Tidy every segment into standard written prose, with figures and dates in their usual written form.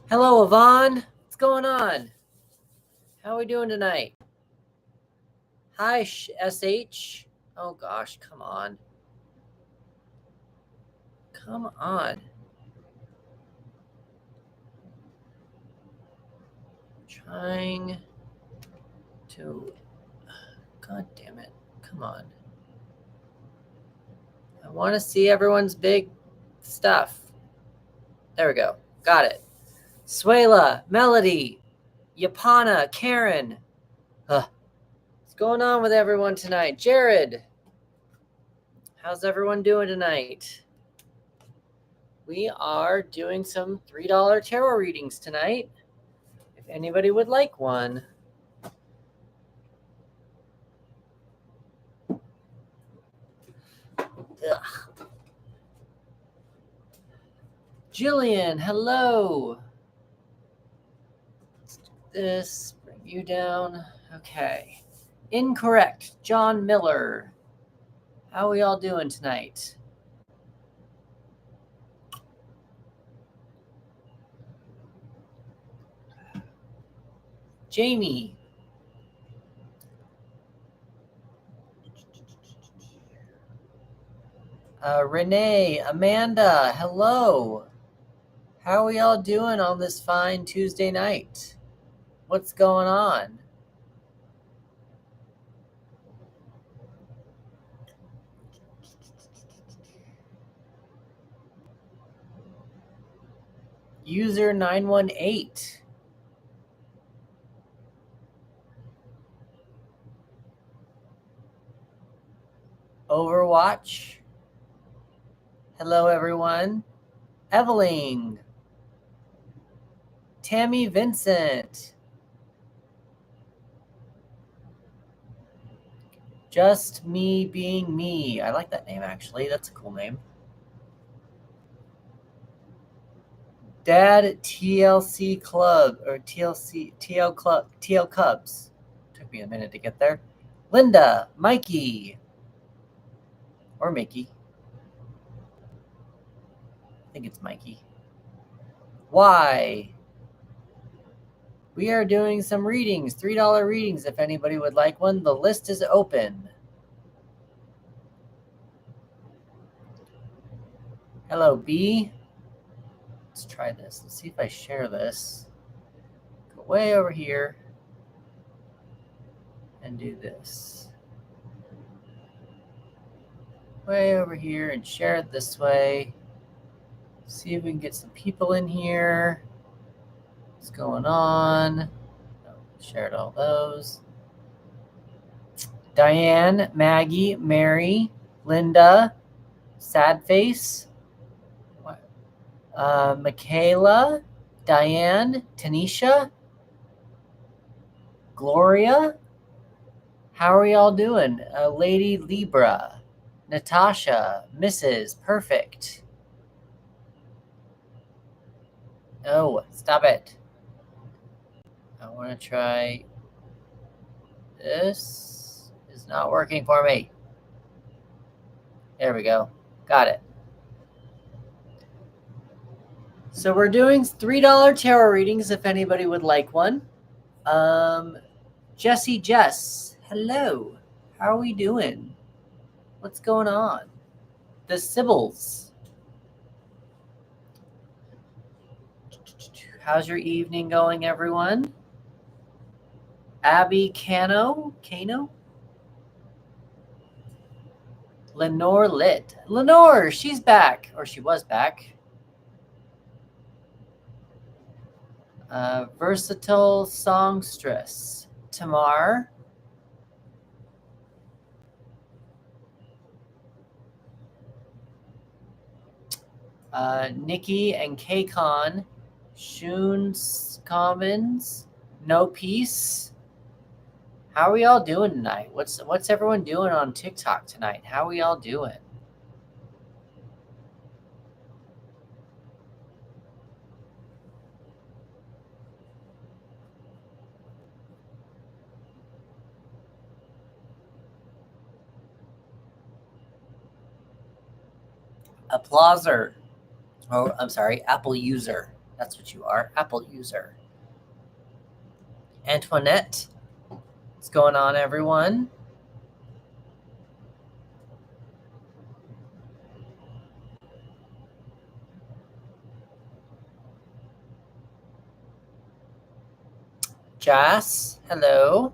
Hello, Yvonne. What's going on? How are we doing tonight? Hi, SH. Oh, gosh, come on. Come on. Trying to... God damn it. Come on. I want to see everyone's big stuff. There we go. Got it. Suela, Melody, Yapana, Karen. What's going on with everyone tonight? Jared. How's everyone doing tonight? We are doing some $3 tarot readings tonight. If anybody would like one. Ugh. Jillian, hello. Let's do this, bring you down. Okay. Incorrect. John Miller. How are we all doing tonight? Jamie. Renee, Amanda, hello. How are we all doing on this fine Tuesday night? What's going on? User 918. Overwatch. Hello, everyone. Evelyn. Tammy Vincent. Just Me Being Me. I like that name, actually. That's a cool name. Dad TLC Club, or TL Cubs. Took me a minute to get there. Linda, Mikey, or Mickey. I think it's Mikey. Why? We are doing some readings, $3 readings if anybody would like one. The list is open. Hello, B. Let's try this. Let's see if I share this. Go way over here and do this. Way over here and share it this way. See if we can get some people in here. What's going on? Oh, shared all those. Diane, Maggie, Mary, Linda, Sadface, Michaela, Diane, Tanisha, Gloria. How are y'all doing? Lady Libra, Natasha, Mrs. Perfect. Oh, stop it. I want to try this. It's not working for me. There we go. Got it. So we're doing $3 tarot readings if anybody would like one. Jessie Jess, hello. How are we doing? What's going on? The Sybils. How's your evening going, everyone? Abby Cano? Lenore Lit. Lenore, she's back. Or she was back. Versatile Songstress. Tamar. Nikki and K-Con. Shoons Commons. No Peace. How are we all doing tonight? What's everyone doing on TikTok tonight? How are we all doing? Applauser. Oh, I'm sorry, Apple user. That's what you are, Apple user. Antoinette, what's going on, everyone? Jas, hello.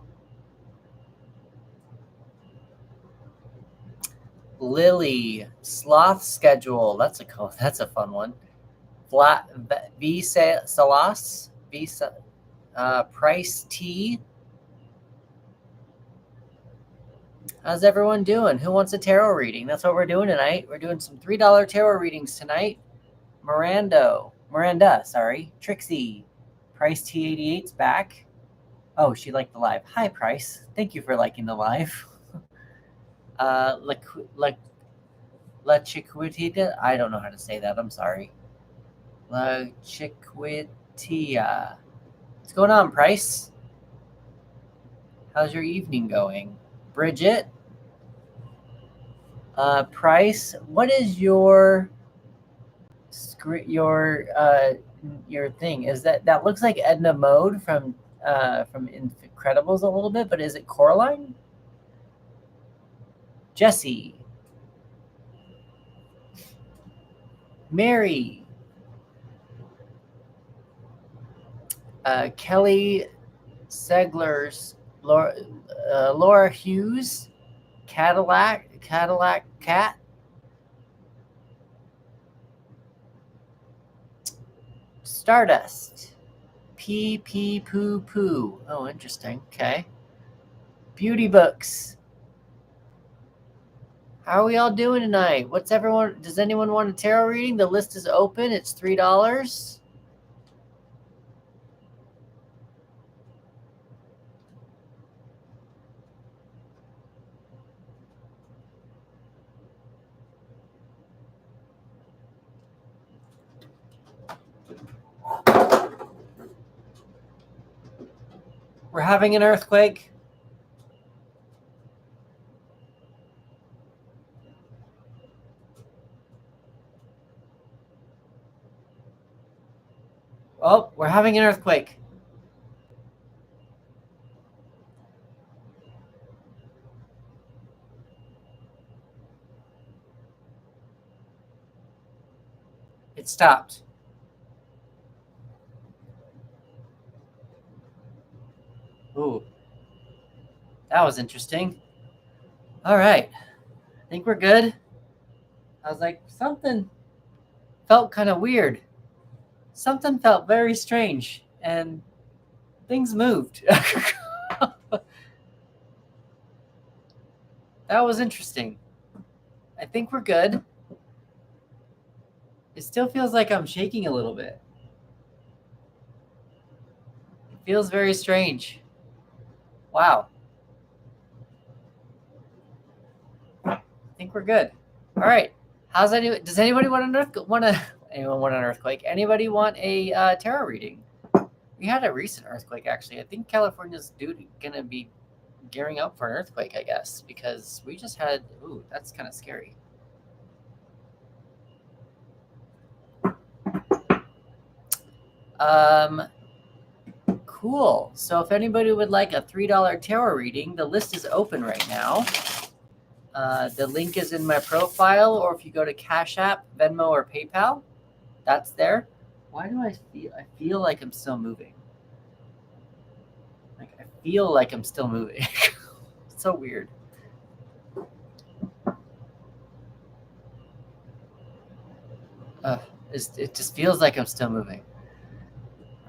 Lily, sloth schedule. That's a fun one. Flat V Salas, Price T. How's everyone doing? Who wants a tarot reading? That's what we're doing tonight. We're doing some $3 tarot readings tonight. Miranda, Trixie, Price T88's back. Oh, she liked the live. Hi, Price. Thank you for liking the live. La Chiquitita. I don't know how to say that. I'm sorry. La Chiquitia. What's going on, Price? How's your evening going? Bridget. Price. What is your thing? Is that looks like Edna Mode from Incredibles a little bit, but is it Coraline? Jesse. Mary. Kelly Seglers. Laura Hughes. Cadillac Cat. Stardust. Pee Poo Poo. Oh, interesting. Okay. Beauty Books. How are we all doing tonight? Does anyone want a tarot reading? The list is open. It's $3. We're having an earthquake. Oh, we're having an earthquake. It stopped. Ooh. That was interesting. All right. I think we're good. I was like, something felt kind of weird. Something felt very strange, and things moved. That was interesting. I think we're good. It still feels like I'm shaking a little bit. It feels very strange. Wow. I think we're good. All right. Does anybody want an earthquake? Anybody want a tarot reading? We had a recent earthquake, actually. I think California's going to be gearing up for an earthquake, I guess, because we just had. Ooh, that's kind of scary. Cool. So if anybody would like a $3 tarot reading, the list is open right now. The link is in my profile, or if you go to Cash App, Venmo, or PayPal, that's there. Why do I feel like I'm still moving? Like I feel like I'm still moving. It's so weird. It just feels like I'm still moving.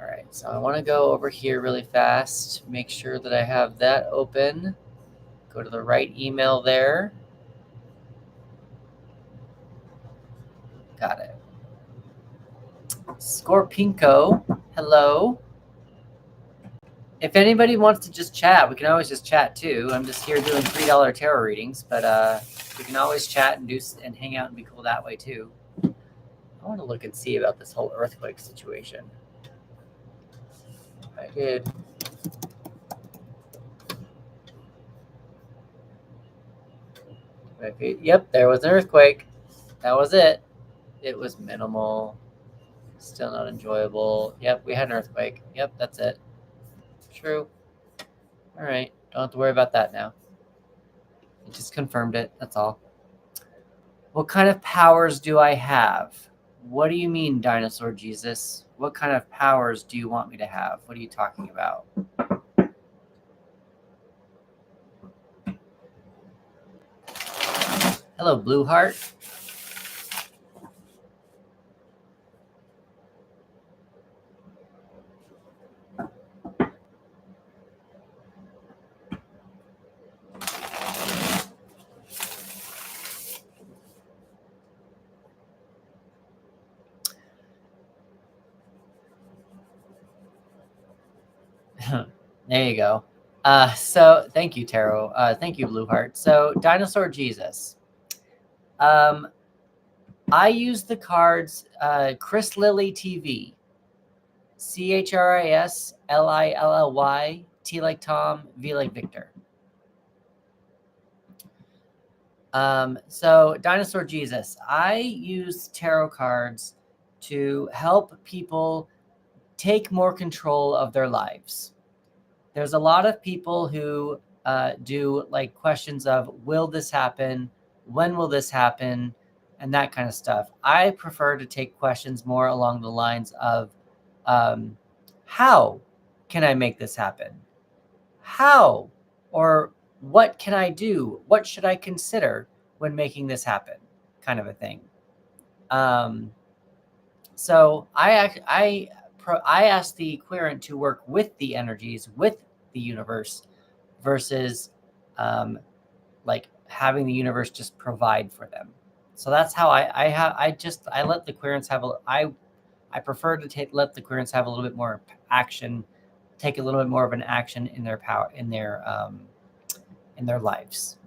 All right, so I want to go over here really fast, make sure that I have that open. Go to the right email there. Got it. Scorpinko, hello. If anybody wants to just chat, we can always just chat too. I'm just here doing $3 tarot readings, but we can always chat and hang out and be cool that way too. I want to look and see about this whole earthquake situation. I did. Yep, there was an earthquake. That was it. It was minimal. Still not enjoyable. Yep, we had an earthquake. Yep, that's it. True. All right. Don't have to worry about that now. It just confirmed it. That's all. What kind of powers do I have? What do you mean, Dinosaur Jesus? What kind of powers do you want me to have? What are you talking about? Hello, Blue Heart. There you go. So thank you, Tarot. Thank you, Blue Heart. So Dinosaur Jesus. I use the cards Chris Lilly TV. CHRISLILLY, T like Tom, V like Victor. So Dinosaur Jesus, I use tarot cards to help people take more control of their lives. There's a lot of people who do like questions of, will this happen? When will this happen? And that kind of stuff. I prefer to take questions more along the lines of, how can I make this happen? How or what can I do? What should I consider when making this happen? Kind of a thing. So I asked the querent to work with the energies, with the universe, versus like having the universe just provide for them. So that's how I let the querents have I prefer to let the querents have a little bit more action, take a little bit more of an action in their power, in their lives.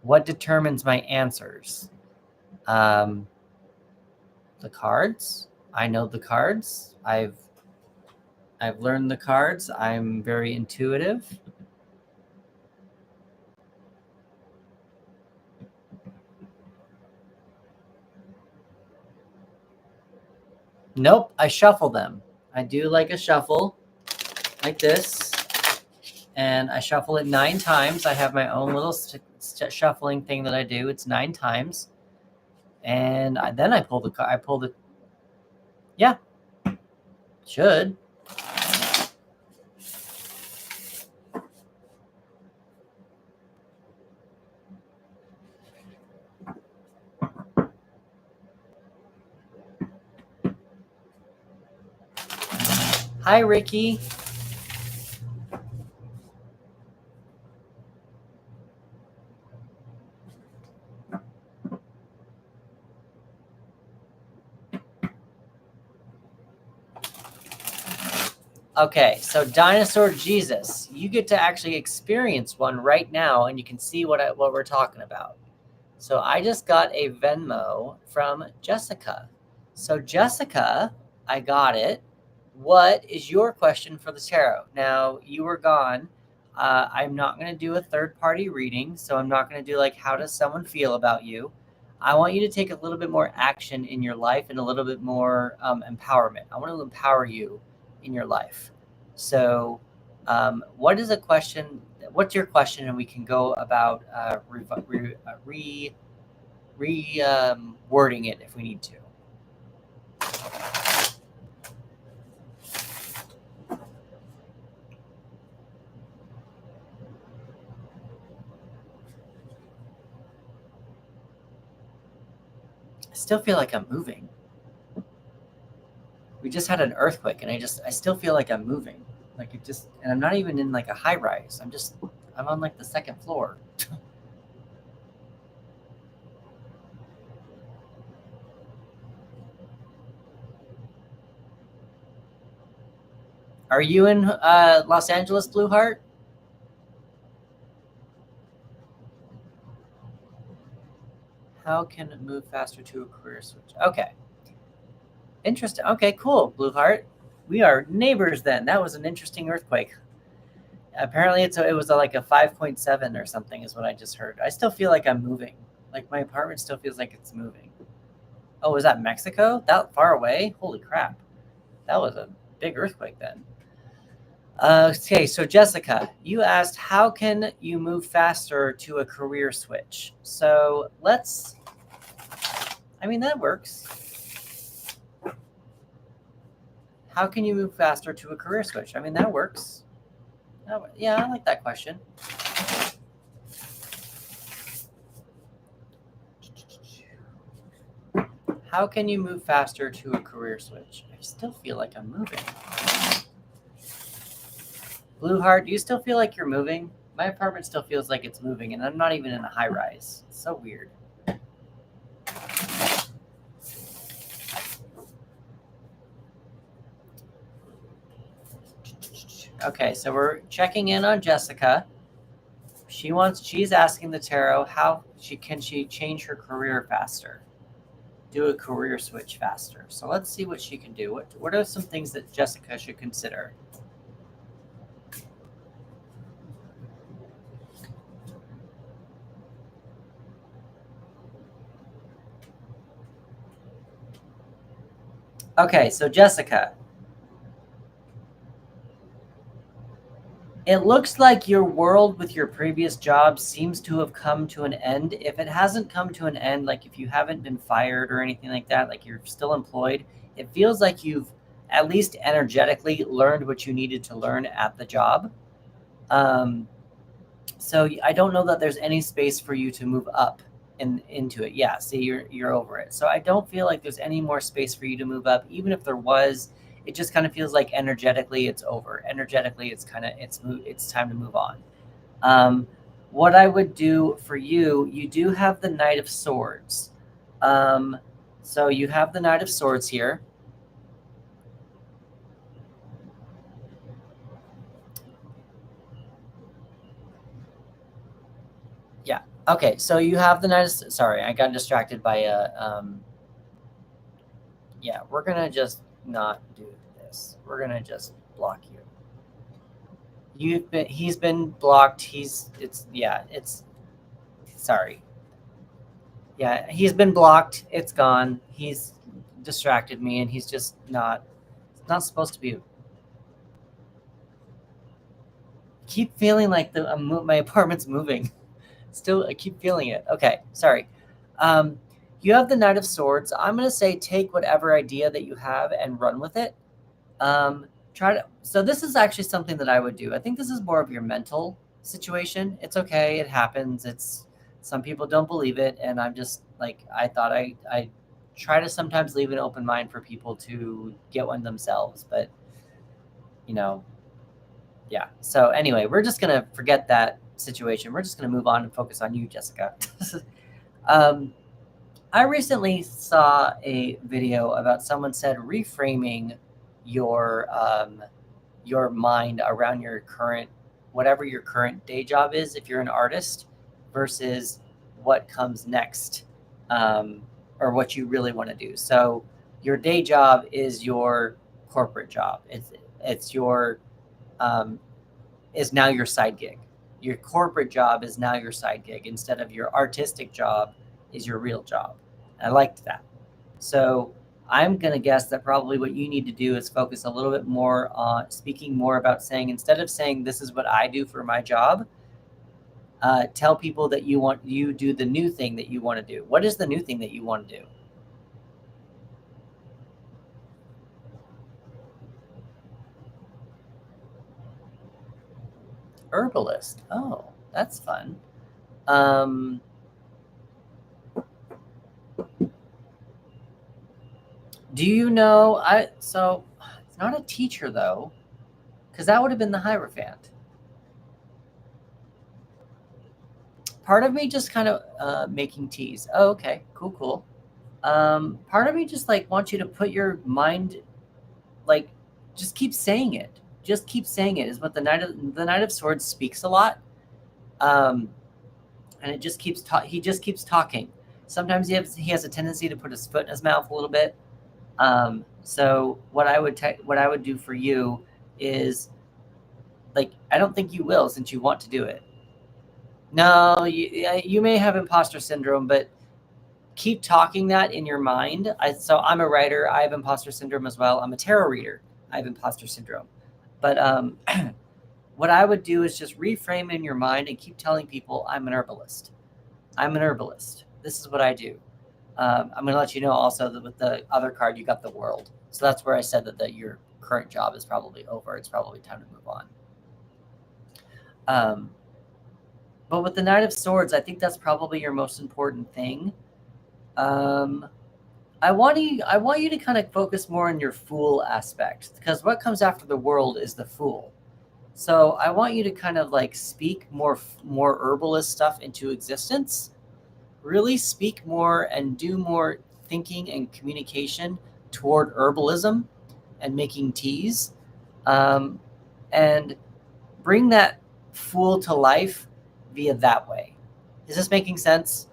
What determines my answers? The cards. I know the cards. I've learned the cards. I'm very intuitive. Nope, I shuffle them. I do like a shuffle, like this, and I shuffle it 9 times. I have my own little shuffling thing that I do. It's 9 times, and then I pull the card. I pull the. Yeah, should. Hi, Ricky. Okay, so Dinosaur Jesus, you get to actually experience one right now, and you can see what we're talking about. So I just got a Venmo from Jessica. So Jessica, I got it. What is your question for the tarot? Now, you were gone. I'm not going to do a third-party reading, so I'm not going to do like, how does someone feel about you? I want you to take a little bit more action in your life and a little bit more empowerment. I want to empower you in your life. So what is a question? What's your question? And we can go about wording it if we need to. I still feel like I'm moving. We just had an earthquake, and I still feel like I'm moving. Like it just, and I'm not even in like a high rise. I'm on like the 2nd floor. Are you in Los Angeles, Blue Heart? How can it move faster to a career switch? Okay. Interesting. Okay, cool, Blue Heart. We are neighbors then. That was an interesting earthquake. Apparently it was like a 5.7 or something is what I just heard. I still feel like I'm moving. Like my apartment still feels like it's moving. Oh, was that Mexico? That far away? Holy crap. That was a big earthquake then. Okay, so Jessica, you asked, how can you move faster to a career switch? So that works. How can you move faster to a career switch? That works. Yeah, I like that question. How can you move faster to a career switch? I still feel like I'm moving. Blue Heart, do you still feel like you're moving? My apartment still feels like it's moving, and I'm not even in a high rise. It's so weird. Okay, so we're checking in on Jessica. She's asking the tarot how can she change her career faster, do a career switch faster. So let's see what she can do. What are some things that Jessica should consider? Okay, so Jessica, it looks like your world with your previous job seems to have come to an end. If it hasn't come to an end, like if you haven't been fired or anything like that, like you're still employed, it feels like you've at least energetically learned what you needed to learn at the job. So I don't know that there's any space for you to move up into it. Yeah, see, you're over it. So I don't feel like there's any more space for you to move up. Even if there was, it just kind of feels like energetically it's over. Energetically, it's time to move on. What I would do for you do have the Knight of Swords. So you have the Knight of Swords here. Yeah. Okay. So you have the Knight of... Sorry, I got distracted by a... yeah, we're going to just not do this. We're going to just block you. He's been blocked. Sorry. Yeah, he's been blocked. It's gone. He's distracted me, and he's just not supposed to be. Keep feeling like my apartment's moving. Still, I keep feeling it. Okay, sorry. You have the Knight of Swords. I'm going to say take whatever idea that you have and run with it. So this is actually something that I would do. I think this is more of your mental situation. It's okay. It happens. Some people don't believe it. And I'm just like, I thought I try to sometimes leave an open mind for people to get one themselves, but yeah. So anyway, we're just going to forget that situation. We're just going to move on and focus on you, Jessica. I recently saw a video about someone said reframing your mind around whatever your current day job is, if you're an artist, versus what comes next, or what you really want to do. So your day job is your corporate job. It's your is now your side gig. Your corporate job is now your side gig instead of your artistic job is your real job. And I liked that. So I'm going to guess that probably what you need to do is focus a little bit more on speaking more about saying, instead of saying, this is what I do for my job, tell people that you do the new thing that you want to do. What is the new thing that you want to do? Herbalist. Oh, that's fun. Do you know, so it's not a teacher though, because that would have been the Hierophant. Part of me just kind of making teas. Oh, okay, cool. Part of me just like wants you to put your mind, like, just keep saying it. Just keep saying it is what the Knight of Swords speaks a lot. And it just keeps he just keeps talking. Sometimes he has a tendency to put his foot in his mouth a little bit. So what I would do for you is, like, I don't think you will, since you want to do it. No, you may have imposter syndrome, but keep talking that in your mind. So I'm a writer. I have imposter syndrome as well. I'm a tarot reader. I have imposter syndrome. But what I would do is just reframe in your mind and keep telling people I'm an herbalist. I'm an herbalist. This is what I do. I'm going to let you know also that with the other card, you got the world. So that's where I said that your current job is probably over. It's probably time to move on. But with the Knight of Swords, I think that's probably your most important thing. I want you to kind of focus more on your Fool aspect, because what comes after the world is the Fool. So I want you to kind of like speak more herbalist stuff into existence. Really speak more and do more thinking and communication toward herbalism and making teas, and bring that Fool to life via that way. Is this making sense?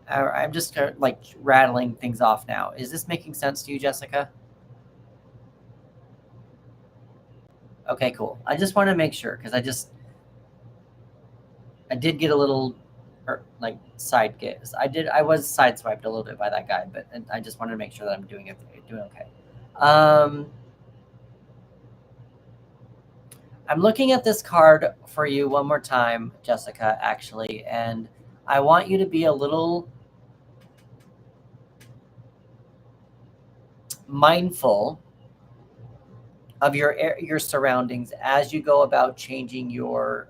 I'm just kind of like rattling things off now. Is this making sense to you, Jessica? Okay, cool. I just want to make sure, because I did get a little like side gets. I was sideswiped a little bit by that guy, but I just wanted to make sure that I'm doing okay. I'm looking at this card for you one more time, Jessica, actually, and I want you to be a little mindful of your surroundings as you go about changing your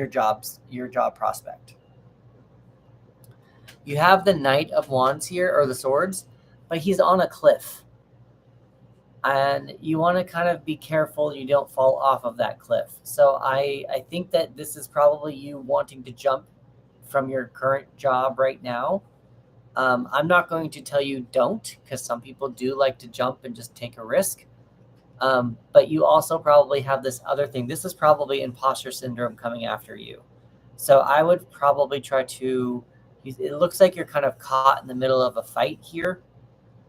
job prospect. You have the Knight of Wands here, or the Swords, but he's on a cliff. And you want to kind of be careful you don't fall off of that cliff. So I think that this is probably you wanting to jump from your current job right now. I'm not going to tell you don't, because some people do like to jump and just take a risk. But you also probably have this other thing. This is probably imposter syndrome coming after you. So I would probably try to, it looks like you're kind of caught in the middle of a fight here.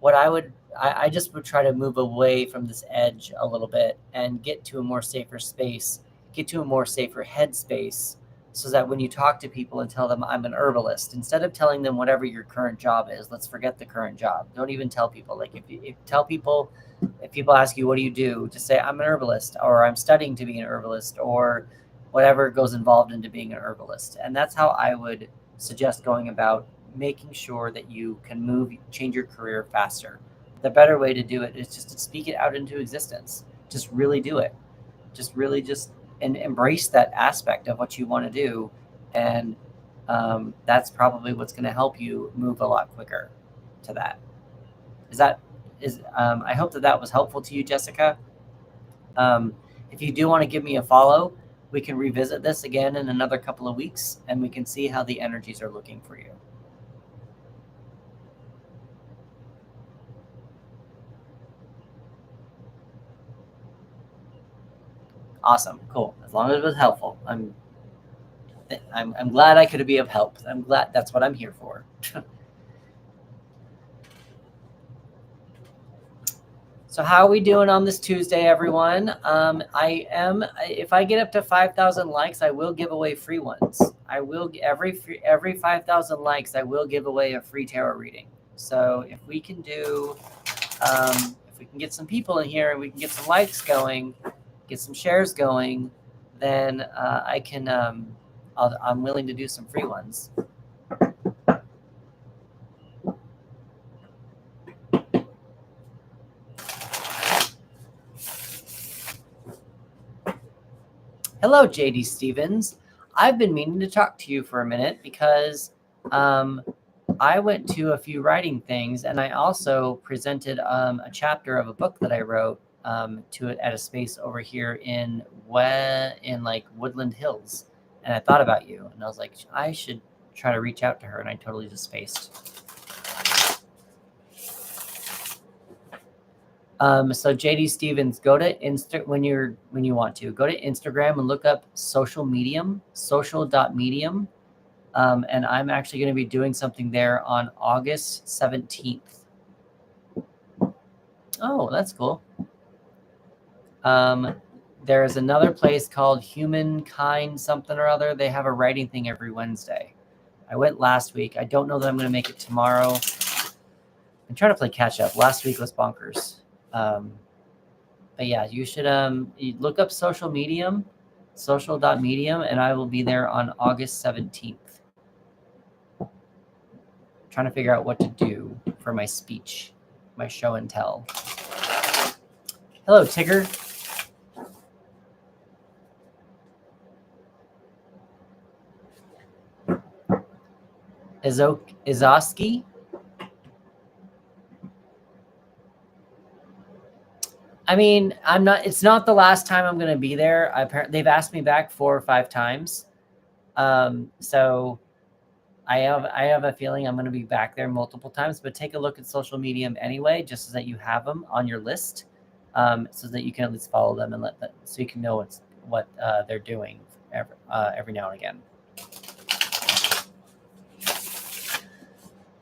What I just would try to move away from this edge a little bit and get to a more safer space, get to a more safer headspace, so that when you talk to people and tell them I'm an herbalist, instead of telling them whatever your current job is, let's forget the current job. Don't even tell people. Like if people ask you, what do you do? Just say, I'm an herbalist, or I'm studying to be an herbalist, or whatever goes involved into being an herbalist. And that's how I would suggest going about making sure that you can change your career faster. The better way to do it is just to speak it out into existence. Just really do it. And embrace that aspect of what you want to do. And that's probably what's going to help you move a lot quicker to that. I hope that was helpful to you, Jessica. If you do want to give me a follow, we can revisit this again in another couple of weeks, and we can see how the energies are looking for you. Awesome, cool. As long as it was helpful, I'm glad I could be of help. I'm glad that's what I'm here for. So how are we doing on this Tuesday, everyone? If I get up to 5,000 likes, I will give away free ones. I will every 5,000 likes, I will give away a free tarot reading. So if we can get some people in here and we can get some likes going, get some shares going, then I'm willing to do some free ones. Hello, JD Stevens. I've been meaning to talk to you for a minute because I went to a few writing things, and I also presented a chapter of a book that I wrote to it at a space over here in like Woodland Hills. And I thought about you, and I was like, I should try to reach out to her, and I totally just spaced. So JD Stevens, go to when you want to go to Instagram and look up social.medium, and I'm actually going to be doing something there on August 17th. Oh, that's cool. There is another place called Humankind something or other. They have a writing thing every Wednesday. I went last week. I don't know that I'm going to make it tomorrow. I'm trying to play catch up. Last week was bonkers. But yeah, you should you look up social.medium, and I will be there on August 17th. Trying to figure out what to do for my speech, my show and tell. Hello, Tigger. Izoski? I mean, it's not the last time I'm going to be there. They've asked me back 4 or 5 times. So I have a feeling I'm going to be back there multiple times, but take a look at social media anyway, just so that you have them on your list, so that you can at least follow them and so you can know what they're doing every now and again.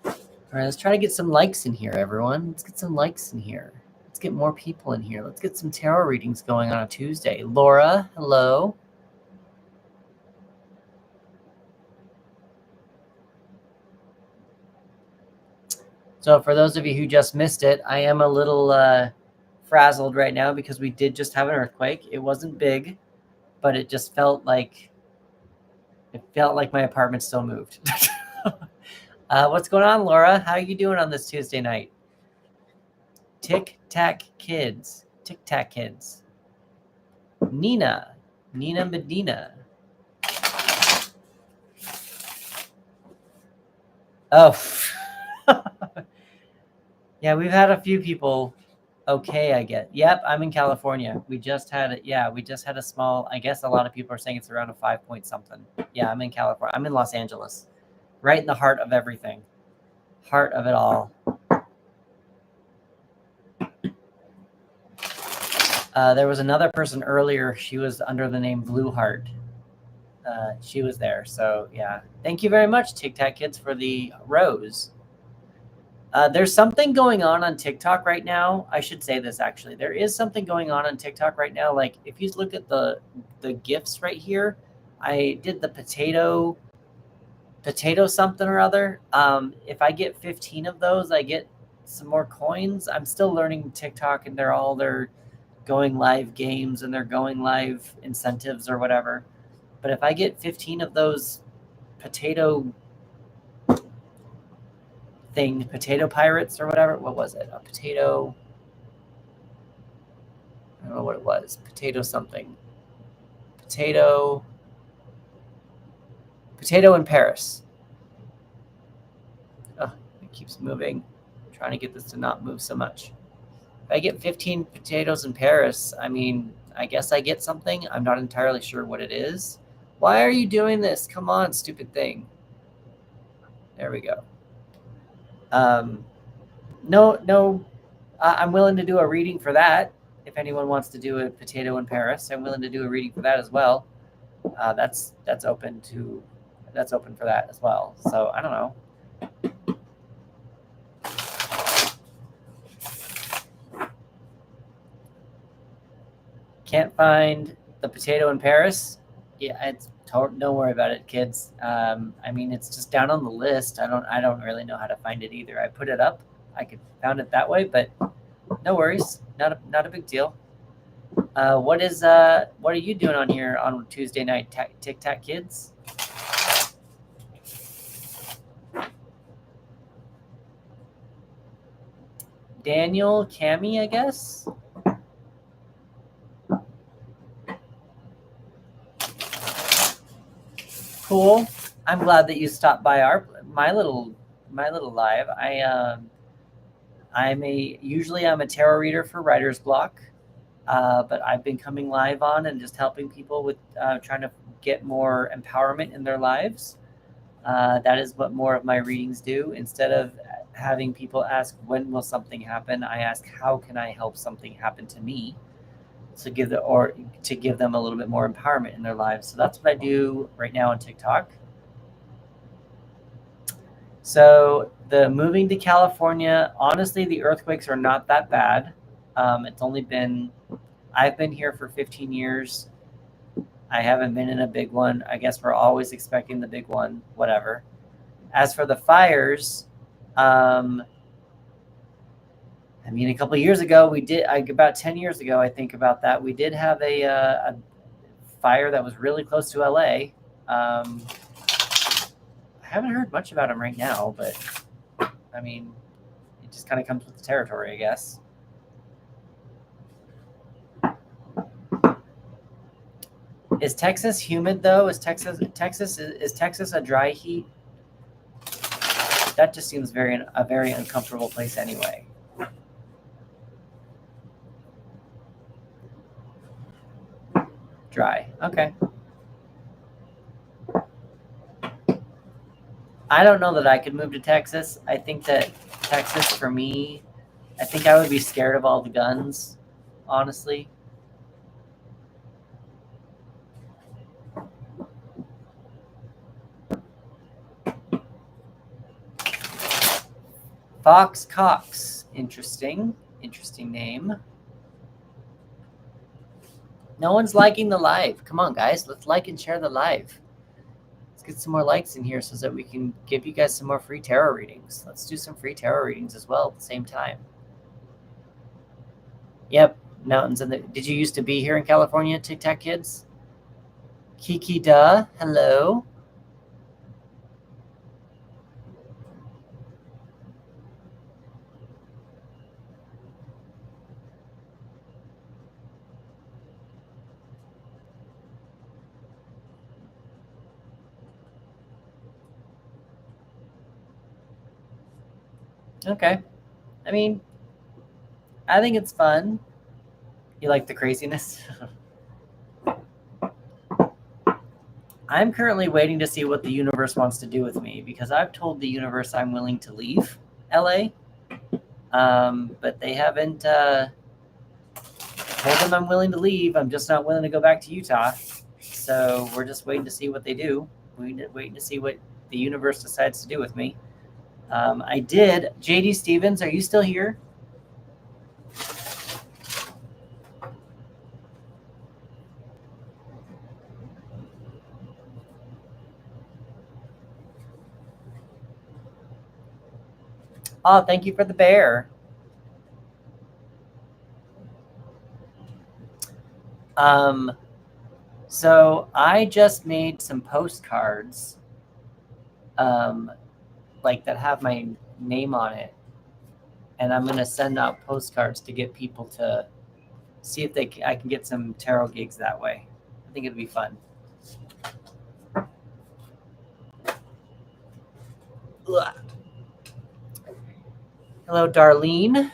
All right, let's try to get some likes in here, everyone. Let's get some likes in here. Let's get more people in here. Let's get some tarot readings going on a Tuesday. Laura, hello. So for those of you who just missed it, I am a little frazzled right now because we did just have an earthquake. It wasn't big, but it just felt like my apartment still moved. What's going on, Laura? How are you doing on this Tuesday night? Tic Tac Kids. Nina Medina. Oh. Yeah, we've had a few people. Okay, I get. Yep, I'm in California. We just had a small. I guess a lot of people are saying it's around a 5 point something. Yeah, I'm in California. I'm in Los Angeles, right in the heart of everything, heart of it all. There was another person earlier. She was under the name Blue Heart. She was there. So yeah, thank you very much, Tic Tac Kids, for the rose. There's something going on TikTok right now. I should say this, actually. There is something going on TikTok right now. Like, if you look at the GIFs right here, I did the potato something or other. If I get 15 of those, I get some more coins. I'm still learning TikTok, and they're going live games, and they're going live incentives or whatever. But if I get 15 of those potato pirates or whatever, what was it? I don't know what it was. Potato something. Potato in Paris. Oh, it keeps moving. I'm trying to get this to not move so much. If I get 15 potatoes in Paris, I mean, I guess I get something. I'm not entirely sure what it is. Why are you doing this? Come on, stupid thing. There we go. No, I'm willing to do a reading for that. If anyone wants to do a potato in Paris, I'm willing to do a reading for that as well. That's open for that as well. So I don't know. Can't find the potato in Paris. Yeah, don't worry about it, kids. I mean, it's just down on the list. I don't really know how to find it either. I put it up. I found it that way, but no worries. Not a big deal. What are you doing on here on Tuesday night, Tic Tac Kids? Daniel, Cami, I guess. Cool. I'm glad that you stopped by my little live. I'm a tarot reader for Writer's Block, but I've been coming live on and just helping people with trying to get more empowerment in their lives. That is what more of my readings do. Instead of having people ask when will something happen, I ask how can I help something happen to me, to give them a little bit more empowerment in their lives. So that's what I do right now on TikTok. So the moving to California, honestly, the earthquakes are not that bad. I've been here for 15 years. I haven't been in a big one. I guess we're always expecting the big one, whatever. As for the fires, I mean, a couple of years ago, about 10 years ago, I think about that, we did have a fire that was really close to LA. I haven't heard much about them right now, but I mean, it just kind of comes with the territory, I guess. Is Texas humid though? Is Texas a dry heat? That just seems a very uncomfortable place anyway. Dry. Okay. I don't know that I could move to Texas. I think that Texas, for me, I think I would be scared of all the guns, honestly. Fox Cox. Interesting name. No one's liking the live. Come on, guys. Let's like and share the live. Let's get some more likes in here so that we can give you guys some more free tarot readings. Let's do some free tarot readings as well at the same time. Yep, mountains. Did you used to be here in California, Tic Tac Kids? Kiki Da, hello. Okay. I mean, I think it's fun. You like the craziness? I'm currently waiting to see what the universe wants to do with me because I've told the universe I'm willing to leave LA, but they haven't told them I'm willing to leave. I'm just not willing to go back to Utah. So we're just waiting to see what they do. We're waiting to see what the universe decides to do with me. I did. JD Stevens, are you still here? Oh, thank you for the bear. So I just made some postcards, like that have my name on it, and I'm gonna send out postcards to get people to see if I can get some tarot gigs that way. I think it'd be fun. Ugh. Hello, Darlene.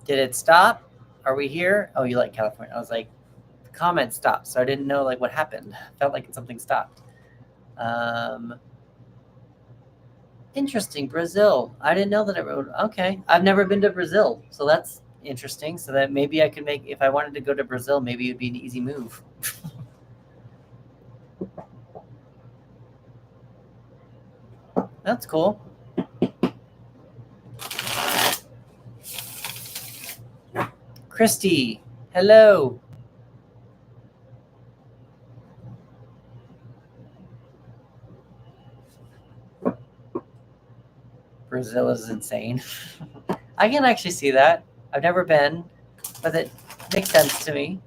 Did it stop? Are we here? Oh, you like California. I was like, the comment stopped, so I didn't know like what happened. Felt like something stopped. Interesting, Brazil. I didn't know that it wrote. Okay, I've never been to Brazil, so that's interesting. So that maybe I could make, if I wanted to go to Brazil, maybe it'd be an easy move. That's cool. Christy, hello. Brazil is insane. I can actually see that. I've never been, but it makes sense to me.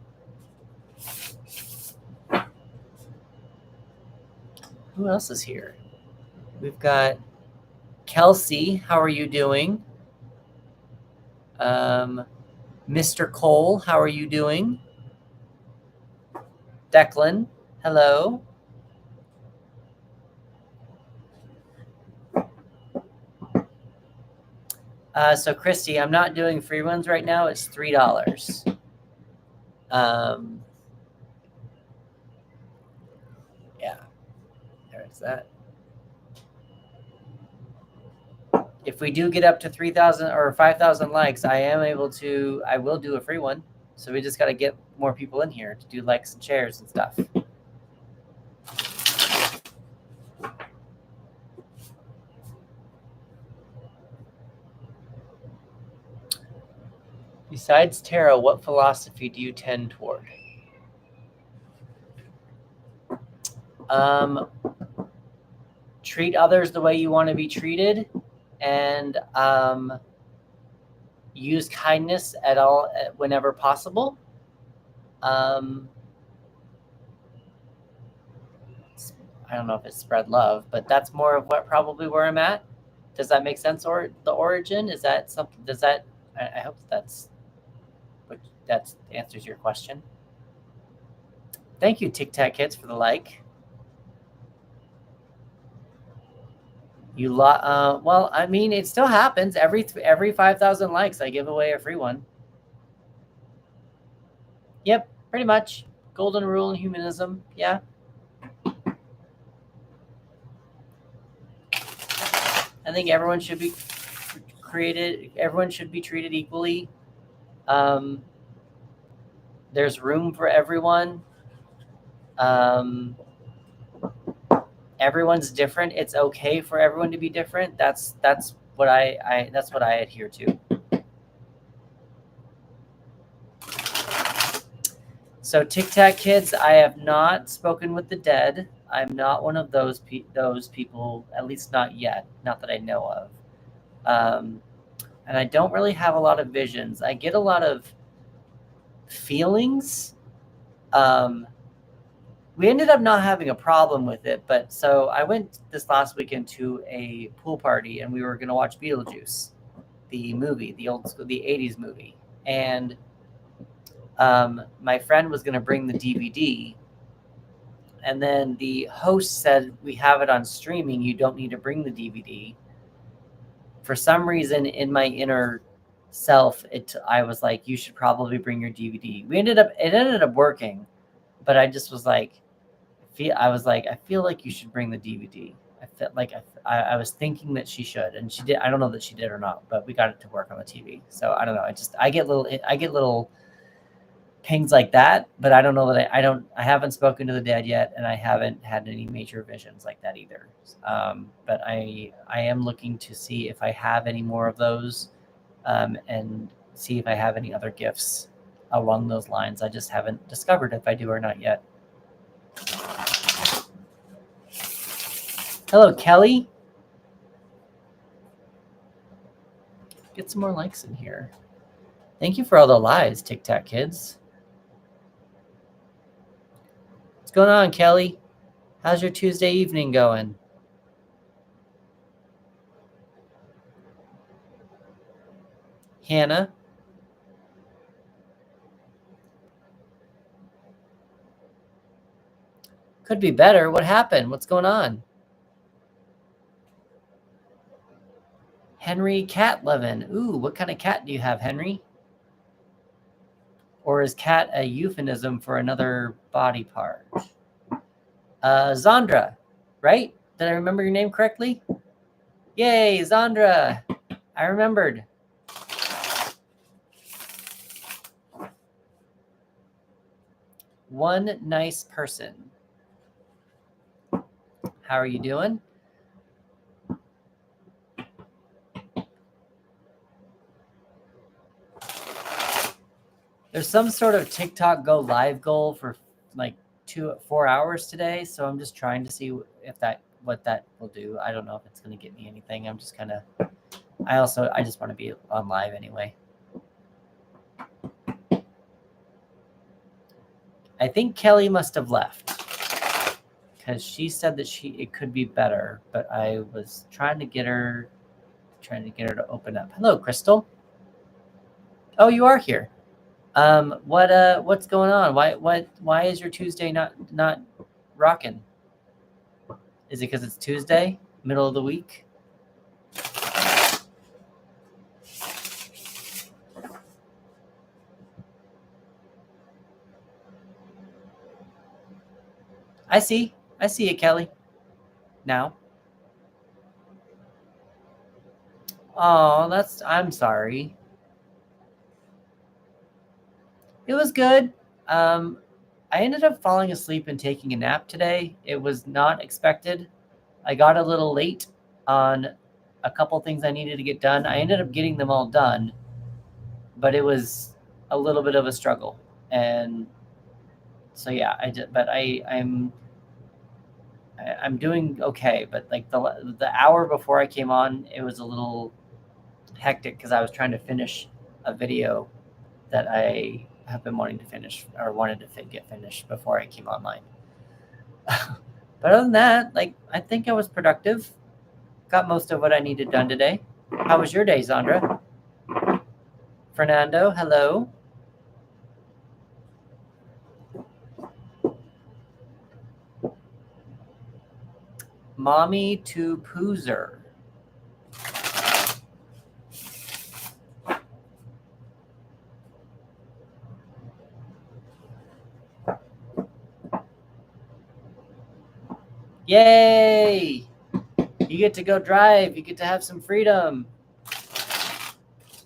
Who else is here? We've got Kelsey. How are you doing? Mr. Cole, how are you doing? Declan, hello. So Christy, I'm not doing free ones right now. It's $3. Yeah, there's that. if we do get up to 3,000 or 5,000 likes, I will do a free one. So we just got to get more people in here to do likes and shares and stuff. Besides tarot, what philosophy do you tend toward? Treat others the way you want to be treated, and use kindness whenever possible. I don't know if it's spread love, but that's more of probably where I'm at. Does that make sense? Or the origin, is that something? Does that? I hope that answers your question. Thank you, Tic Tac Kids, for the like. Well, I mean, it still happens. Every 5,000 likes, I give away a free one. Yep, pretty much. Golden rule in humanism. Yeah. I think everyone should be treated equally. There's room for everyone. Everyone's different. It's okay for everyone to be different. That's what I adhere to. So Tic Tac Kids, I have not spoken with the dead. I'm not one of those people, at least not yet, not that I know of. And I don't really have a lot of visions. I get a lot of feelings. We ended up not having a problem with it, but so I went this last weekend to a pool party, and we were going to watch Beetlejuice, the movie, the 80s movie. And my friend was going to bring the DVD, and then the host said, we have it on streaming, you don't need to bring the DVD. For some reason, in my inner self, I was like, you should probably bring your DVD. It ended up working, but I just was like, I feel like you should bring the DVD. I felt like I was thinking that she should, and she did. I don't know that she did or not, but we got it to work on the TV. So I don't know. I get little pings like that, but I don't know that I haven't spoken to the dead yet, and I haven't had any major visions like that either. But I am looking to see if I have any more of those, and see if I have any other gifts along those lines. I just haven't discovered if I do or not yet. Hello, Kelly. Get some more likes in here. Thank you for all the lies, Tic Tac Kids. What's going on, Kelly? How's your Tuesday evening going? Hannah? Could be better. What happened? What's going on? Henry Catlevin. Ooh, what kind of cat do you have, Henry? Or is cat a euphemism for another body part? Zandra, right? Did I remember your name correctly? Yay, Zandra. I remembered. One nice person. How are you doing? There's some sort of TikTok go live goal for like 4 hours today, so I'm just trying to see what that will do. I don't know if it's going to get me anything. I'm just kind of. I just want to be on live anyway. I think Kelly must have left because she said that it could be better, but I was trying to get her to open up. Hello, Crystal. Oh, you are here. What's going on? Why is your Tuesday not rocking? Is it because it's Tuesday, middle of the week? I see it, Kelly. Now. Oh, I'm sorry. It was good. Um, I ended up falling asleep and taking a nap today. It was not expected. I got a little late on a couple things I needed to get done. I ended up getting them all done, but it was a little bit of a struggle. And so yeah, I did, but I'm doing okay. But like the hour before I came on, it was a little hectic because I was trying to finish a video that I have been wanting to finish or wanted to get finished before I came online. But other than that, like I think I was productive. Got most of what I needed done today. How was your day, Zandra? Fernando, hello. Mommy to Poozer. Yay! You get to go drive. You get to have some freedom.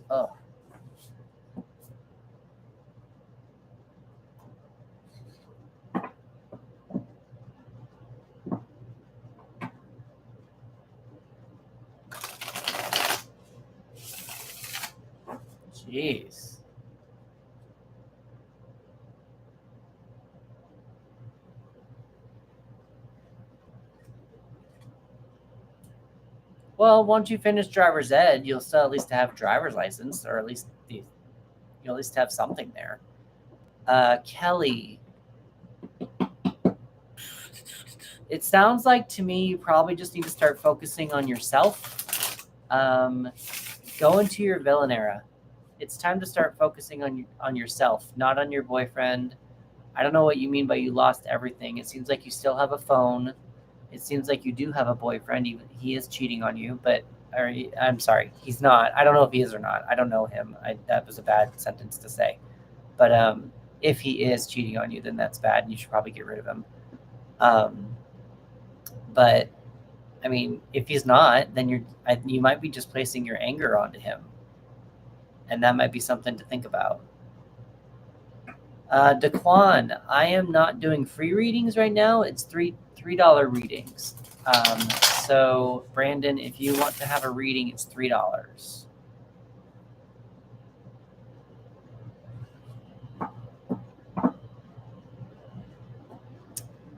Oh. Jeez. Well, once you finish driver's ed, you'll still at least have a driver's license, or at least you'll at least have something there. Kelly, it sounds like to me you probably just need to start focusing on yourself. Go into your villain era. It's time to start focusing on yourself, not on your boyfriend. I don't know what you mean by you lost everything. It seems like you still have a phone. It seems like you do have a boyfriend. Even he is cheating on you, but I'm sorry, he's not. I don't know if he is or not. I don't know him. That was a bad sentence to say. But if he is cheating on you, then that's bad, and you should probably get rid of him. But I mean, if he's not, then you might be just placing your anger onto him, and that might be something to think about. Daquan, I am not doing free readings right now. It's $3 readings. So Brandon, if you want to have a reading, it's $3.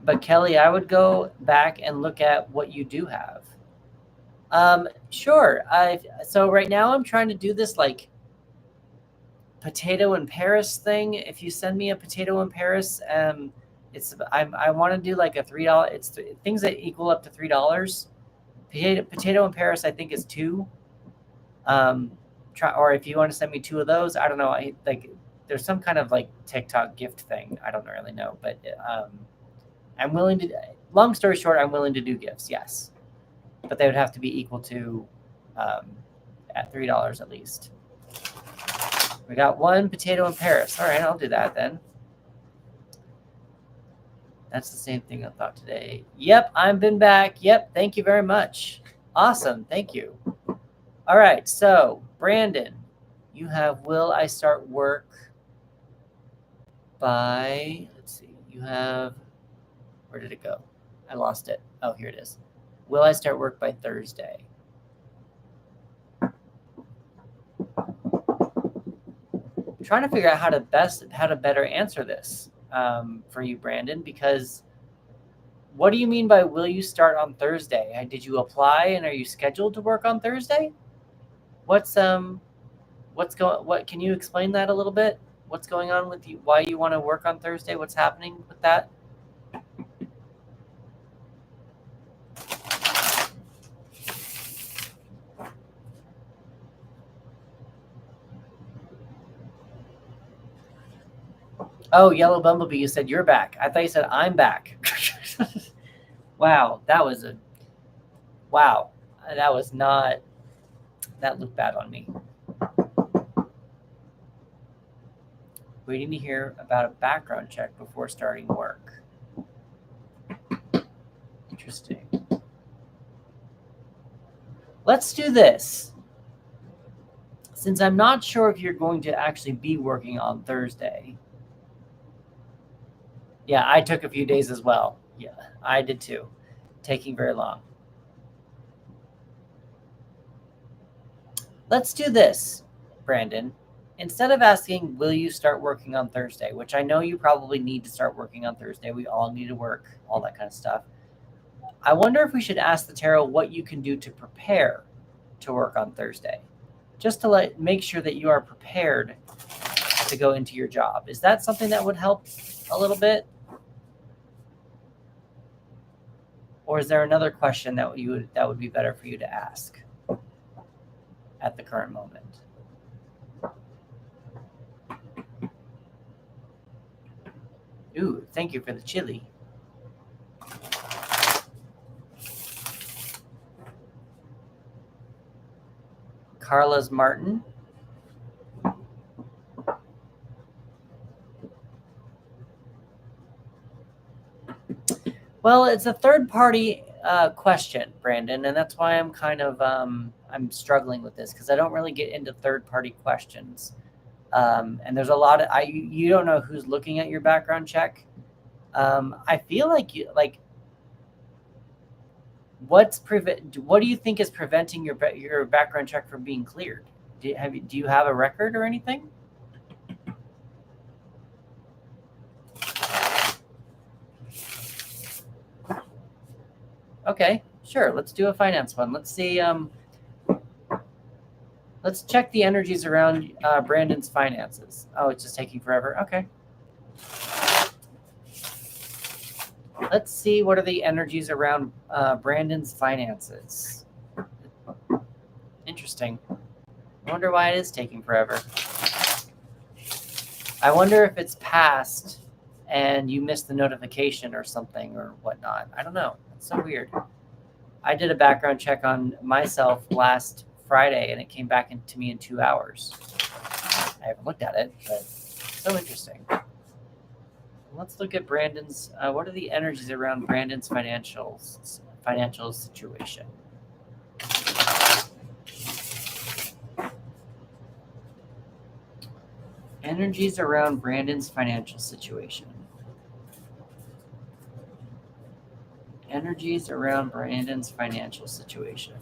But Kelly, I would go back and look at what you do have. Sure. So right now I'm trying to do this like potato in Paris thing. If you send me a potato in Paris, I want to do like a $3. It's things that equal up to $3. Potato in Paris, I think is $2. Or if you want to send me 2 of those, I don't know. There's some kind of like TikTok gift thing. I don't really know, but I'm willing to. Long story short, I'm willing to do gifts. Yes, but they would have to be equal to at $3 at least. We got 1 potato in Paris. All right, I'll do that then. That's the same thing I thought today. Yep, I've been back. Yep, thank you very much. Awesome, thank you. All right, so Brandon, you have Will I Start Work by, let's see, you have, where did it go? I lost it. Oh, here it is. Will I Start Work by Thursday? I'm trying to figure out how to better answer this for you, Brandon, because what do you mean by will you start on Thursday? Did you apply and are you scheduled to work on Thursday? What can you explain that a little bit? What's going on with you? Why you want to work on Thursday? What's happening with that? Oh, Yellow Bumblebee, you said you're back. I thought you said I'm back. Wow, that was not, that looked bad on me. Waiting to hear about a background check before starting work. Interesting. Let's do this. Since I'm not sure if you're going to actually be working on Thursday. Yeah, I took a few days as well. Yeah, I did too. Taking very long. Let's do this, Brandon. Instead of asking, will you start working on Thursday, which I know you probably need to start working on Thursday. We all need to work, all that kind of stuff. I wonder if we should ask the tarot what you can do to prepare to work on Thursday, just to make sure that you are prepared to go into your job. Is that something that would help a little bit? Or is there another question that would be better for you to ask at the current moment? Ooh, thank you for the chili. Carla's Martin. Well, it's a third-party question, Brandon, and that's why I'm kind of I'm struggling with this because I don't really get into third-party questions. And there's a lot of you don't know who's looking at your background check. I feel like what do you think is preventing your background check from being cleared? Do you have a record or anything? Okay, sure. Let's do a finance one. Let's see. Let's check the energies around Brandon's finances. Oh, it's just taking forever. Okay. Let's see what are the energies around Brandon's finances. Interesting. I wonder why it is taking forever. I wonder if it's past and you missed the notification or something or whatnot. I don't know. It's so weird. I did a background check on myself last Friday and it came back to me in 2 hours. I haven't looked at it, but so interesting. Let's look at Brandon's. What are the energies around Brandon's financial situation? Energies around Brandon's financial situation. Energies around Brandon's financial situation.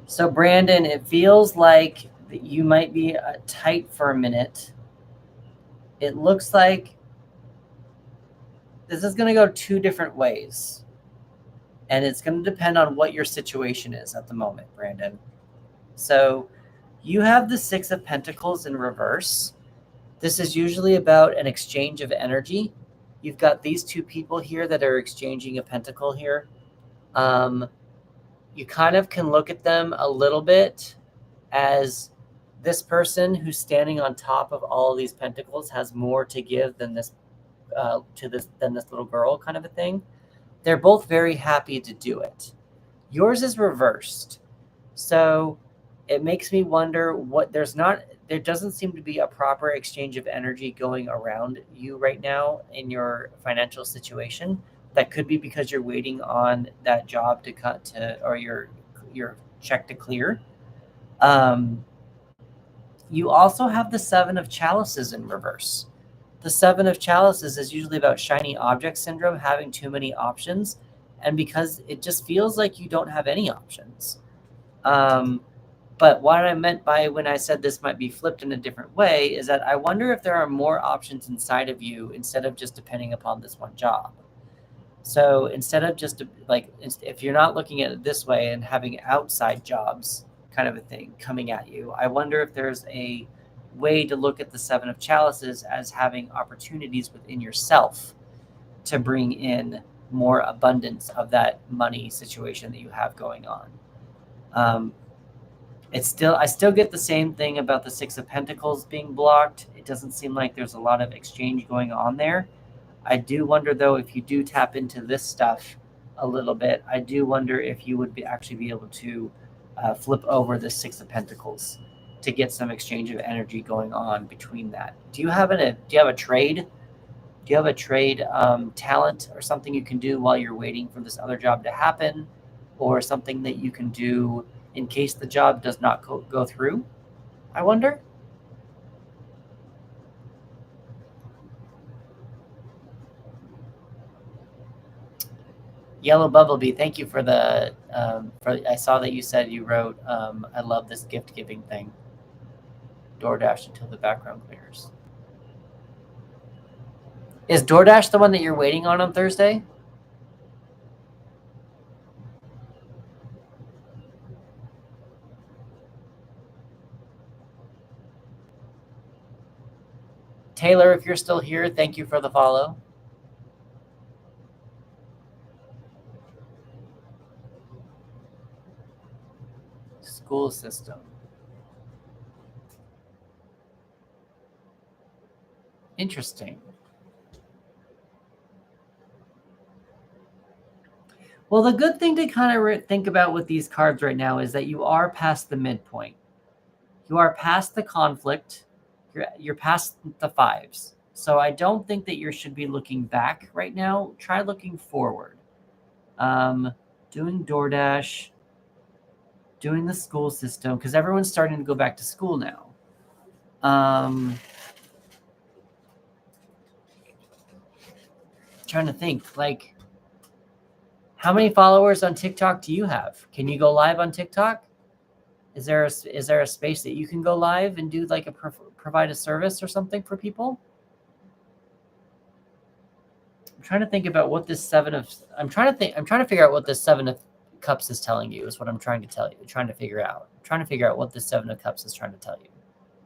So Brandon, it feels like you might be tight for a minute. It looks like this is going to go 2 different ways. And it's going to depend on what your situation is at the moment, Brandon. So you have the 6 of Pentacles in reverse. This is usually about an exchange of energy. You've got these 2 people here that are exchanging a pentacle here. You kind of can look at them a little bit as this person who's standing on top of all of these pentacles has more to give than this little girl, kind of a thing. They're both very happy to do it. Yours is reversed. So it makes me wonder there doesn't seem to be a proper exchange of energy going around you right now in your financial situation. That could be because you're waiting on that job to cut or your check to clear. You also have the 7 of Chalices in reverse. The 7 of Chalices is usually about shiny object syndrome, having too many options, and because it just feels like you don't have any options. But what I meant by when I said this might be flipped in a different way is that I wonder if there are more options inside of you instead of just depending upon this one job. So instead of just if you're not looking at it this way and having outside jobs kind of a thing coming at you, I wonder if there's a way to look at the 7 of Chalices as having opportunities within yourself to bring in more abundance of that money situation that you have going on. I still get the same thing about the 6 of Pentacles being blocked. It doesn't seem like there's a lot of exchange going on there. I do wonder, though, if you do tap into this stuff, a little bit, I do wonder if you would actually be able to flip over the Six of Pentacles to get some exchange of energy going on between that. Do you have a trade? Do you have a trade talent or something you can do while you're waiting for this other job to happen, or something that you can do in case the job does not go through? I wonder. Yellow Bumblebee, thank you for the. I saw that you said you wrote. I love this gift giving thing. DoorDash until the background clears. Is DoorDash the one that you're waiting on Thursday? Taylor, if you're still here, thank you for the follow. School system. Interesting. Well, the good thing to kind of think about with these cards right now is that you are past the midpoint. You are past the conflict. You're past the fives. So I don't think that you should be looking back right now. Try looking forward. Doing DoorDash, doing the school system, because everyone's starting to go back to school now. Trying to think, like, how many followers on TikTok do you have? Can you go live on TikTok? Is there a space that you can go live and do like provide a service or something for people? I'm trying to think about what this I'm trying to figure out what this Seven of Cups is telling you, is what I'm trying to tell you, trying to figure out what this Seven of Cups is trying to tell you,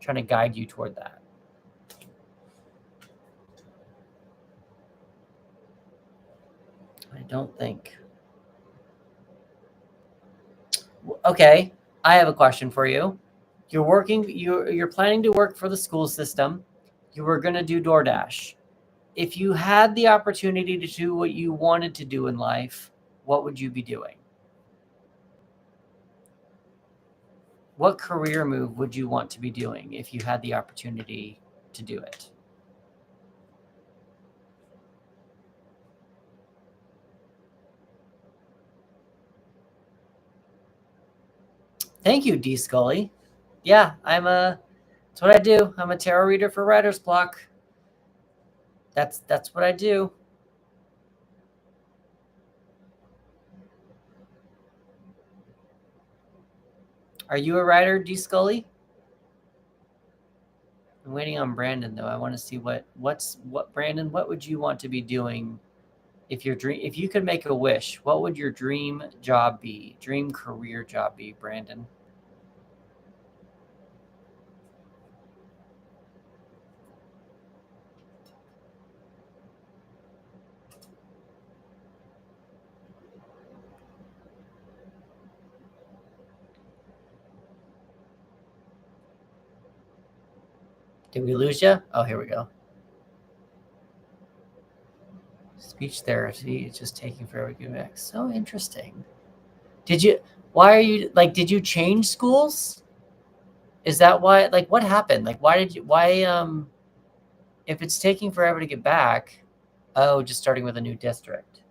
trying to guide you toward that. I don't think. Okay, I have a question for you. You're planning to work for the school system. You were going to do DoorDash. If you had the opportunity to do what you wanted to do in life, what would you be doing? What career move would you want to be doing if you had the opportunity to do it? Thank you, D. Scully. Yeah, that's what I do. I'm a tarot reader for Writer's Block. That's what I do. Are you a writer, D. Scully? I'm waiting on Brandon though. I want to see what Brandon, what would you want to be doing if you could make a wish? What would your dream job be? Dream career job be, Brandon? Did we lose you? Oh, here we go. Speech therapy is just taking forever to get back. So interesting. Did you change schools? Is that why, like, what happened? Like, if it's taking forever to get back, just starting with a new district.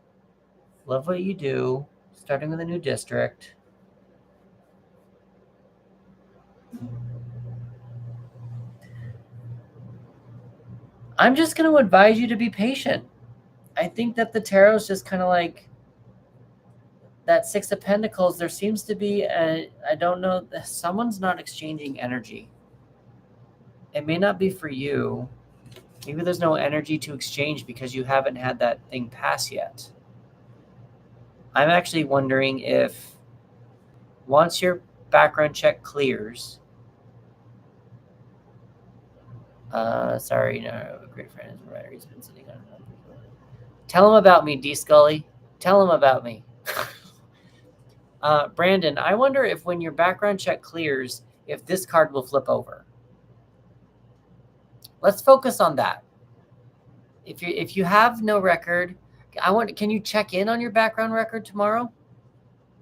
Love what you do. Starting with a new district. I'm just going to advise you to be patient. I think that the tarot is just kind of like that Six of Pentacles. There seems to be I don't know, someone's not exchanging energy. It may not be for you. Maybe there's no energy to exchange because you haven't had that thing pass yet. I'm actually wondering if once your background check clears, sorry, no, a great friend is a writer. He's been sitting on. Tell him about me, D. Scully. Tell him about me. Brandon, I wonder if when your background check clears, if this card will flip over. Let's focus on that. If you have no record, Can you check in on your background record tomorrow?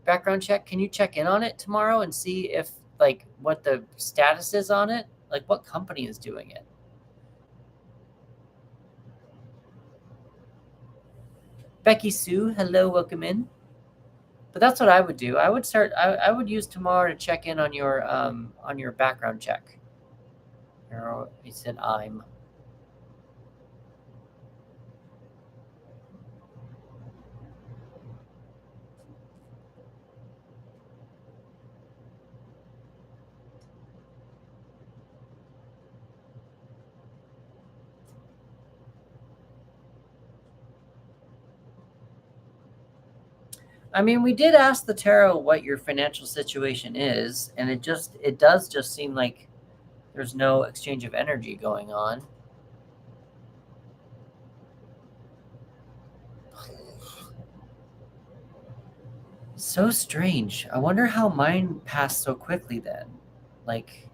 Background check. Can you check in on it tomorrow and see if like what the status is on it? Like what company is doing it? Becky Sue, hello, welcome in. But that's what I would do. I would use tomorrow to check in on your background check. He said I'm. I mean, we did ask the tarot what your financial situation is, and it does just seem like there's no exchange of energy going on. So strange. I wonder how mine passed so quickly then. Like,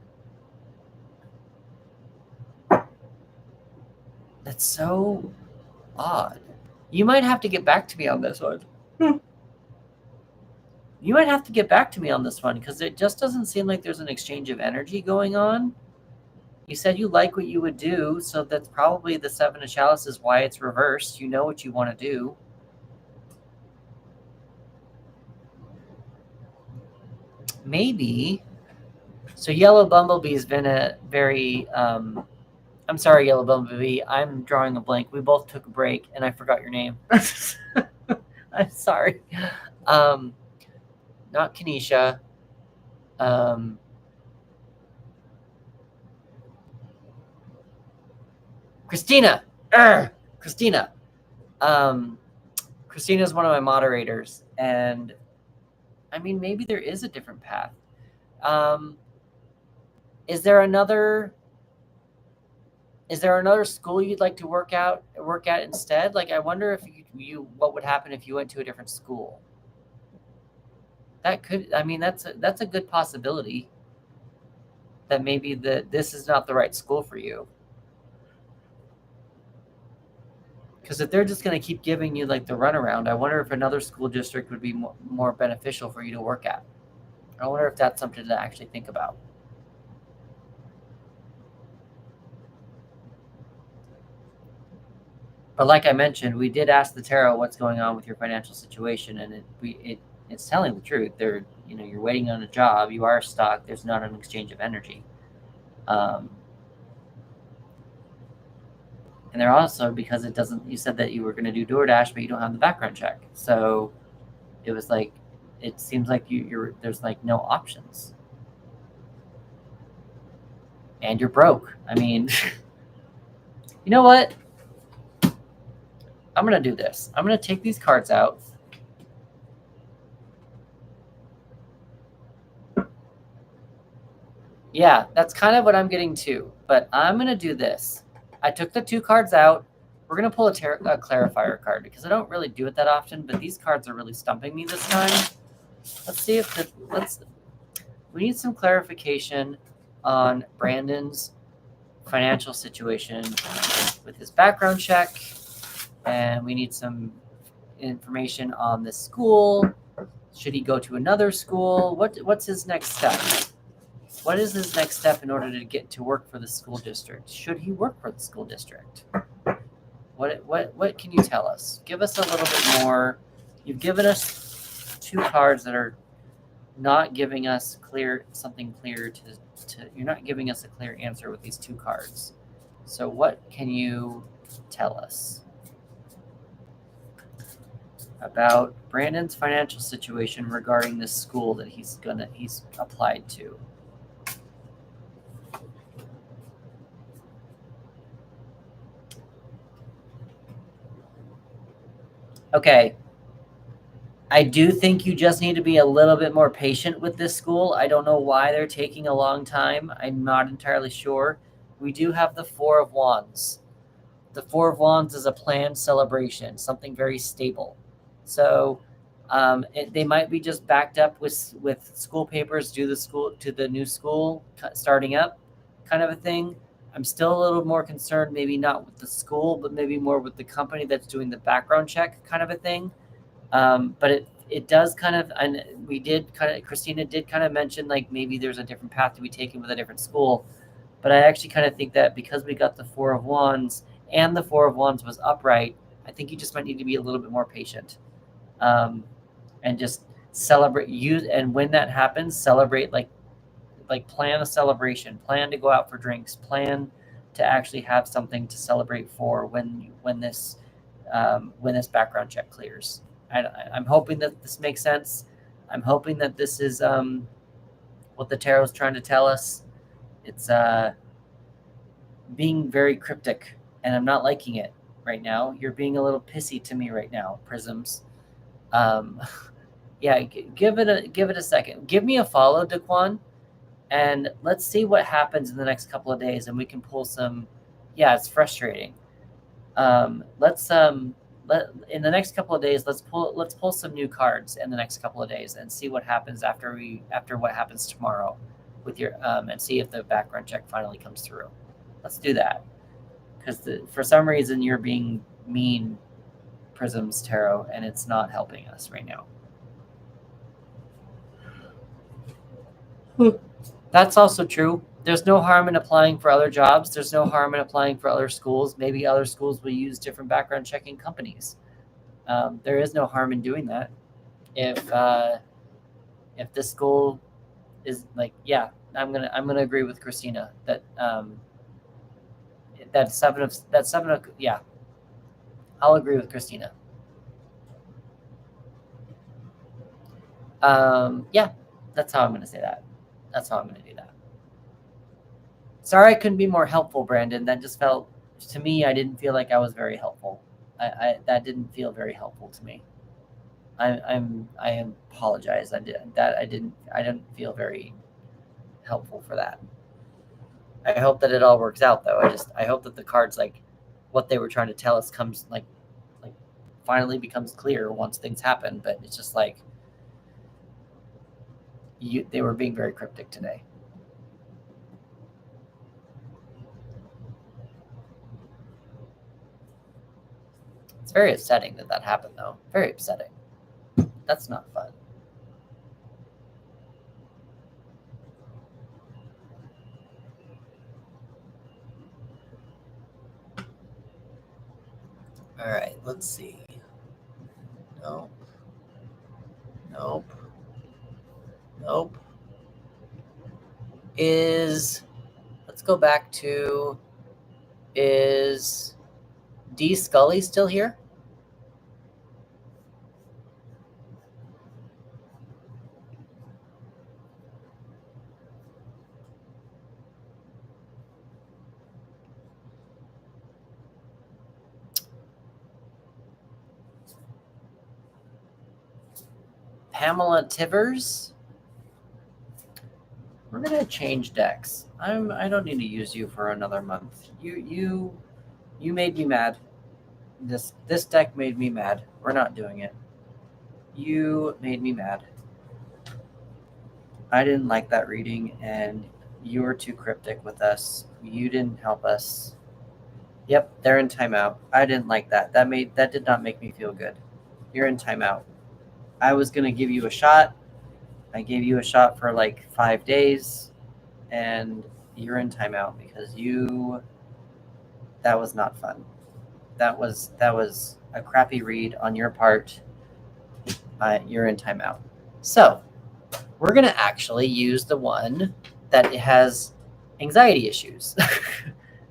that's so odd. You might have to get back to me on this one. You might have to get back to me on this one because it just doesn't seem like there's an exchange of energy going on. You said you like what you would do, so that's probably the Seven of Chalice is why it's reversed. You know what you want to do. Maybe. So Yellow Bumblebee's been a very I'm sorry, Yellow Bumblebee. I'm drawing a blank. We both took a break and I forgot your name. I'm sorry. Not Kenesha. Christina. Christina. Christina is one of my moderators, and I mean, maybe there is a different path. Is there another school you'd like to work at instead? Like, I wonder if you what would happen if you went to a different school. That could, I mean, that's a good possibility that maybe this is not the right school for you. Because if they're just going to keep giving you like the runaround, I wonder if another school district would be more beneficial for you to work at. I wonder if that's something to actually think about. But like I mentioned, we did ask the tarot what's going on with your financial situation, and it's telling the truth. You're waiting on a job, you are stuck. There's not an exchange of energy. And they're also, because it doesn't, you said that you were going to do DoorDash, but you don't have the background check. So it was like, it seems like there's like no options. And you're broke. I mean, you know what? I'm going to do this. I'm going to take these cards out. Yeah, that's kind of what I'm getting to. But I'm going to do this. I took the 2 cards out. We're going to pull a clarifier card because I don't really do it that often, but these cards are really stumping me this time. Let's see if we need some clarification on Brandon's financial situation with his background check, and we need some information on the school. Should he go to another school? What's his next step? What is his next step in order to get to work for the school district? Should he work for the school district? What can you tell us? Give us a little bit more. You've given us 2 cards that are not giving us something clear to you're not giving us a clear answer with these 2 cards. So what can you tell us about Brandon's financial situation regarding this school that he's applied to? Okay. I do think you just need to be a little bit more patient with this school. I don't know why they're taking a long time. I'm not entirely sure. We do have the 4 of Wands. The 4 of Wands is a planned celebration, something very stable. So they might be just backed up with school papers to the new school starting up kind of a thing. I'm still a little more concerned, maybe not with the school, but maybe more with the company that's doing the background check kind of a thing. But it does kind of, and Christina did kind of mention like maybe there's a different path to be taken with a different school. But I actually kind of think that because we got the Four of Wands and the Four of Wands was upright, I think you just might need to be a little bit more patient, and just celebrate you. And when that happens, celebrate like plan a celebration, plan to go out for drinks, plan to actually have something to celebrate for when this background check clears. I'm hoping that this makes sense. I'm hoping that this is what the tarot is trying to tell us. It's being very cryptic, and I'm not liking it right now. You're being a little pissy to me right now, Prisms. Um, yeah, give it a second. Give me a follow, Daquan, and let's see what happens in the next couple of days, and we can pull some. Yeah, it's frustrating. Let's in the next couple of days, let's pull some new cards in the next couple of days and see what happens after what happens tomorrow with your and see if the background check finally comes through. Let's do that, because for some reason you're being mean, Prisms Tarot, and it's not helping us right now. That's also true. There's no harm in applying for other jobs. There's no harm in applying for other schools. Maybe other schools will use different background checking companies. There is no harm in doing that. If the school is like, yeah, I'm gonna agree with Christina that yeah, I'll agree with Christina. Yeah, that's how I'm gonna say that. That's how I'm gonna do that. Sorry I couldn't be more helpful, Brandon. That just felt, to me, I didn't feel like I was very helpful. I that didn't feel very helpful to me. I apologize. I didn't feel very helpful for that. I hope that it all works out though. I hope that the cards, like what they were trying to tell us, comes like finally becomes clear once things happen. But it's just like they were being very cryptic today. It's very upsetting that happened though. Very upsetting. That's not fun. All right, let's see. Nope. Nope. Nope. Let's go back to, is D Scully still here? Pamela Tivers? We're gonna change decks. I don't need to use you for another month. You made me mad. This deck made me mad. We're not doing it. You made me mad. I didn't like that reading, and you were too cryptic with us. You didn't help us. Yep, they're in timeout. I didn't like that. That did not make me feel good. You're in timeout. I was gonna give you a shot. I gave you a shot for like 5 days, and you're in timeout because that was not fun. That was a crappy read on your part. You're in timeout. So we're gonna actually use the one that has anxiety issues.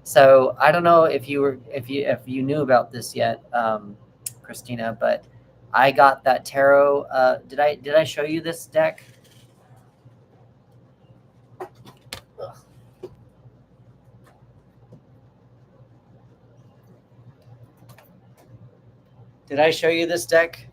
So I don't know if you knew about this yet, Christina, but I got that tarot. Did I show you this deck? Ugh. Did I show you this deck?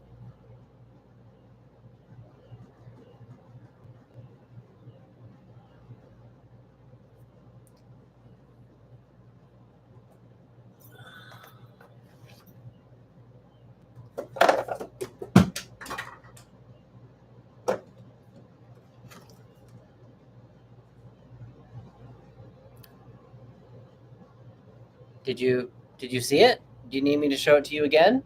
Did you see it? Do you need me to show it to you again?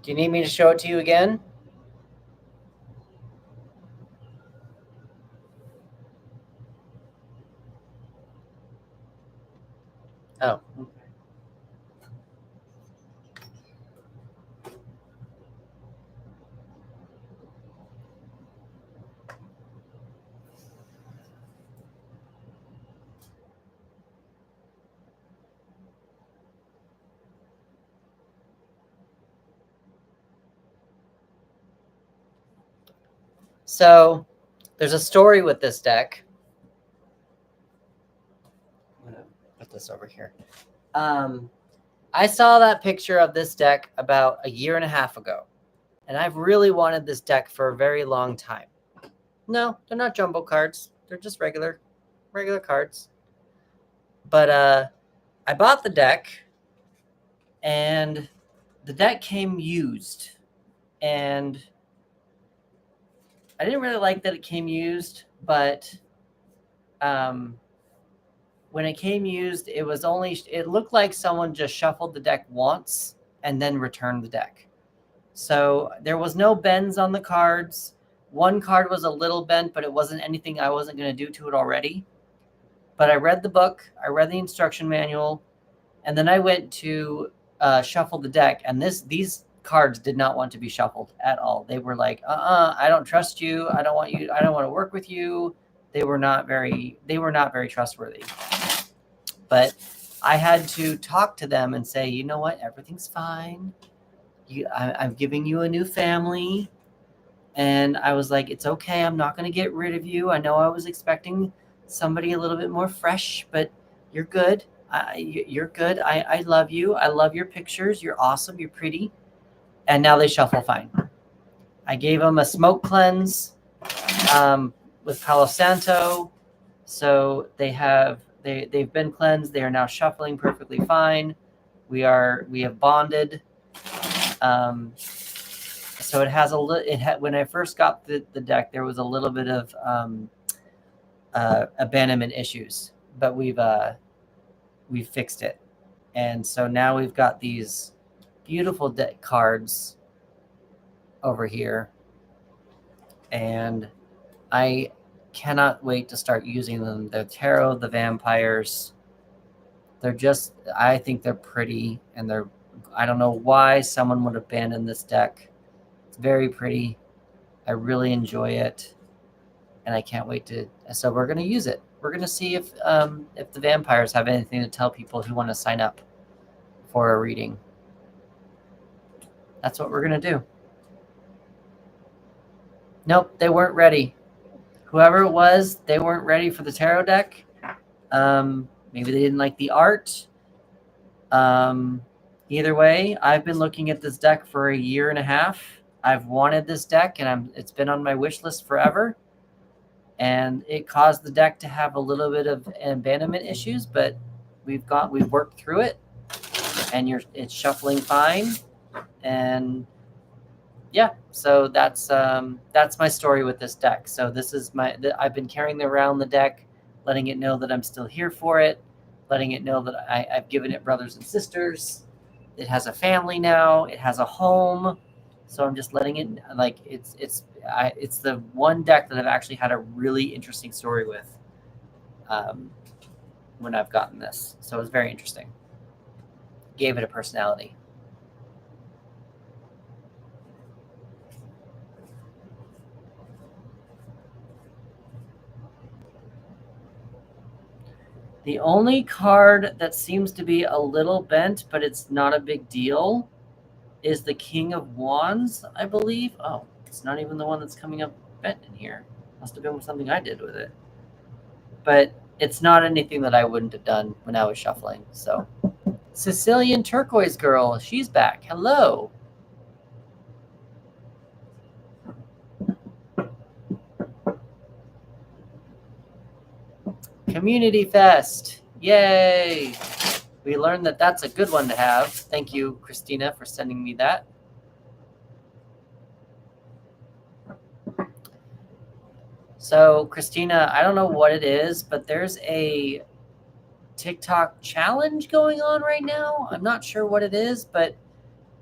Do you need me to show it to you again? Oh. So there's a story with this deck. I'm gonna put this over here. I saw that picture of this deck about a year and a half ago, and I've really wanted this deck for a very long time. No, they're not jumbo cards. They're just regular cards. But I bought the deck, and the deck came used, and I didn't really like that it came used, but when it came used, it looked like someone just shuffled the deck once and then returned the deck. So there was no bends on the cards. One card was a little bent, but it wasn't anything I wasn't going to do to it already. But I read the book, I read the instruction manual, and then I went to shuffle the deck, and these cards did not want to be shuffled at all. They were like, I don't trust you. I don't want to work with you. They were not very trustworthy. But I had to talk to them and say, you know what, everything's fine. I'm giving you a new family. And I was like, it's okay. I'm not going to get rid of you. I know I was expecting somebody a little bit more fresh, but you're good. You're good. I love you. I love your pictures. You're awesome. You're pretty. And now they shuffle fine. I gave them a smoke cleanse with Palo Santo. So they've been cleansed. They are now shuffling perfectly fine. We have bonded. So it has when I first got the deck, there was a little bit of abandonment issues, but we've fixed it. And so now we've got these beautiful deck cards over here, and I cannot wait to start using them. The tarot, the vampires, I think they're pretty, and I don't know why someone would abandon this deck. It's very pretty. I really enjoy it, and I can't wait so we're going to use it. We're going to see if the vampires have anything to tell people who want to sign up for a reading. That's what we're going to do. Nope, they weren't ready. Whoever it was, they weren't ready for the tarot deck. Maybe they didn't like the art. Either way, I've been looking at this deck for a year and a half. I've wanted this deck, and it's been on my wish list forever. And it caused the deck to have a little bit of abandonment issues, but we've worked through it, and it's shuffling fine. And yeah, so that's my story with this deck. So this is I've been carrying around the deck, letting it know that I'm still here for it, letting it know that I've given it brothers and sisters. It has a family now. It has a home. So I'm just letting it, like, it's the one deck that I've actually had a really interesting story with when I've gotten this. So it was very interesting. Gave it a personality. The only card that seems to be a little bent, but it's not a big deal, is the King of Wands, I believe. Oh, it's not even the one that's coming up bent in here. Must have been something I did with it. But it's not anything that I wouldn't have done when I was shuffling. So, Sicilian Turquoise Girl, she's back. Hello. Community Fest. Yay. We learned that that's a good one to have. Thank you, Christina, for sending me that. So, Christina, I don't know what it is, but there's a TikTok challenge going on right now. I'm not sure what it is, but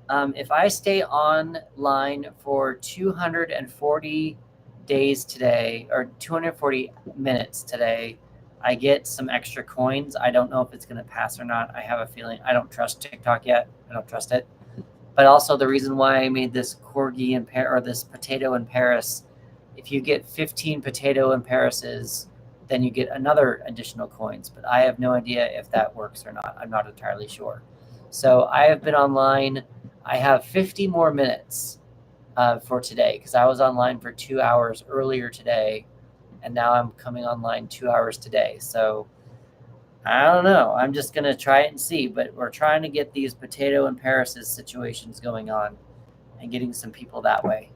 if I stay online for 240 days today, or 240 minutes today, I get some extra coins. I don't know if it's going to pass or not. I have a feeling. I don't trust TikTok yet. I don't trust it. But also the reason why I made this corgi in Paris, or this potato in Paris, if you get 15 potato in Parises, then you get another additional coins. But I have no idea if that works or not. I'm not entirely sure. So I have been online. I have 50 more minutes for today because I was online for 2 hours earlier today, and now I'm coming online 2 hours today. So I don't know. I'm just going to try it and see. But we're trying to get these potato and Parises situations going on and getting some people that way.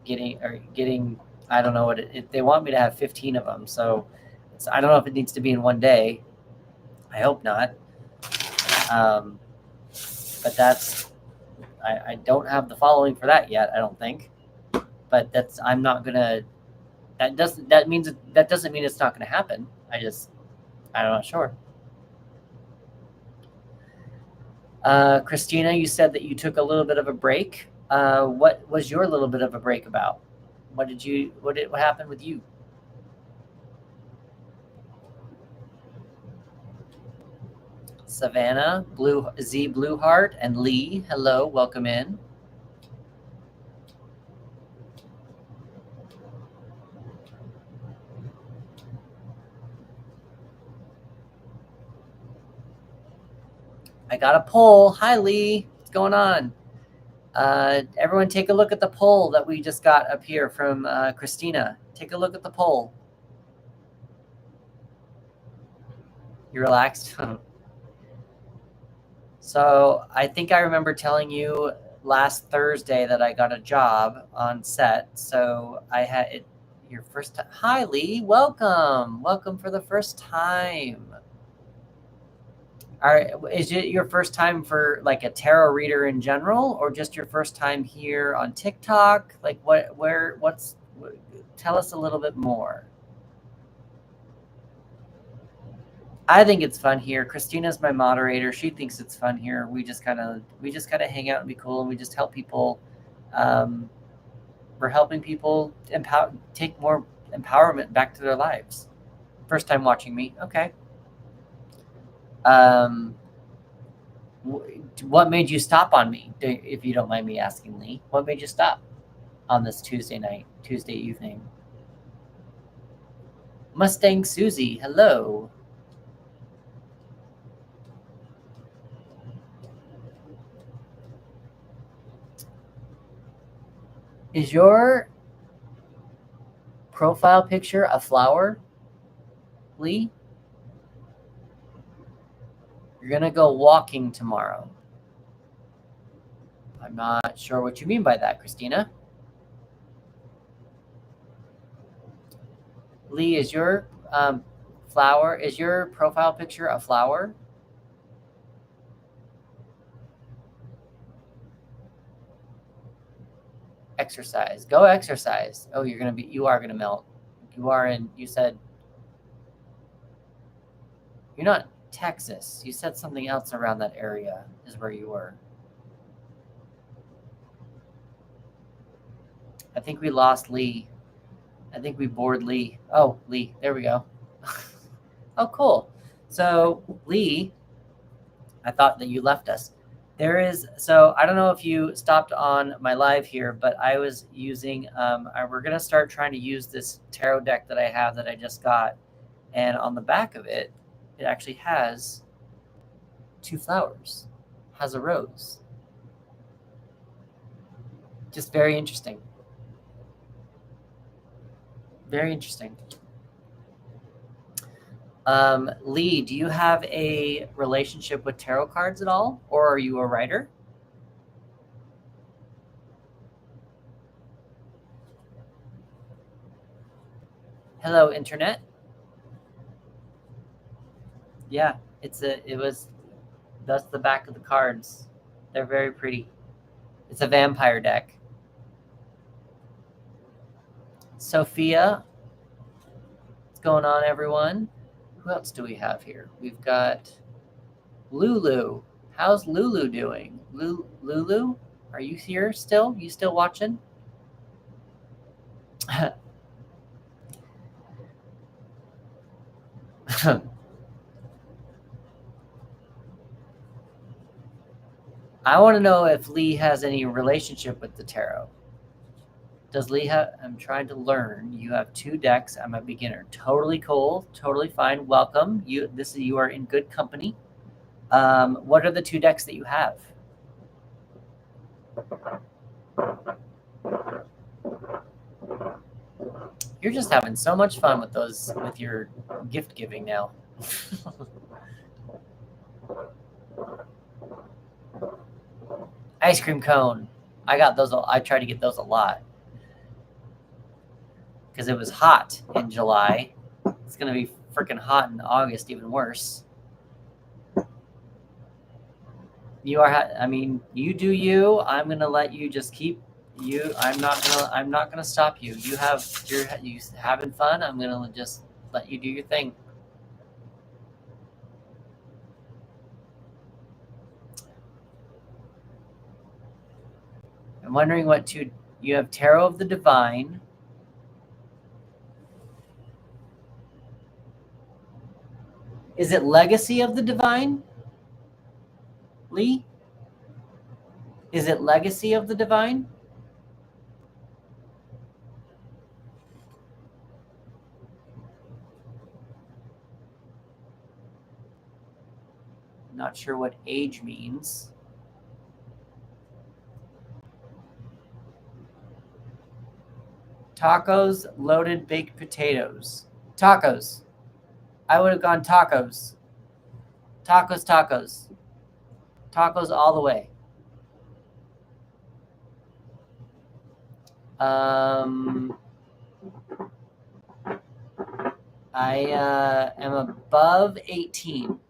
Getting, I don't know what they want me to have 15 of them. So I don't know if it needs to be in one day. I hope not. But that's, I don't have the following for that yet, I don't think. But I'm not going to, that doesn't mean it's not going to happen. I'm not sure. Christina, you said that you took a little bit of a break. What was your little bit of a break about? What happened with you? Savannah, Blueheart, and Lee, hello, welcome in. I got a poll. Hi, Lee. What's going on? Everyone take a look at the poll that we just got up here from Christina. Take a look at the poll. You relaxed? So I think I remember telling you last Thursday that I got a job on set. So I had it your first time. Hi, Lee. Welcome. Welcome for the first time. All right. Is it your first time for like a tarot reader in general, or just your first time here on TikTok? Like tell us a little bit more. I think it's fun here. Christina's my moderator. She thinks it's fun here. We just kind of hang out and be cool, and we just help people. We're helping people take more empowerment back to their lives. First time watching me. Okay. What made you stop on me, if you don't mind me asking, Lee? What made you stop on this Tuesday evening? Mustang Susie, hello. Is your profile picture a flower, Lee? You're going to go walking tomorrow. I'm not sure what you mean by that, Christina. Lee, is your profile picture a flower? Exercise. Go exercise. Oh, you are gonna melt. You said you're not Texas. You said something else around that area is where you were. I think we lost Lee. I think we bored Lee. Oh, Lee, there we go. Oh, cool. So Lee, I thought that you left us. So I don't know if you stopped on my live here, but I was using, we're going to start trying to use this tarot deck that I have that I just got. And on the back of it, it actually has 2 flowers, has a rose. Just very interesting. Very interesting. Lee, do you have a relationship with tarot cards at all? Or are you a writer? Hello, internet. Yeah, that's the back of the cards. They're very pretty. It's a vampire deck. Sophia, what's going on, everyone? Who else do we have here? We've got Lulu. How's Lulu doing? Lulu, are you here still? You still watching? I want to know if Lee has any relationship with the tarot. Does Lee have? I'm trying to learn. You have 2 decks. I'm a beginner. Totally cool. Totally fine. Welcome. You are in good company. What are the 2 decks that you have? You're just having so much fun with your gift giving now. Ice cream cone. I got those. I try to get those a lot because it was hot in July. It's gonna be freaking hot in August, even worse. You are. I mean, you do you. I'm gonna let you just keep you. I'm not gonna stop you. You having fun. I'm gonna just let you do your thing. I'm wondering what you have. Tarot of the Divine. Is it Legacy of the Divine, Lee? Is it Legacy of the Divine? Not sure what age means. Tacos, loaded baked potatoes. Tacos. I would have gone tacos. Tacos, tacos. Tacos all the way. I am above 18.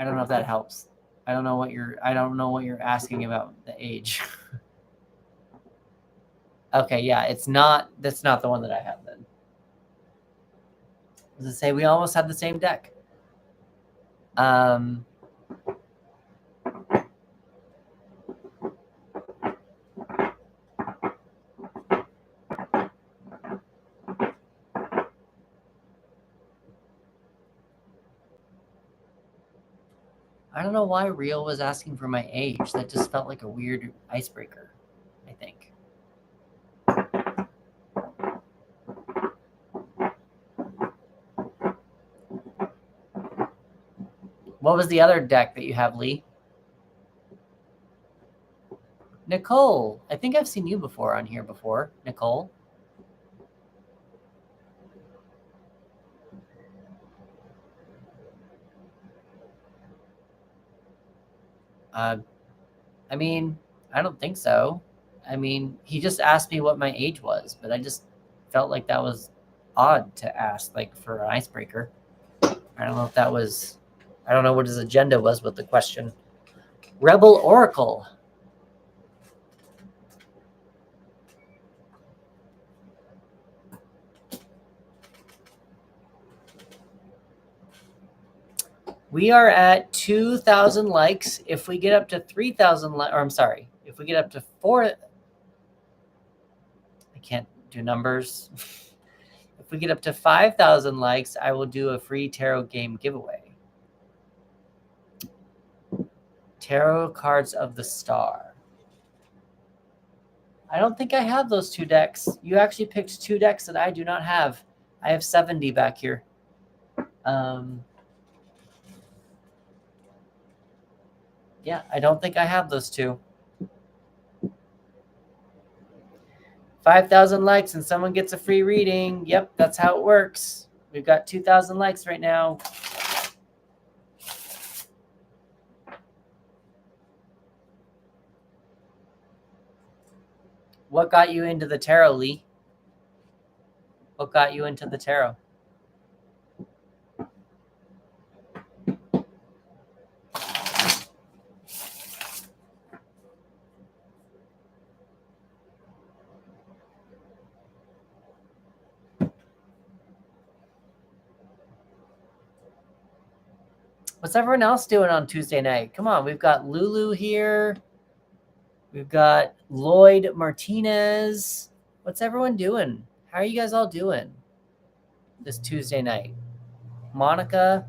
I don't know if that helps. I don't know what you're asking about the age. Okay, yeah, that's not the one that I have then. Does it say we almost have the same deck? I don't know why Real was asking for my age. That just felt like a weird icebreaker, I think. What was the other deck that you have, Lee? Nicole. I think I've seen you before on here before, Nicole. I mean, I don't think so. I mean, he just asked me what my age was, but I just felt like that was odd to ask, like for an icebreaker. I don't know if that was, I don't know what his agenda was with the question. Rebel Oracle. We are at 2,000 likes. If we get up to 3,000 likes, or I'm sorry, if we get up to 4, I can't do numbers. If we get up to 5,000 likes, I will do a free tarot game giveaway. Tarot Cards of the Star. I don't think I have those 2 decks. You actually picked 2 decks that I do not have. I have 70 back here. Yeah, I don't think I have those 2. 5,000 likes and someone gets a free reading. Yep, that's how it works. We've got 2,000 likes right now. What got you into the tarot, Lee? What got you into the tarot? What's everyone else doing on Tuesday night? Come on, we've got Lulu here. We've got Lloyd Martinez. What's everyone doing? How are you guys all doing this Tuesday night? Monica.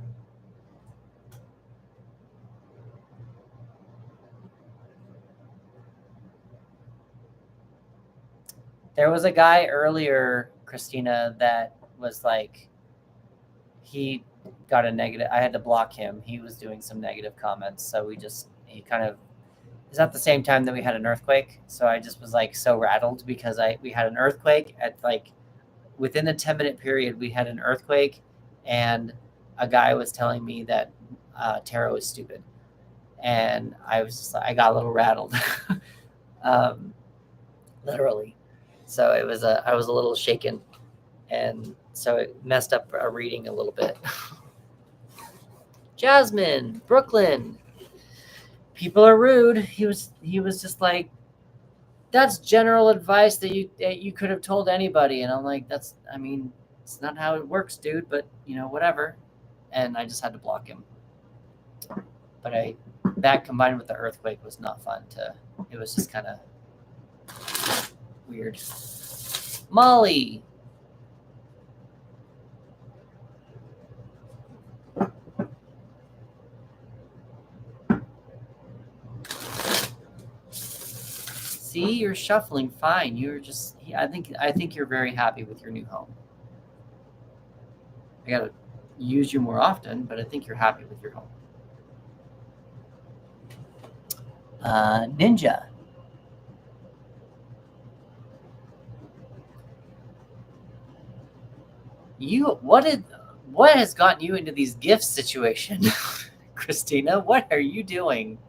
There was a guy earlier, Christina, that was like, he got a negative. I had to block him. He was doing some negative comments. So he kind of, it was at the same time that we had an earthquake. So I just was like so rattled because we had an earthquake at like within a 10-minute period, we had an earthquake and a guy was telling me that tarot is stupid. And I was just, I got a little rattled, literally. So I was a little shaken. And so it messed up our reading a little bit. Jasmine, Brooklyn. People are rude. He was just like, that's general advice that you could have told anybody. And I'm like, it's not how it works, dude, but whatever. And I just had to block him. But that combined with the earthquake was not fun it was just kind of weird. Molly. See, you're shuffling fine. I think you're very happy with your new home. I gotta use you more often, but I think you're happy with your home. Ninja. What has gotten you into these gifts situation? Christina, what are you doing?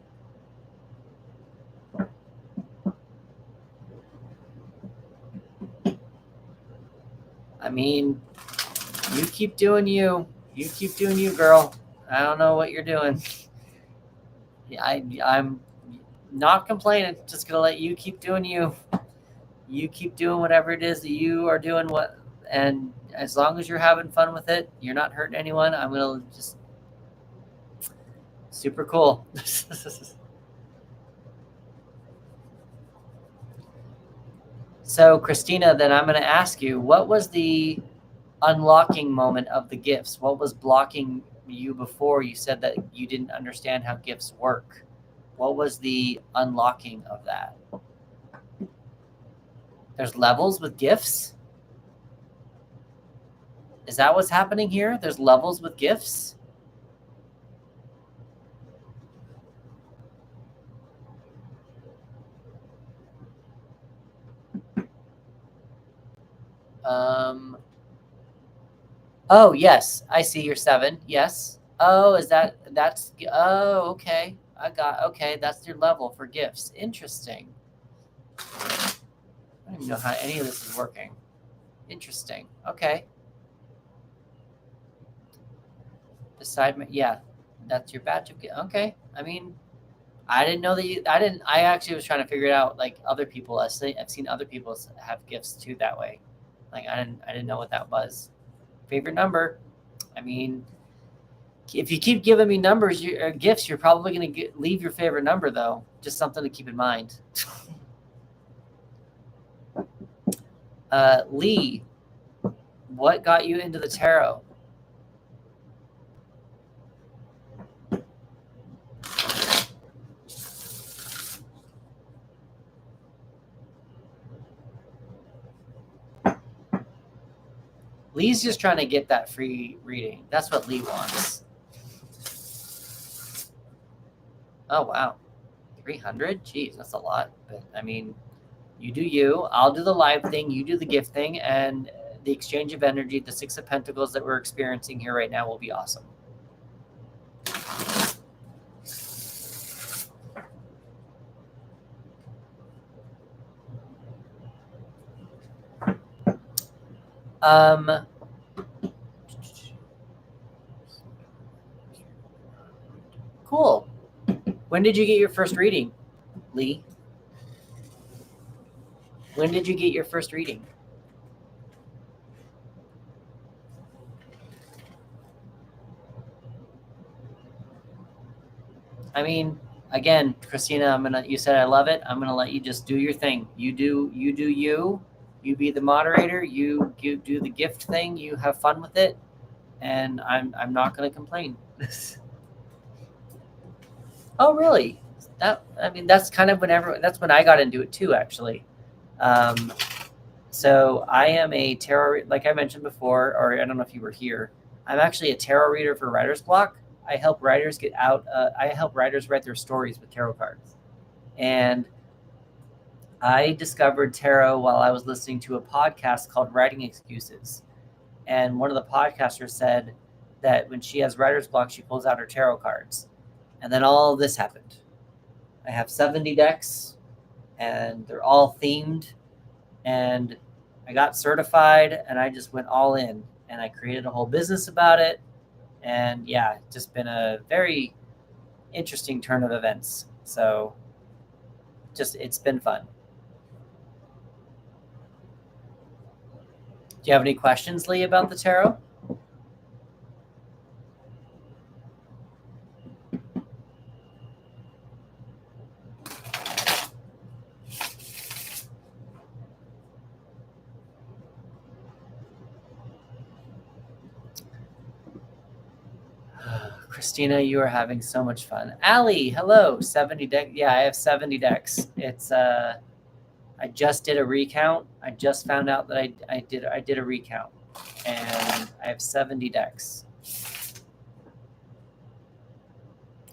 I mean, you keep doing you. You keep doing you, girl. I don't know what you're doing. I'm not complaining. Just gonna let you keep doing you. You keep doing whatever it is that you are doing. And as long as you're having fun with it, you're not hurting anyone. I'm gonna just super cool. So, Christina, then I'm going to ask you, what was the unlocking moment of the gifts? What was blocking you before? You said that you didn't understand how gifts work. What was the unlocking of that? There's levels with gifts? Is that what's happening here? There's levels with gifts? Oh, yes. I see you're 7. Yes. Oh, okay. Okay. That's your level for gifts. Interesting. I don't even know how any of this is working. Interesting. Okay. Yeah, that's your batch of gifts. Okay. I mean, I didn't know that I actually was trying to figure it out like other people. I've seen other people have gifts too that way. Like I didn't know what that was. Favorite number. I mean, if you keep giving me numbers, gifts, you're probably going to leave your favorite number, though. Just something to keep in mind. Lee, what got you into the tarot? Lee's just trying to get that free reading. That's what Lee wants. Oh, wow. 300? Jeez, that's a lot. But, I mean, you do you. I'll do the live thing. You do the gift thing. And the exchange of energy, the 6 of Pentacles that we're experiencing here right now will be awesome. Um, cool. When did you get your first reading, Lee? When did you get your first reading? I mean, again, Christina, you said I love it. I'm gonna let you just do your thing. You do you. You be the moderator. You do the gift thing. You have fun with it, and I'm not gonna complain. Oh, really? That's kind of that's when I got into it too, actually. Um, so I am a tarot, like I mentioned before, or I don't know if you were here. I'm actually a tarot reader for Writer's Block. I help writers get out. I help writers write their stories with tarot cards, and I discovered tarot while I was listening to a podcast called Writing Excuses. And one of the podcasters said that when she has writer's block, she pulls out her tarot cards. And then all this happened. I have 70 decks, and they're all themed. And I got certified, and I just went all in. And I created a whole business about it. And yeah, just been a very interesting turn of events. So it's been fun. Do you have any questions, Lee, about the tarot? Christina, you are having so much fun. Allie, hello. 70 decks. Yeah, I have 70 decks. It's I just did a recount. I just found out that I did a recount, and I have 70 decks.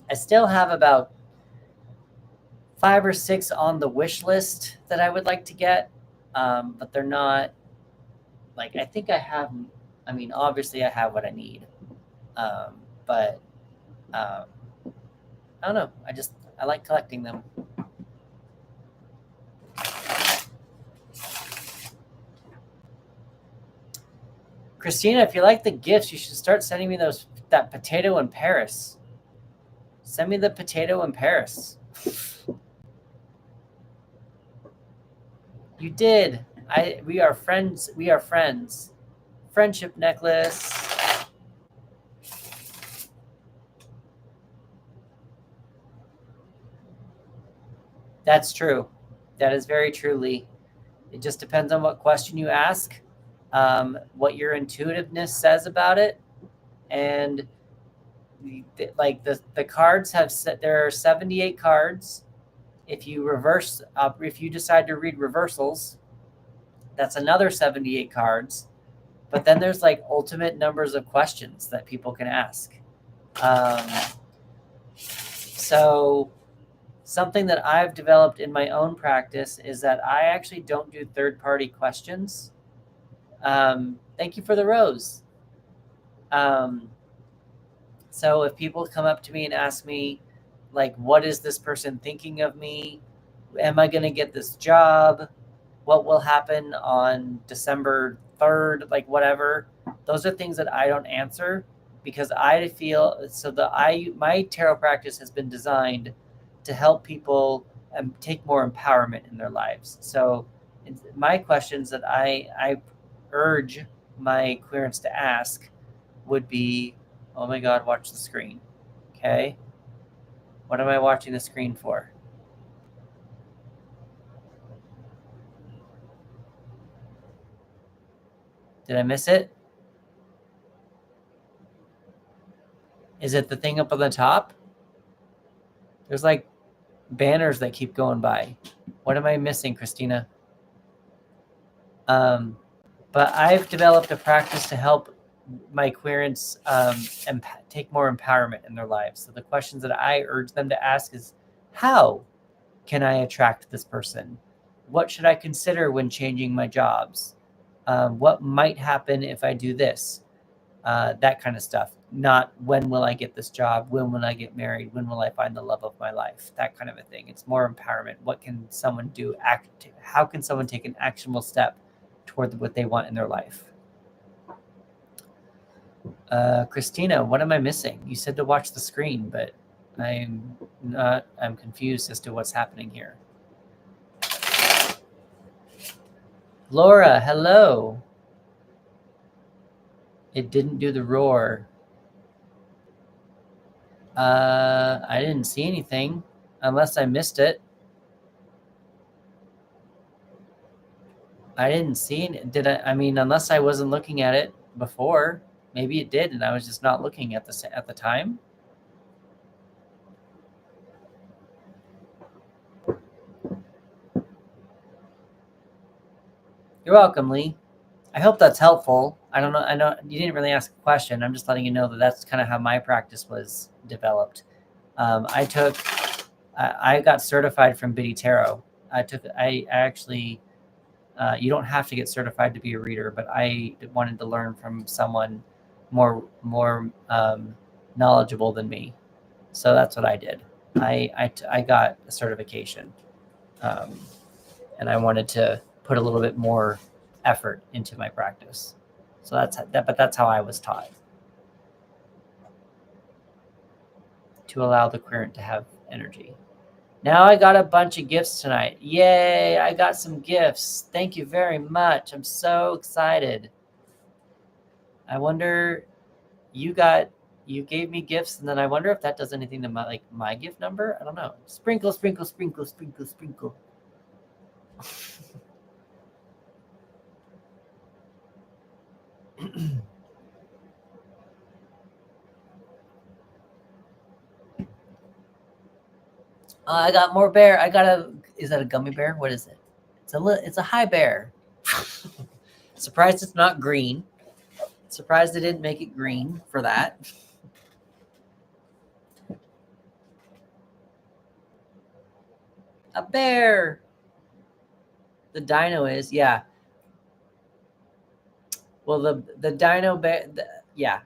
I still have about 5 or 6 on the wish list that I would like to get, but they're not like I think I have. I mean, obviously I have what I need, but I don't know. I like collecting them. Christina, if you like the gifts, you should start sending me that potato in Paris. Send me the potato in Paris. You did. We are friends. We are friends. Friendship necklace. That's true. That is very true, Lee. It just depends on what question you ask, what your intuitiveness says about it, and like the cards have set. There are 78 cards. If you if you decide to read reversals, that's another 78 cards. But then there's like ultimate numbers of questions that people can ask. So something that I've developed in my own practice is that I actually don't do third-party questions. Thank you for the rose. So if people come up to me and ask me, like, what is this person thinking of me? Am I going to get this job? What will happen on December 3rd? Like, whatever. Those are things that I don't answer because I feel my tarot practice has been designed to help people take more empowerment in their lives. So my questions that I urge my querents to ask would be, oh my God, watch the screen. Okay. What am I watching the screen for? Did I miss it? Is it the thing up on the top? There's like banners that keep going by. What am I missing, Christina? But I've developed a practice to help my querents take more empowerment in their lives. So the questions that I urge them to ask is, how can I attract this person? What should I consider when changing my jobs? What might happen if I do this? That kind of stuff. Not when will I get this job? When will I get married? When will I find the love of my life? That kind of a thing. It's more empowerment. What can someone do? How can someone take an actionable step toward what they want in their life? Christina, what am I missing? You said to watch the screen, but I'm confused as to what's happening here. Laura, hello. It didn't do the roar. I didn't see anything, unless I missed it. I didn't see it. Did I? I mean, unless I wasn't looking at it before. Maybe it did, and I was just not looking at the time. You're welcome, Lee. I hope that's helpful. I don't know. I know you didn't really ask a question. I'm just letting you know that that's kind of how my practice was developed. I got certified from Biddy Tarot. I actually, you don't have to get certified to be a reader, but I wanted to learn from someone more knowledgeable than me. So that's what I did. I got a certification, and I wanted to put a little bit more effort into my practice. So that's how I was taught, to allow the current to have energy. Now I got a bunch of gifts tonight. Yay, I got some gifts. Thank you very much. I'm so excited. I wonder, you gave me gifts, and then I wonder if that does anything to my gift number. I don't know. Sprinkle, sprinkle, sprinkle, sprinkle, sprinkle. I got more bear. Is that a gummy bear? What is it? It's a high bear. Surprised it's not green. Surprised they didn't make it green for that. A bear. The dino is, yeah. Well, the dino bear, yeah.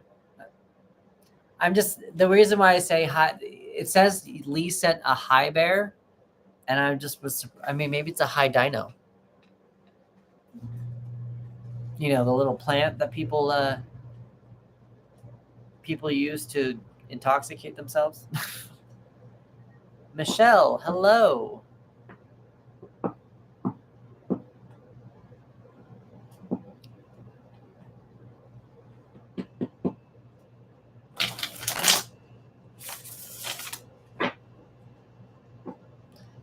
I'm just, the reason why I say high, it says Lee sent a high bear, and maybe it's a high dino. You know, the little plant that people use to intoxicate themselves. Michelle, hello.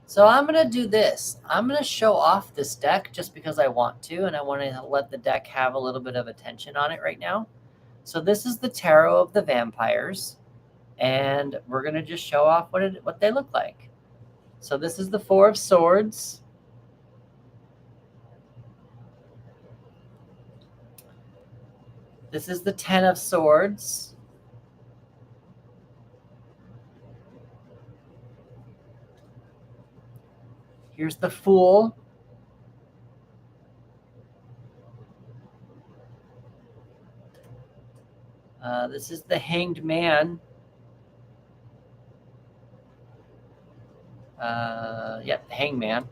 So I'm going to do this. I'm going to show off this deck just because I want to, and I want to let the deck have a little bit of attention on it right now. So this is the Tarot of the Vampires, and we're going to just show off what they look like. So this is the Four of Swords. This is the Ten of Swords. Here's the Fool. This is the Hanged Man. The Hangman.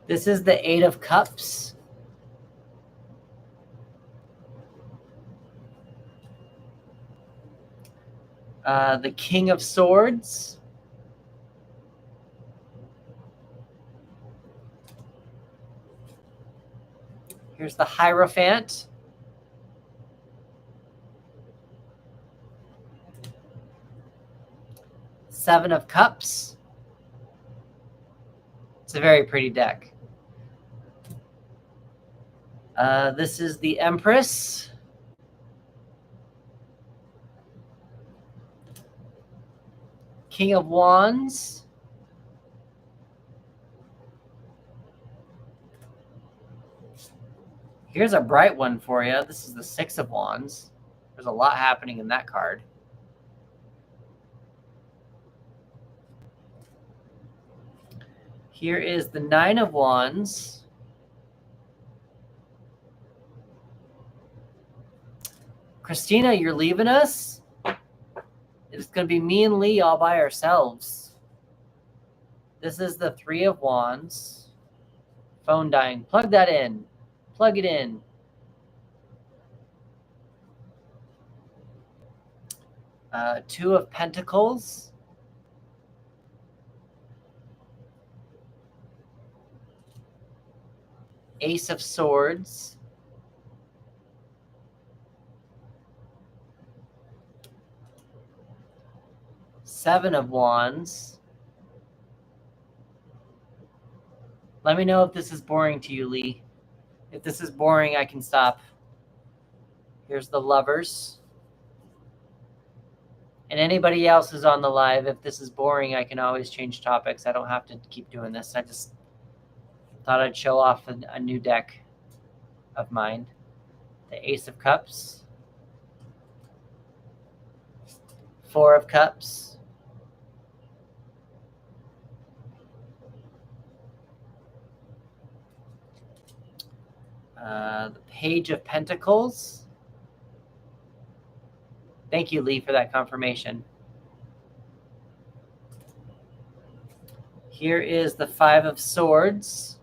This is the Eight of Cups. The King of Swords. Here's the Hierophant. Seven of Cups. It's a very pretty deck. This is the Empress. King of Wands. Here's a bright one for you. This is the Six of Wands. There's a lot happening in that card. Here is the Nine of Wands. Christina, you're leaving us? It's going to be me and Lee all by ourselves. This is the Three of Wands. Phone dying. Plug that in. Plug it in. Two of Pentacles. Ace of Swords. Seven of Wands. Let me know if this is boring to you, Lee. If this is boring, I can stop. Here's the Lovers. And anybody else who's on the live, if this is boring, I can always change topics. I don't have to keep doing this. I just thought I'd show off a new deck of mine. The Ace of Cups. Four of Cups. The Page of Pentacles. Thank you, Lee, for that confirmation. Here is the Five of Swords.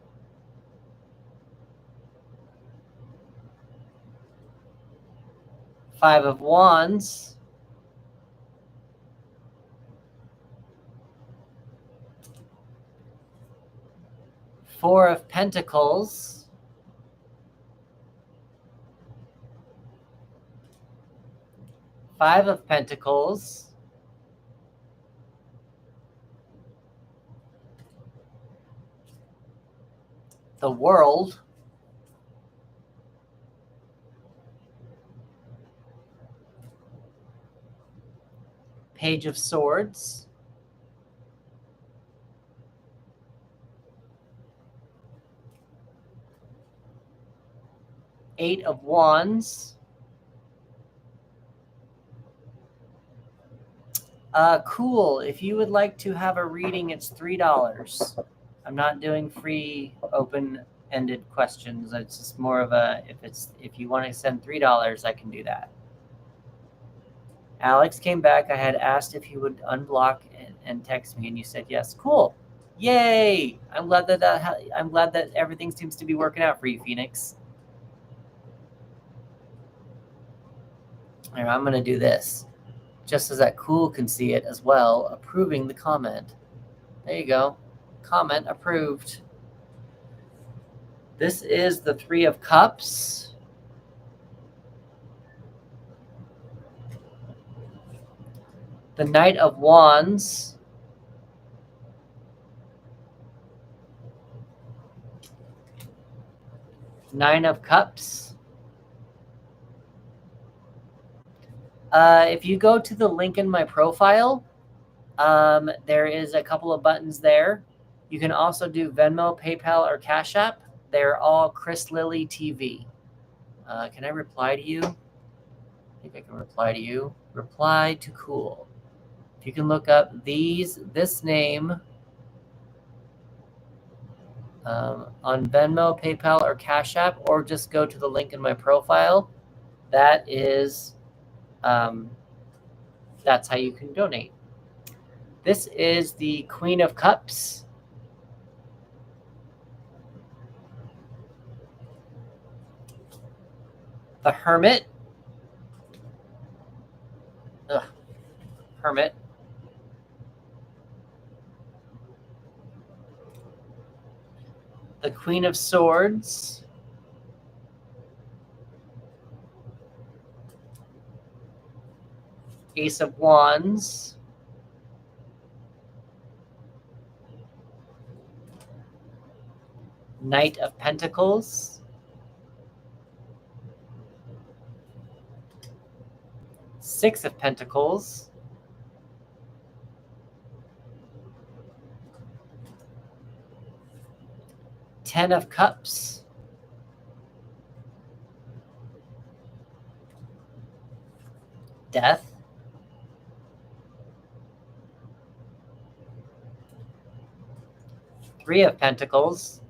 Five of Wands. Four of Pentacles. Five of Pentacles. The World. Page of Swords. Eight of Wands. Cool. If you would like to have a reading, it's $3. I'm not doing free open-ended questions. It's just more of a, if you want to send $3, I can do that. Alex came back. I had asked if he would unblock and text me, and you said yes. Cool. Yay! I'm glad that everything seems to be working out for you, Phoenix. All right, I'm going to do this, just as that Cool can see it as well, approving the comment. There you go. Comment approved. This is the Three of Cups. The Knight of Wands. Nine of Cups. If you go to the link in my profile, there is a couple of buttons there. You can also do Venmo, PayPal, or Cash App. They're all Chris Lilly TV. Can I reply to you? I think I can reply to you. Reply to Cool. If you can look up this name on Venmo, PayPal, or Cash App, or just go to the link in my profile. That is, that's how you can donate. This is the Queen of Cups. The Hermit. Hermit. The Queen of Swords. Ace of Wands. Knight of Pentacles. Six of Pentacles. Ten of Cups. Death. Three of Pentacles.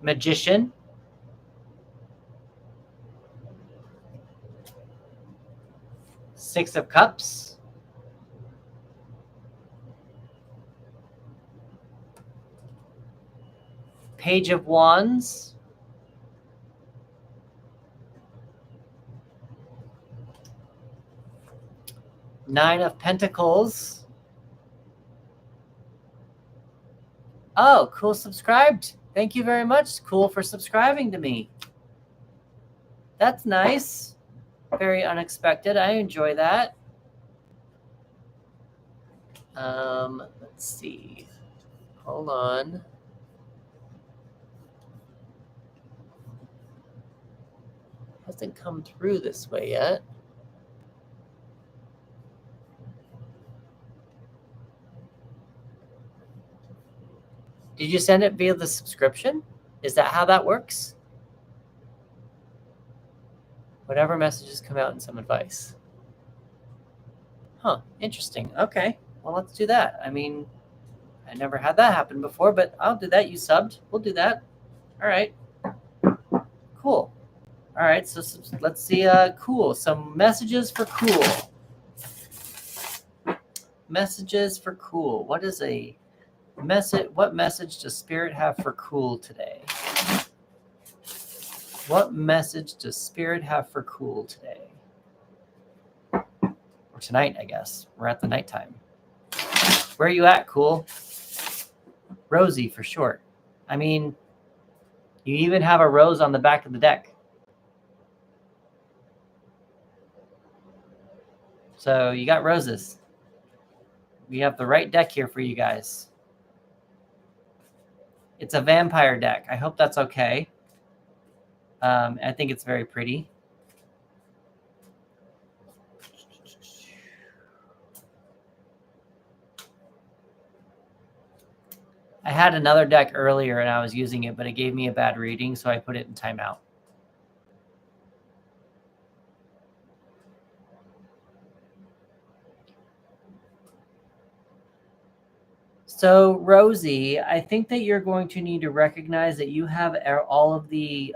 Magician. Six of Cups. Page of Wands. Nine of Pentacles. Oh, Cool subscribed. Thank you very much, Cool, for subscribing to me. That's nice. Very unexpected. I enjoy that. Let's see. Hold on. Hasn't come through this way yet. Did you send it via the subscription? Is that how that works? Whatever messages come out in some advice. Huh, interesting. Okay, well, let's do that. I mean, I never had that happen before, but I'll do that. You subbed. We'll do that. All right. Cool. All right, so let's see. Cool. Some messages for Cool. Messages for Cool. What is a message? What message does Spirit have for Cool today? What message does Spirit have for Cool today? Or tonight, I guess. We're at the nighttime. Where are you at, Cool? Rosie for short. I mean, you even have a rose on the back of the deck. So you got roses. We have the right deck here for you guys. It's a vampire deck. I hope that's okay. I think it's very pretty. I had another deck earlier and I was using it, but it gave me a bad reading, so I put it in timeout. So, Rosie, I think that you're going to need to recognize that you have all of the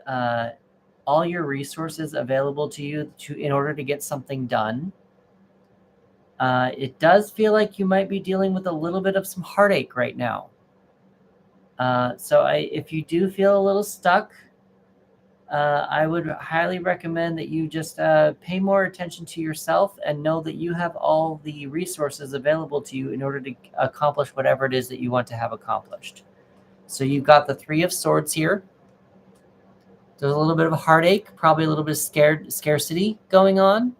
all your resources available to you in order to get something done. It does feel like you might be dealing with a little bit of some heartache right now. So if you do feel a little stuck, I would highly recommend that you just pay more attention to yourself and know that you have all the resources available to you in order to accomplish whatever it is that you want to have accomplished. So you've got the Three of Swords here. There's a little bit of a heartache, probably a little bit of scarcity going on.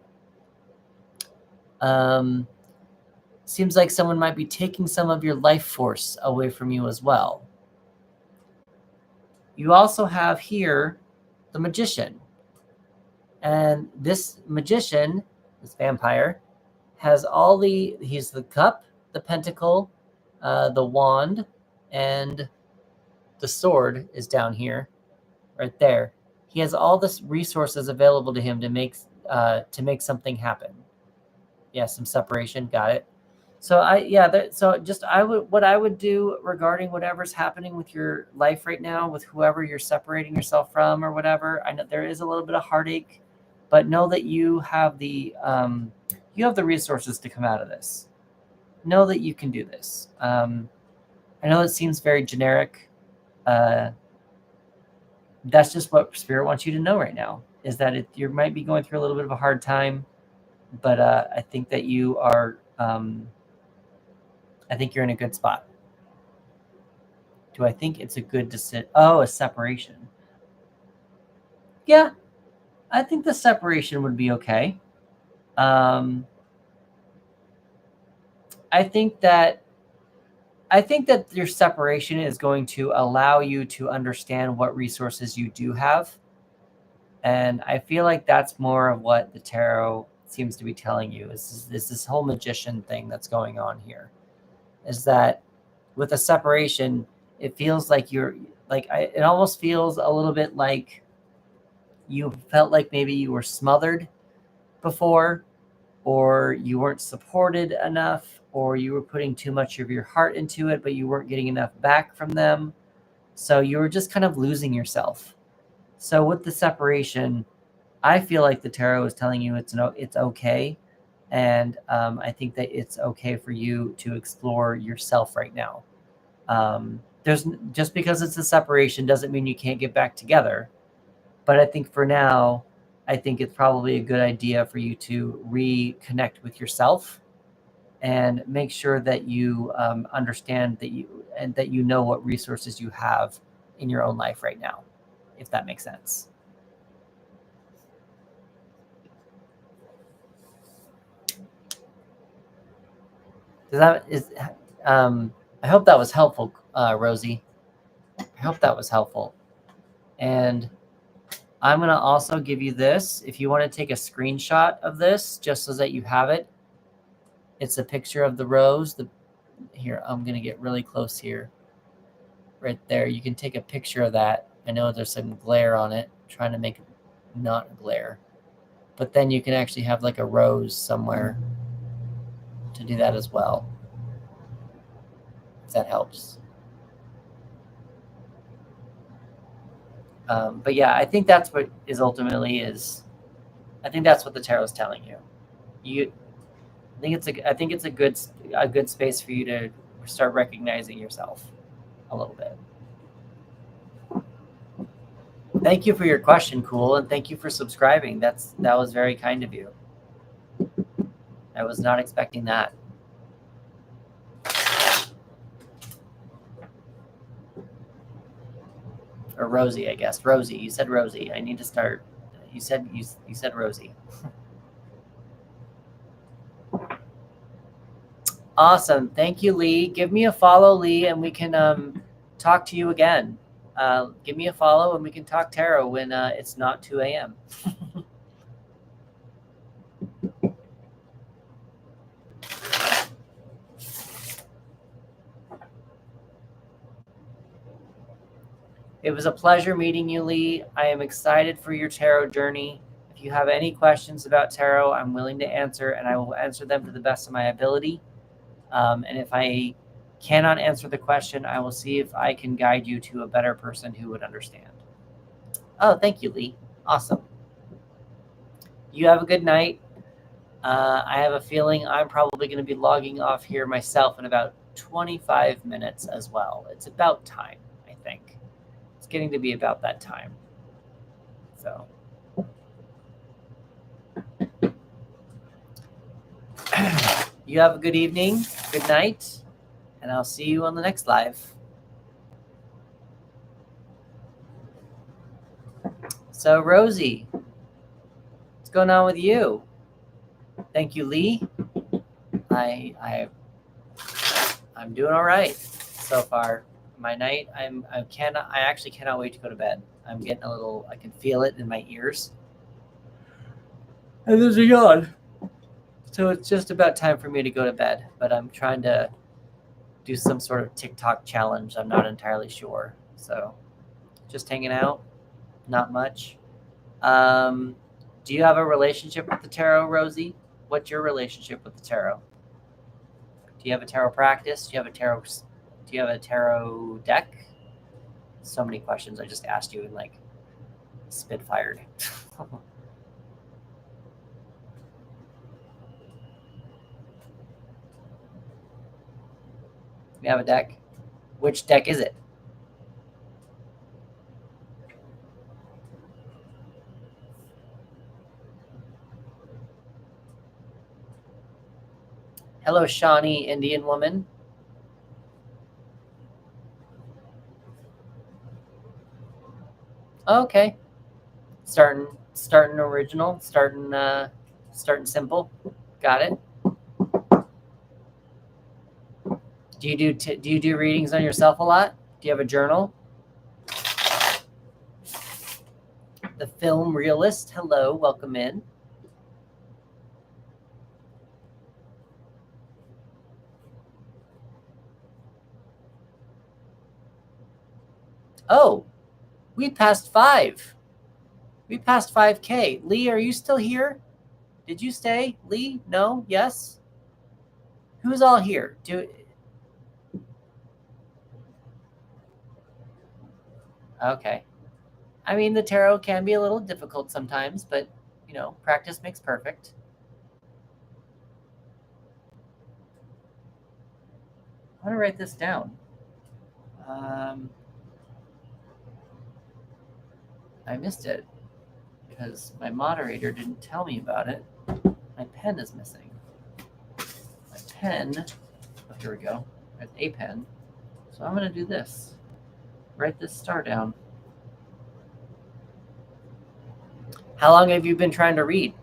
Seems like someone might be taking some of your life force away from you as well. You also have here the Magician. And this Magician, this vampire, has he's the cup, the pentacle, the wand, and the sword is down here, right there. He has all the resources available to him to make something happen. Yeah, some separation, got it. So what I would do regarding whatever's happening with your life right now, with whoever you're separating yourself from or whatever, I know there is a little bit of heartache, but know that you have the resources to come out of this. Know that you can do this. I know it seems very generic. That's just what Spirit wants you to know right now, is that you might be going through a little bit of a hard time, but I think that you are... I think you're in a good spot. Do I think it's a good decision? Oh, a separation. Yeah, I think the separation would be okay. I think that your separation is going to allow you to understand what resources you do have. And I feel like that's more of what the tarot seems to be telling you is this whole Magician thing that's going on here. Is that with a separation, it feels like it almost feels a little bit like you felt like maybe you were smothered before, or you weren't supported enough, or you were putting too much of your heart into it, but you weren't getting enough back from them. So you were just kind of losing yourself. So with the separation, I feel like the tarot is telling you it's okay. And I think that it's okay for you to explore yourself right now. just because it's a separation doesn't mean you can't get back together. But I think for now, I think it's probably a good idea for you to reconnect with yourself and make sure that you understand that you know what resources you have in your own life right now, if that makes sense. I hope that was helpful, Rosie. I hope that was helpful. And I'm going to also give you this. If you want to take a screenshot of this, just so that you have it, it's a picture of the rose. Here, I'm going to get really close here. Right there. You can take a picture of that. I know there's some glare on it. I'm trying to make it not glare. But then you can actually have like a rose somewhere to do that as well. If that helps. But yeah, I think that's what is ultimately is. I think that's what the tarot is telling you. I think it's a good space for you to start recognizing yourself a little bit. Thank you for your question, Cool, and thank you for subscribing. That was very kind of you. I was not expecting that. Or Rosie, I guess. Rosie, you said Rosie. I need to start. You said Rosie. Awesome. Thank you, Lee. Give me a follow, Lee, and we can talk to you again. Give me a follow, and we can talk tarot when it's not 2 a.m. It was a pleasure meeting you, Lee. I am excited for your tarot journey. If you have any questions about tarot, I'm willing to answer, and I will answer them to the best of my ability. And if I cannot answer the question, I will see if I can guide you to a better person who would understand. Oh, thank you, Lee. Awesome. You have a good night. I have a feeling I'm probably going to be logging off here myself in about 25 minutes as well. It's about time, I think. It's getting to be about that time. So you have a good evening, good night, and I'll see you on the next live. So Rosie, what's going on with you? Thank you, Lee. I'm doing all right so far. My night, I actually cannot wait to go to bed. I'm getting a little, I can feel it in my ears. And there's a yawn. So it's just about time for me to go to bed, but I'm trying to do some sort of TikTok challenge. I'm not entirely sure. So just hanging out, not much. Do you have a relationship with the tarot, Rosie? What's your relationship with the tarot? Do you have a tarot practice? Do you have a tarot deck? So many questions I just asked you and like spitfired. You have a deck? Which deck is it? Hello, Shawnee, Indian woman. Okay. Starting original, starting simple. Got it. Do you do readings on yourself a lot? Do you have a journal? The Film Realist. Hello, welcome in. Oh, we passed 5. We passed 5K. Lee, are you still here? Did you stay? Lee? No? Yes? Who's all here? Okay. I mean, the tarot can be a little difficult sometimes, but, practice makes perfect. I'm going to write this down. I missed it because my moderator didn't tell me about it. My pen is missing. My pen, oh, here we go. There's a pen. So I'm going to do this. Write this star down. How long have you been trying to read?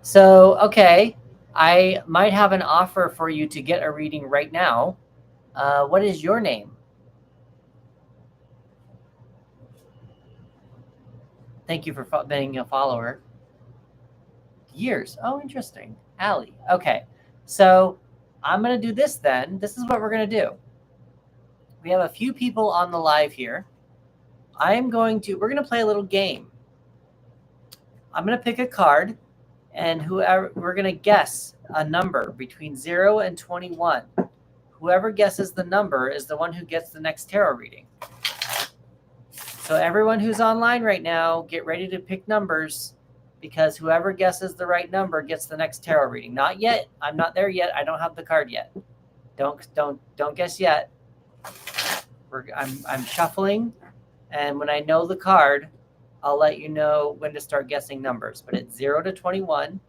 So, okay, I might have an offer for you to get a reading right now. What is your name? Thank you for being a follower. Years. Oh, interesting. Allie. Okay, so I'm going to do this then. This is what we're going to do. We have a few people on the live here. we're going to play a little game. I'm going to pick a card, and whoever we're going to guess a number between 0 and 21. Whoever guesses the number is the one who gets the next tarot reading. So everyone who's online right now, get ready to pick numbers, because whoever guesses the right number gets the next tarot reading. Not yet. I'm not there yet. I don't have the card yet. Don't guess yet. I'm shuffling, and when I know the card, I'll let you know when to start guessing numbers. But it's 0 to 21,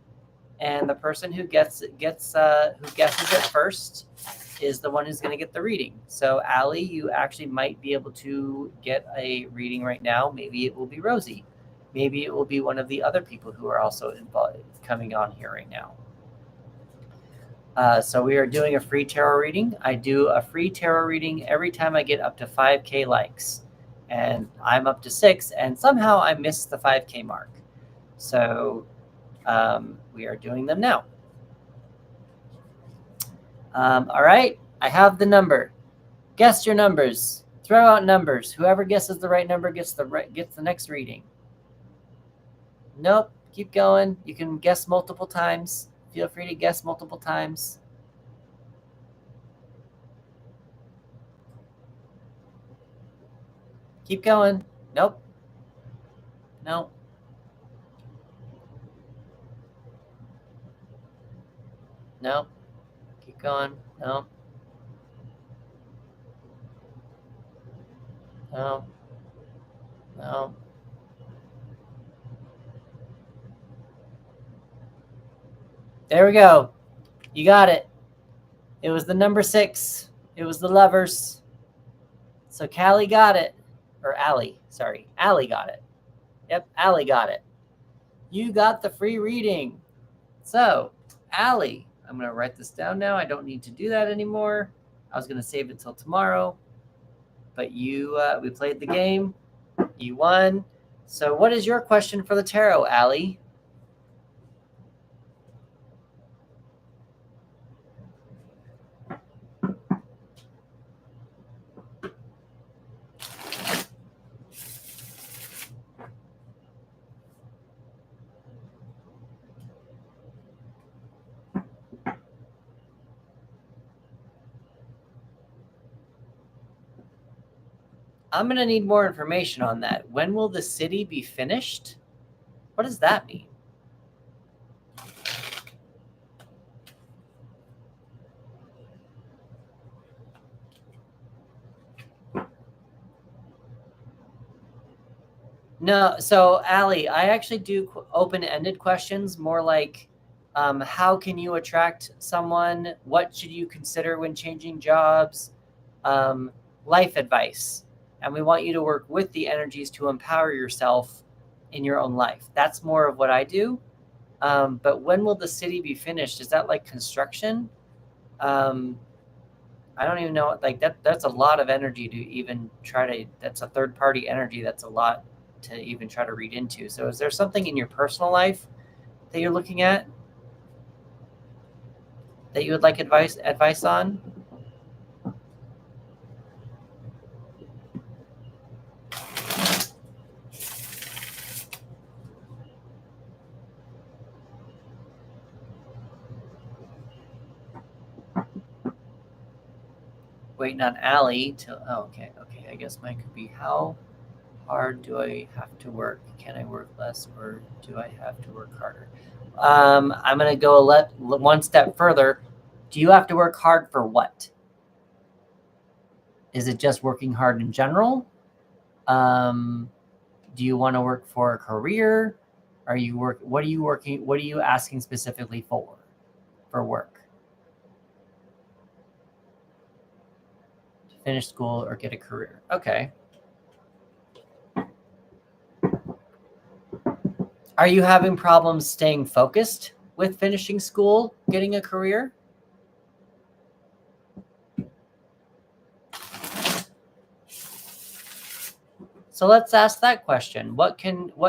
and the person who guesses it first is the one who's going to get the reading. So Allie, you actually might be able to get a reading right now. Maybe it will be Rosie. Maybe it will be one of the other people who are also involved, coming on here right now. So we are doing a free tarot reading. I do a free tarot reading every time I get up to 5K likes. And I'm up to 6, and somehow I missed the 5K mark. So we are doing them now. All right, I have the number. Guess your numbers. Throw out numbers. Whoever guesses the right number gets the next reading. Nope, keep going. You can guess multiple times. Feel free to guess multiple times. Keep going. Nope. Nope. Nope. Keep going. Nope. No. No. There we go. You got it. It was the number 6. It was the Lovers. So Callie got it. Or Allie. Sorry. Allie got it. Yep, Allie got it. You got the free reading. So, Allie, I'm going to write this down now. I don't need to do that anymore. I was going to save it till tomorrow. But we played the game. You won. So what is your question for the tarot, Allie? I'm going to need more information on that. When will the city be finished? What does that mean? No, so Allie, I actually do open-ended questions, more like how can you attract someone? What should you consider when changing jobs? Life advice. And we want you to work with the energies to empower yourself in your own life. That's more of what I do. But when will the city be finished? Is that like construction? I don't even know. Like that's a lot of energy to even try to, that's a third party energy. That's a lot to even try to read into. So is there something in your personal life that you're looking at that you would like advice on? Waiting on Allie to, okay. I guess mine could be, how hard do I have to work? Can I work less, or do I have to work harder? I'm going to go one step further. Do you have to work hard for what? Is it just working hard in general? Do you want to work for a career? What are you asking specifically for work? To finish school or get a career. Okay. Are you having problems staying focused with finishing school, getting a career? So let's ask that question. What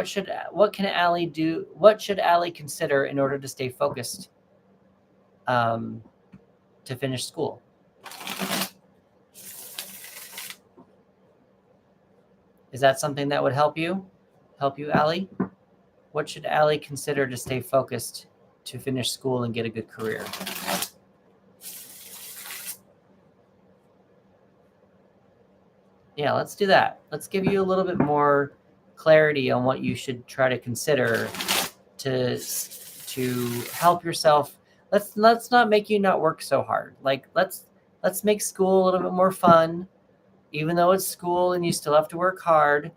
should Allie do? What should Allie consider in order to stay focused to finish school? Is that something that would help you, Allie? What should Allie consider to stay focused to finish school and get a good career? Yeah, let's do that. Let's give you a little bit more clarity on what you should try to consider to help yourself. Let's not make you not work so hard. Like let's make school a little bit more fun, even though it's school and you still have to work hard.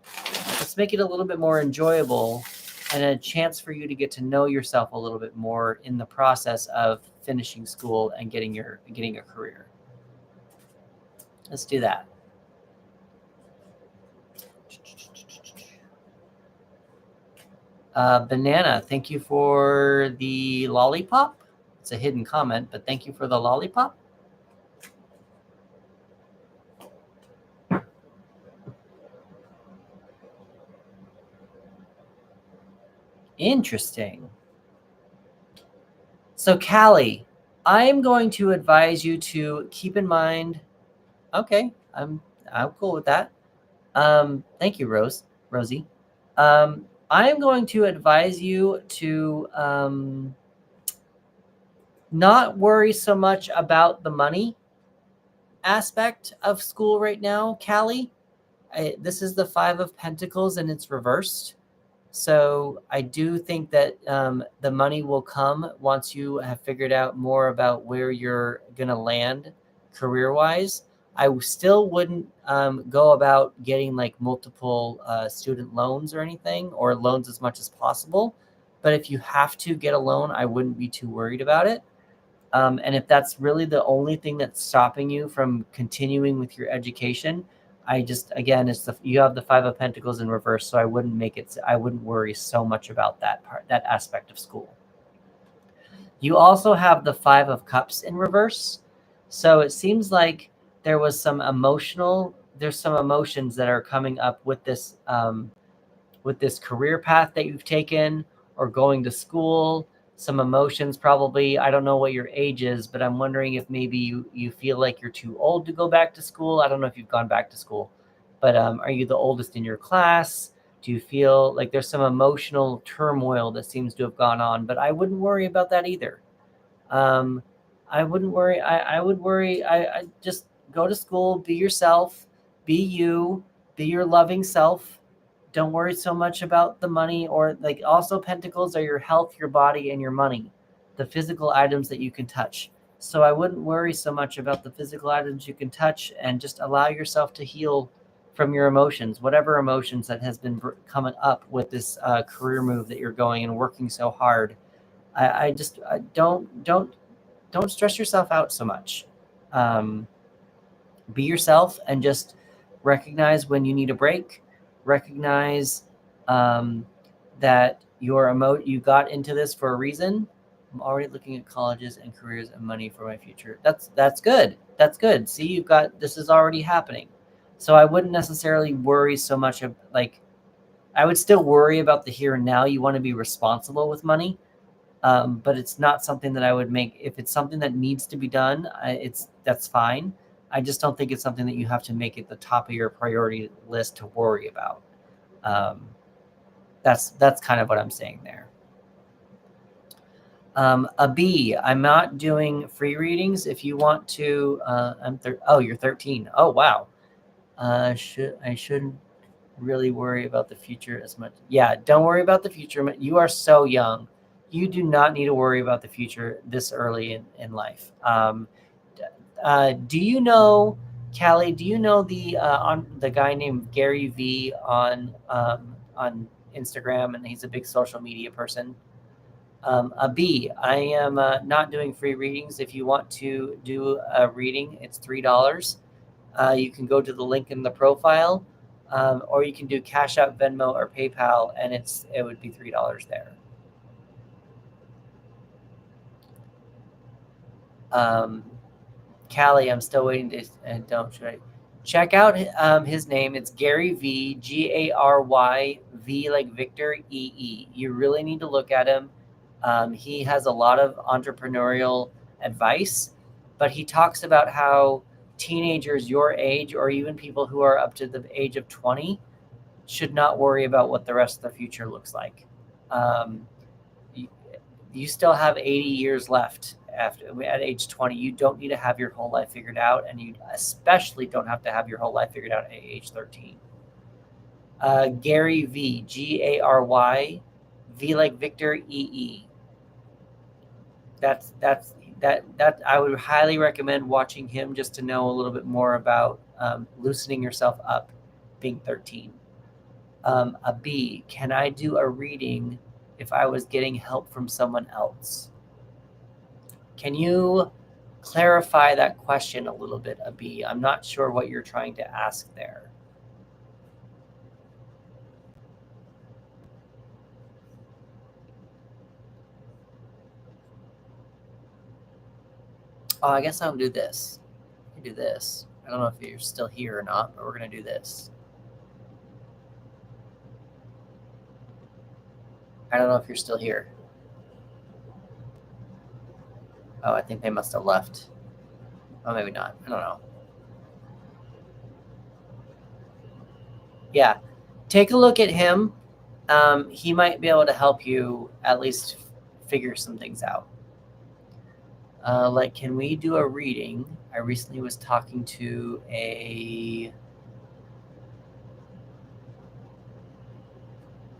Let's make it a little bit more enjoyable and a chance for you to get to know yourself a little bit more in the process of finishing school and getting a career. Let's do that. Banana, thank you for the lollipop. It's a hidden comment, but thank you for the lollipop. Interesting. So Callie, I'm going to advise you to keep in mind. Okay, I'm cool with that. Thank you, Rosie. I'm going to advise you to not worry so much about the money aspect of school right now, Callie. This is the 5 of Pentacles and it's reversed. So I do think that the money will come once you have figured out more about where you're going to land career-wise. I still wouldn't go about getting like multiple student loans or anything, or loans as much as possible. But if you have to get a loan, I wouldn't be too worried about it. And if that's really the only thing that's stopping you from continuing with your education, you have the 5 of Pentacles in reverse, so I wouldn't worry so much about that aspect of school. You also have the 5 of Cups in reverse, so it seems like there's some emotions that are coming up with this career path that you've taken or going to school. Some emotions probably. I don't know what your age is, but I'm wondering if maybe you feel like you're too old to go back to school. I don't know if you've gone back to school, but are you the oldest in your class? Do you feel like there's some emotional turmoil that seems to have gone on? But I wouldn't worry about that either. I wouldn't worry. I would worry. I just go to school, be yourself, be you, be your loving self. Don't worry so much about the money, or like also Pentacles are your health, your body, and your money, the physical items that you can touch. So I wouldn't worry so much about the physical items you can touch, and just allow yourself to heal from your emotions, whatever emotions that has been coming up with this career move that you're going and working so hard. I don't stress yourself out so much. Be yourself and just recognize when you need a break. Recognize that you got into this for a reason. I'm already looking at colleges and careers and money for my future. That's good. That's good. See, this is already happening. So I wouldn't necessarily worry so much I would still worry about the here and now. You want to be responsible with money. But it's not something that I would make. If it's something that needs to be done, that's fine. I just don't think it's something that you have to make it the top of your priority list to worry about. That's kind of what I'm saying there. A B, I'm not doing free readings. If you want to, you're 13. Oh, wow. I shouldn't really worry about the future as much. Yeah, don't worry about the future. You are so young. you do not need to worry about the future this early in life. Do you know, Callie? Do you know the guy named Gary V on Instagram, and he's a big social media person? A B. I am not doing free readings. If you want to do a reading, it's $3. You can go to the link in the profile, or you can do Cash App, Venmo, or PayPal, and it would be $3 there. Callie, I'm still waiting to don't should I check out his name. It's Gary V, Gary V like Victor EE. You really need to look at him. He has a lot of entrepreneurial advice, but he talks about how teenagers your age, or even people who are up to the age of 20, should not worry about what the rest of the future looks like. You still have 80 years left at age 20. You don't need to have your whole life figured out, and you especially don't have to have your whole life figured out at age 13. Gary V, Gary V like Victor EE. That I would highly recommend watching him, just to know a little bit more about loosening yourself up being 13. A B, can I do a reading if I was getting help from someone else? Can you clarify that question a little bit, a B? I'm not sure what you're trying to ask there. Oh, I guess I'll do this. I do this. I don't know if you're still here or not, but we're going to do this. I don't know if you're still here. Oh, I think they must have left. Oh, maybe not. I don't know. Yeah. Take a look at him. He might be able to help you at least figure some things out. Like, can we do a reading? I recently was talking to I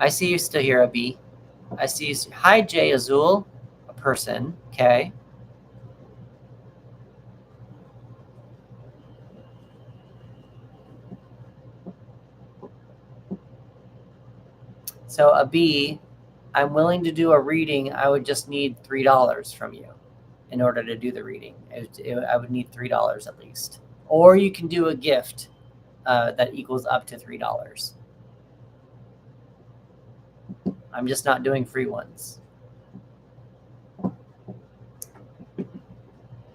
see you still here, Abi. I see you. Hi, Jay Azul, a person. Okay. So, Abi, I'm willing to do a reading. I would just need $3 from you in order to do the reading. I would need $3 at least. Or you can do a gift that equals up to $3. I'm just not doing free ones.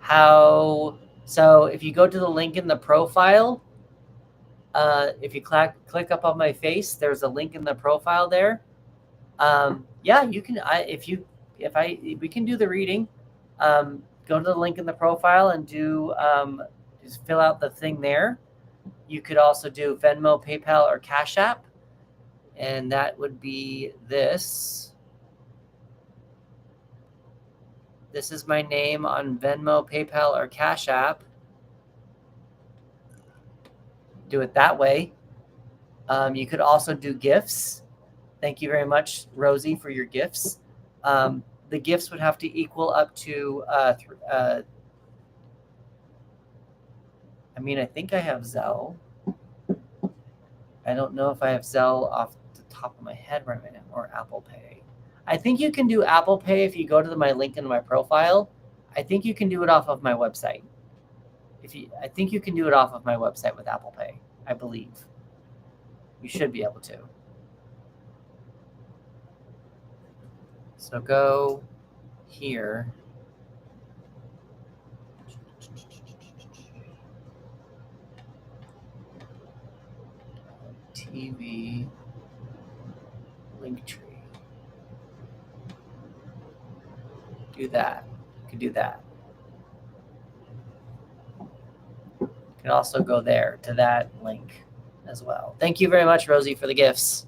How? So if you go to the link in the profile, if you click up on my face, there's a link in the profile there. Yeah, you can. We can do the reading. Go to the link in the profile and just fill out the thing there. You could also do Venmo, PayPal, or Cash App, and that would be this. This is my name on Venmo, PayPal, or Cash App. Do it that way. You could also do gifts. Thank you very much, Rosie, for your gifts. The gifts would have to equal up to, I think I have Zelle. I don't know if I have Zelle off the top of my head right now, or Apple Pay. I think you can do Apple Pay if you go to my link in my profile. I think you can do it off of my website. I think you can do it off of my website with Apple Pay, I believe. You should be able to. So go here. TV Linktree. Do that. You can do that. You can also go there to that link as well. Thank you very much, Rosie, for the gifts.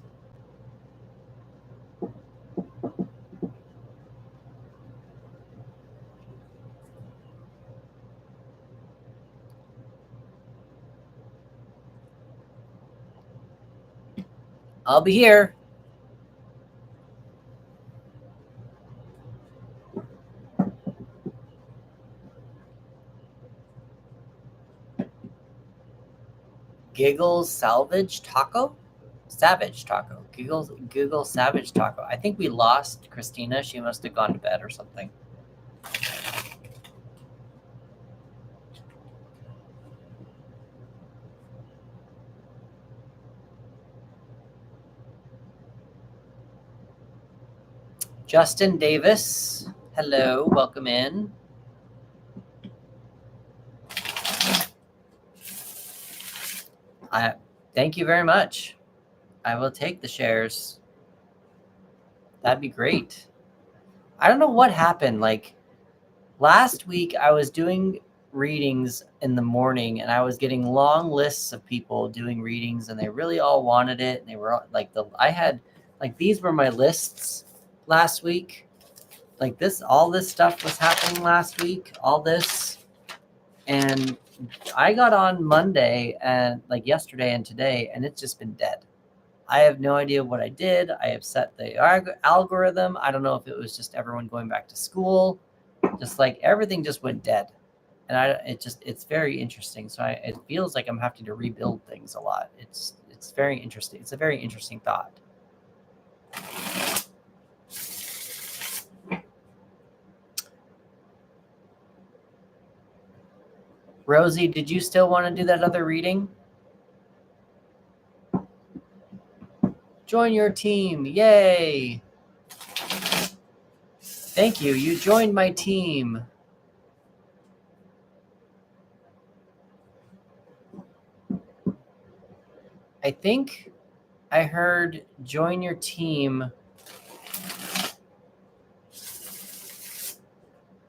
I'll be here. Giggles Salvage Taco? Savage Taco. Giggle Savage Taco. I think we lost Christina. She must have gone to bed or something. Justin Davis. Hello. Welcome in. Thank you very much. I will take the shares. That'd be great. I don't know what happened. Like last week, I was doing readings in the morning and I was getting long lists of people doing readings and they really all wanted it. And they were like, these were my lists last week. Like all this stuff was happening last week, all this. And I got on Monday and like yesterday and today, and it's just been dead. I have no idea what I did. I have set the algorithm. I don't know if it was just everyone going back to school. Just like everything just went dead. And it's very interesting. So it feels like I'm having to rebuild things a lot. It's very interesting. It's a very interesting thought. Rosie, did you still want to do that other reading? Join your team. Yay. Thank you. You joined my team. I think I heard join your team.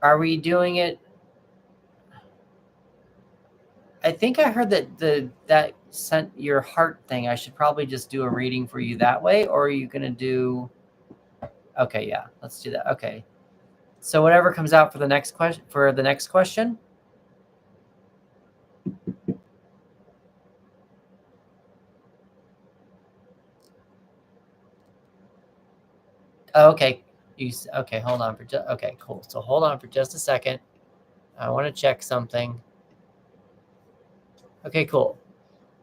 Are we doing it? I think I heard that sent your heart thing. I should probably just do a reading for you that way, or are you going to do? Okay, yeah, let's do that. Okay. So whatever comes out for the next question, Oh, okay. Okay, hold on okay, cool. So hold on for just a second. I want to check something. Okay, cool.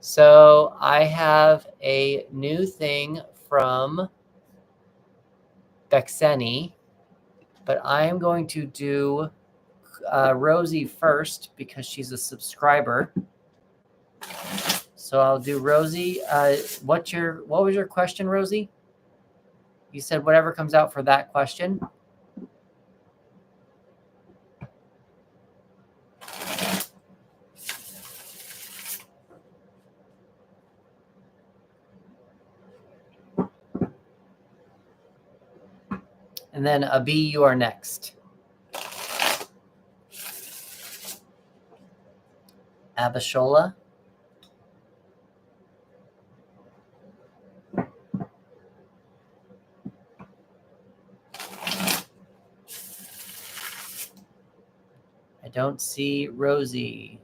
So I have a new thing from Bexeni, but I am going to do Rosie first because she's a subscriber. So I'll do Rosie. What was your question, Rosie? You said whatever comes out for that question. And then Abi, you are next. Abishola. I don't see Rosie.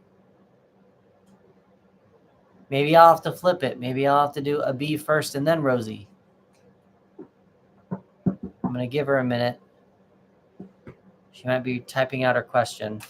Maybe I'll have to flip it. Maybe I'll have to do Abi first and then Rosie. I'm going to give her a minute. She might be typing out her question.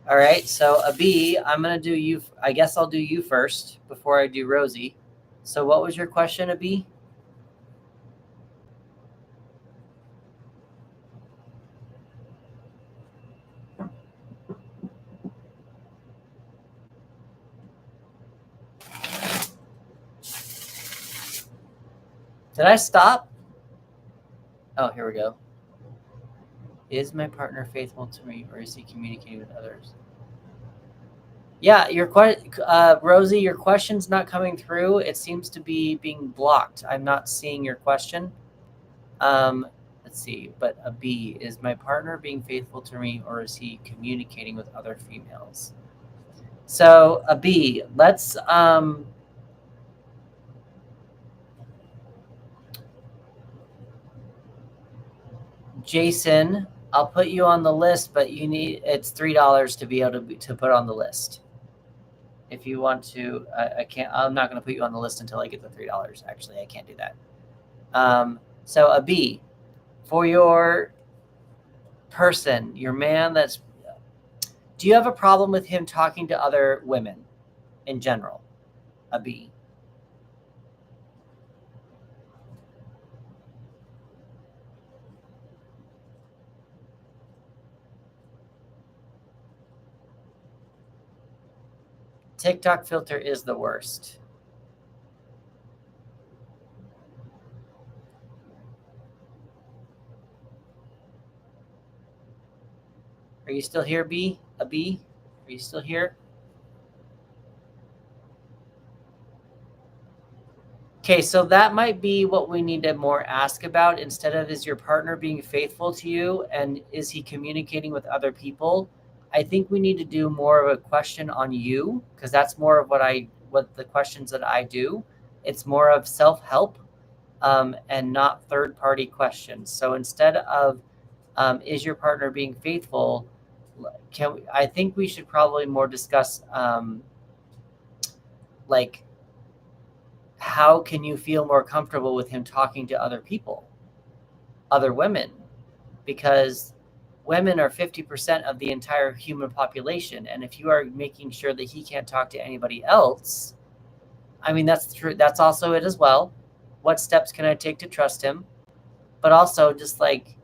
All right, so Abi, I'm going to do you. I guess I'll do you first before I do Rosie. So what was your question, Abi? Did I stop? Oh, here we go. Is my partner faithful to me, or is he communicating with others? Yeah, Rosie, your question's not coming through. It seems to be being blocked. I'm not seeing your question. Let's see. But Abi, is my partner being faithful to me, or is he communicating with other females? So Abi, let's Jason, I'll put you on the list, but it's $3 to be able to put on the list. if you want to, I can't. I'm not going to put you on the list until I get the $3. Actually, I can't do that. So a B for your person, your man. Do you have a problem with him talking to other women in general? A B. TikTok filter is the worst. Are you still here, B? A B? Are you still here? Okay, so that might be what we need to more ask about instead of is your partner being faithful to you and is he communicating with other people? I think we need to do more of a question on you because that's more of what the questions that I do. It's more of self-help and not third-party questions. So instead of is your partner being faithful, I think we should probably more discuss like how can you feel more comfortable with him talking to other people, other women? Because women are 50% of the entire human population. And if you are making sure that he can't talk to anybody else, I mean, that's true. That's also it as well. What steps can I take to trust him? But also just like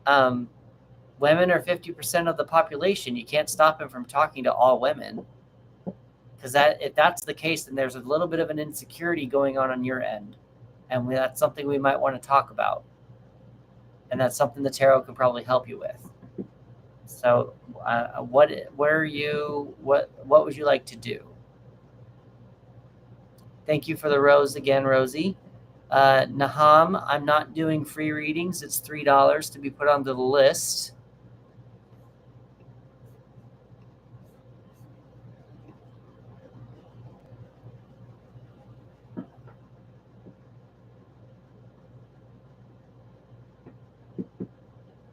women are 50% of the population. You can't stop him from talking to all women. Because if that's the case, then there's a little bit of an insecurity going on your end. And that's something we might want to talk about. And that's something the tarot can probably help you with. So what would you like to do? Thank you for the rose again, Rosie. Naham, I'm not doing free readings. It's $3 to be put onto the list.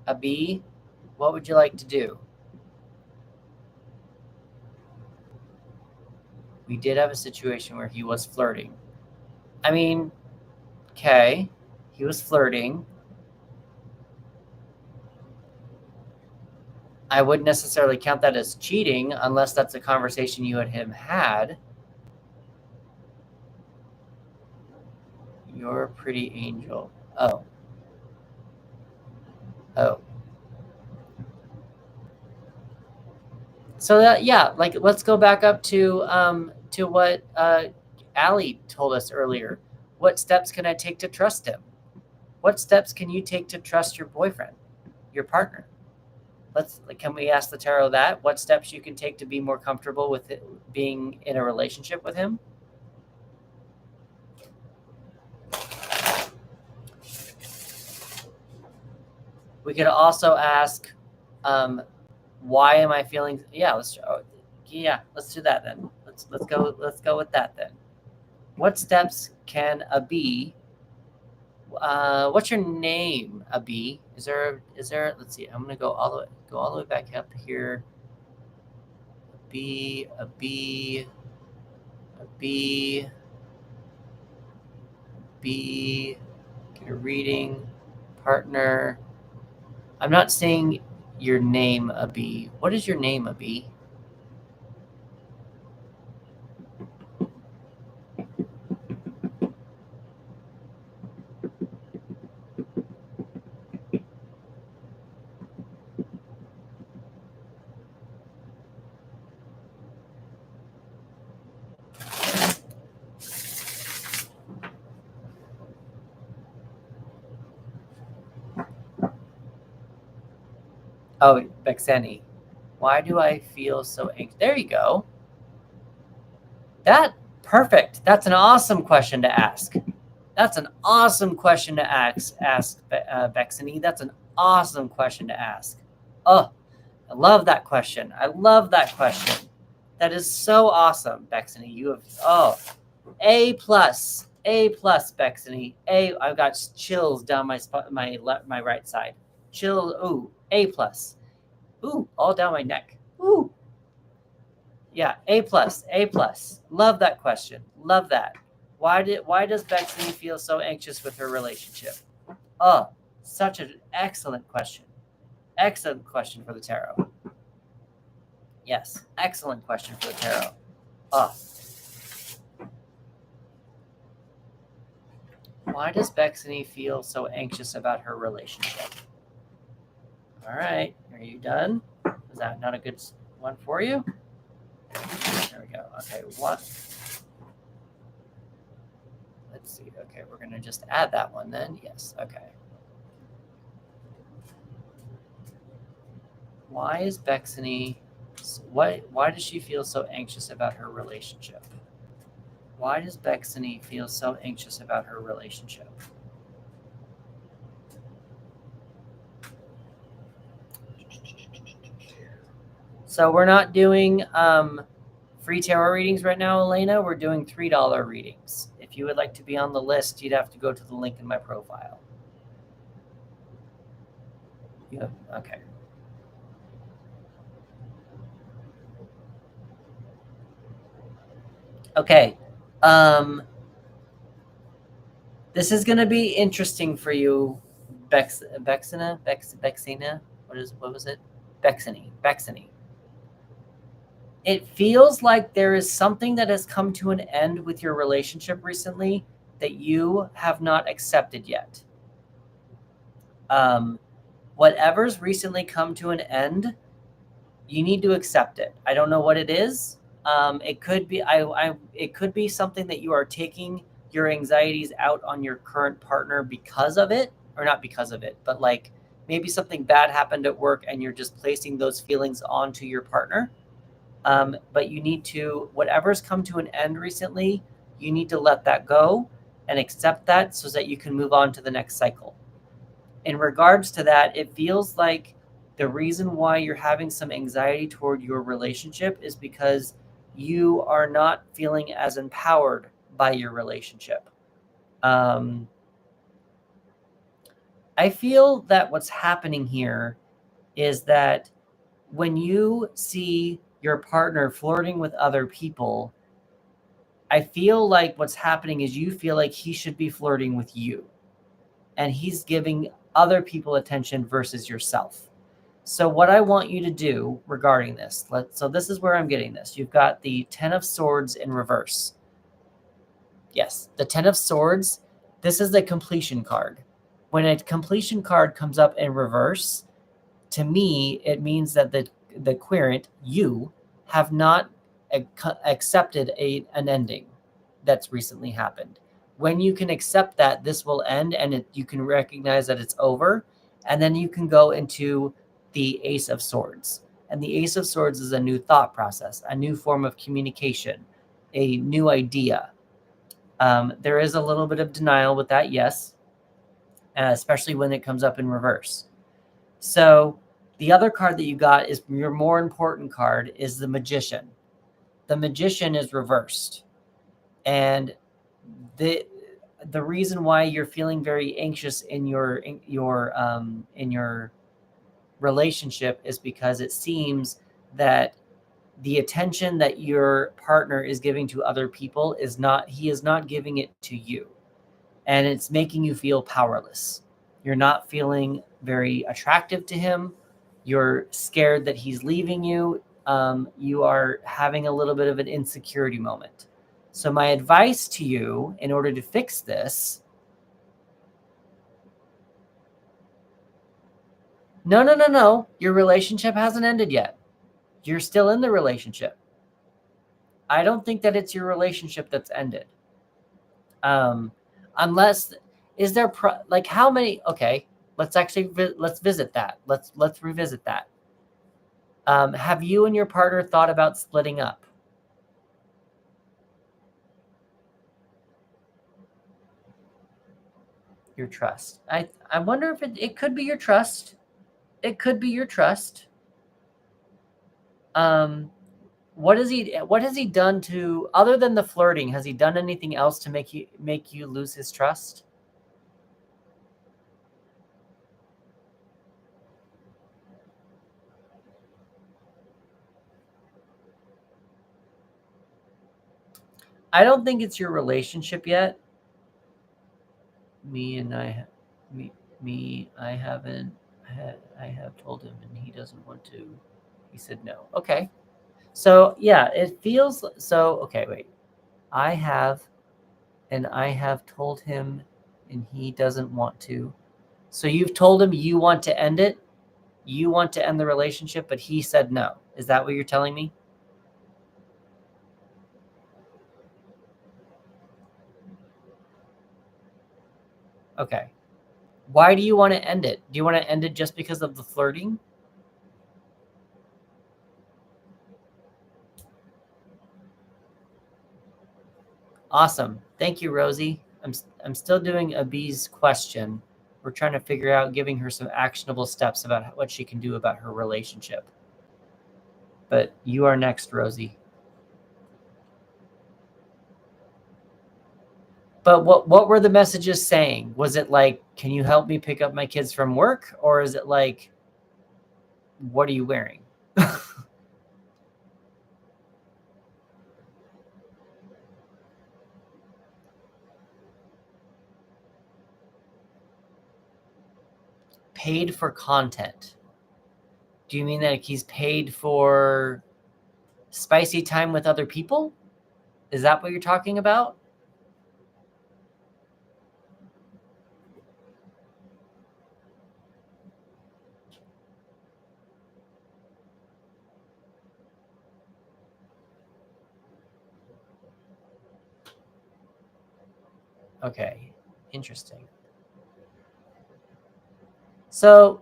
A B, what would you like to do? We did have a situation where he was flirting. I mean, okay, he was flirting. I wouldn't necessarily count that as cheating unless that's a conversation you and him had. You're a pretty angel. Oh. So that, yeah, like let's go back up to what Allie told us earlier. What steps can I take to trust him? What steps can you take to trust your boyfriend, your partner? Can we ask the tarot that? What steps you can take to be more comfortable with it, being in a relationship with him? We could also ask, why am I feeling? Yeah, let's do that then. Let's go with that then. What steps can a B? What's your name, a B? Is there? Let's see. I'm gonna go all the way back up here. A B. Get a reading. Partner. I'm not saying your name, a B. What is your name, a B? Oh, Bexeni. Why do I feel so anxious? There you go. Perfect. That's an awesome question to ask. That's an awesome question to ask Bexeni. That's an awesome question to ask. Oh, I love that question. That is so awesome, Bexeni. You have, A+, Bexeni. I've got chills down my right side. Chill. Ooh, A+. Ooh, all down my neck. Ooh. Yeah, A plus, A plus. Love that question. Love that. Why does Bexley feel so anxious with her relationship? Oh, such an excellent question. Excellent question for the tarot. Yes, excellent question for the tarot. Oh. Why does Bexley feel so anxious about her relationship? All right, are you done? Is that not a good one for you? There we go. Okay, what? Let's see. Okay, we're going to just add that one then. Yes, okay. Why is Bexley, why does she feel so anxious about her relationship? Why does Bexley feel so anxious about her relationship? So we're not doing free tarot readings right now, Elena. We're doing $3 readings. If you would like to be on the list, you'd have to go to the link in my profile. Yeah, okay. Okay. This is going to be interesting for you, Bexina. What was it? Bexany. It feels like there is something that has come to an end with your relationship recently that you have not accepted yet. Whatever's recently come to an end, you need to accept it. I don't know what it is. It could be it could be something that you are taking your anxieties out on your current partner because of it, or not because of it, but like maybe something bad happened at work and you're just placing those feelings onto your partner. But you need to, whatever's come to an end recently, you need to let that go and accept that so that you can move on to the next cycle. In regards to that, it feels like the reason why you're having some anxiety toward your relationship is because you are not feeling as empowered by your relationship. I feel that what's happening here is that when you see your partner flirting with other people, I feel like what's happening is you feel like he should be flirting with you, and he's giving other people attention versus yourself. So what I want you to do regarding this, so this is where I'm getting this. You've got the 10 of Swords in reverse. Yes, the 10 of Swords. This is the completion card. When a completion card comes up in reverse, to me, it means that the querent, you, have not accepted an ending that's recently happened. When you can accept that, this will end, and you can recognize that it's over, and then you can go into the Ace of Swords. And the Ace of Swords is a new thought process, a new form of communication, a new idea. There is a little bit of denial with that, yes, especially when it comes up in reverse. So the other card that you got is your more important card is the Magician. The Magician is reversed. And the reason why you're feeling very anxious in your relationship is because it seems that the attention that your partner is giving to other people he is not giving it to you, and it's making you feel powerless. You're not feeling very attractive to him. You're scared that he's leaving you. You are having a little bit of an insecurity moment. So my advice to you, in order to fix this, no. Your relationship hasn't ended yet. You're still in the relationship. I don't think that it's your relationship that's ended. Unless, is there like how many? Okay, let's actually let's visit that. Let's revisit that. Have you and your partner thought about splitting up? Your trust. I wonder if it could be your trust. It could be your trust. What has he done to, other than the flirting, has he done anything else to make you lose his trust? I don't think it's your relationship yet. I have told him and he doesn't want to. He said no. Okay. So yeah, it feels so. Okay, wait. I have told him and he doesn't want to. So you've told him you want to end it? You want to end the relationship, but he said no. Is that what you're telling me? Okay. Why do you want to end it? Do you want to end it just because of the flirting? Awesome. Thank you, Rosie. I'm still doing a B's question. We're trying to figure out giving her some actionable steps about what she can do about her relationship. But you are next, Rosie. But what were the messages saying? Was it like, can you help me pick up my kids from work? Or is it like, what are you wearing? Paid for content. Do you mean that he's paid for spicy time with other people? Is that what you're talking about? Okay, interesting. So,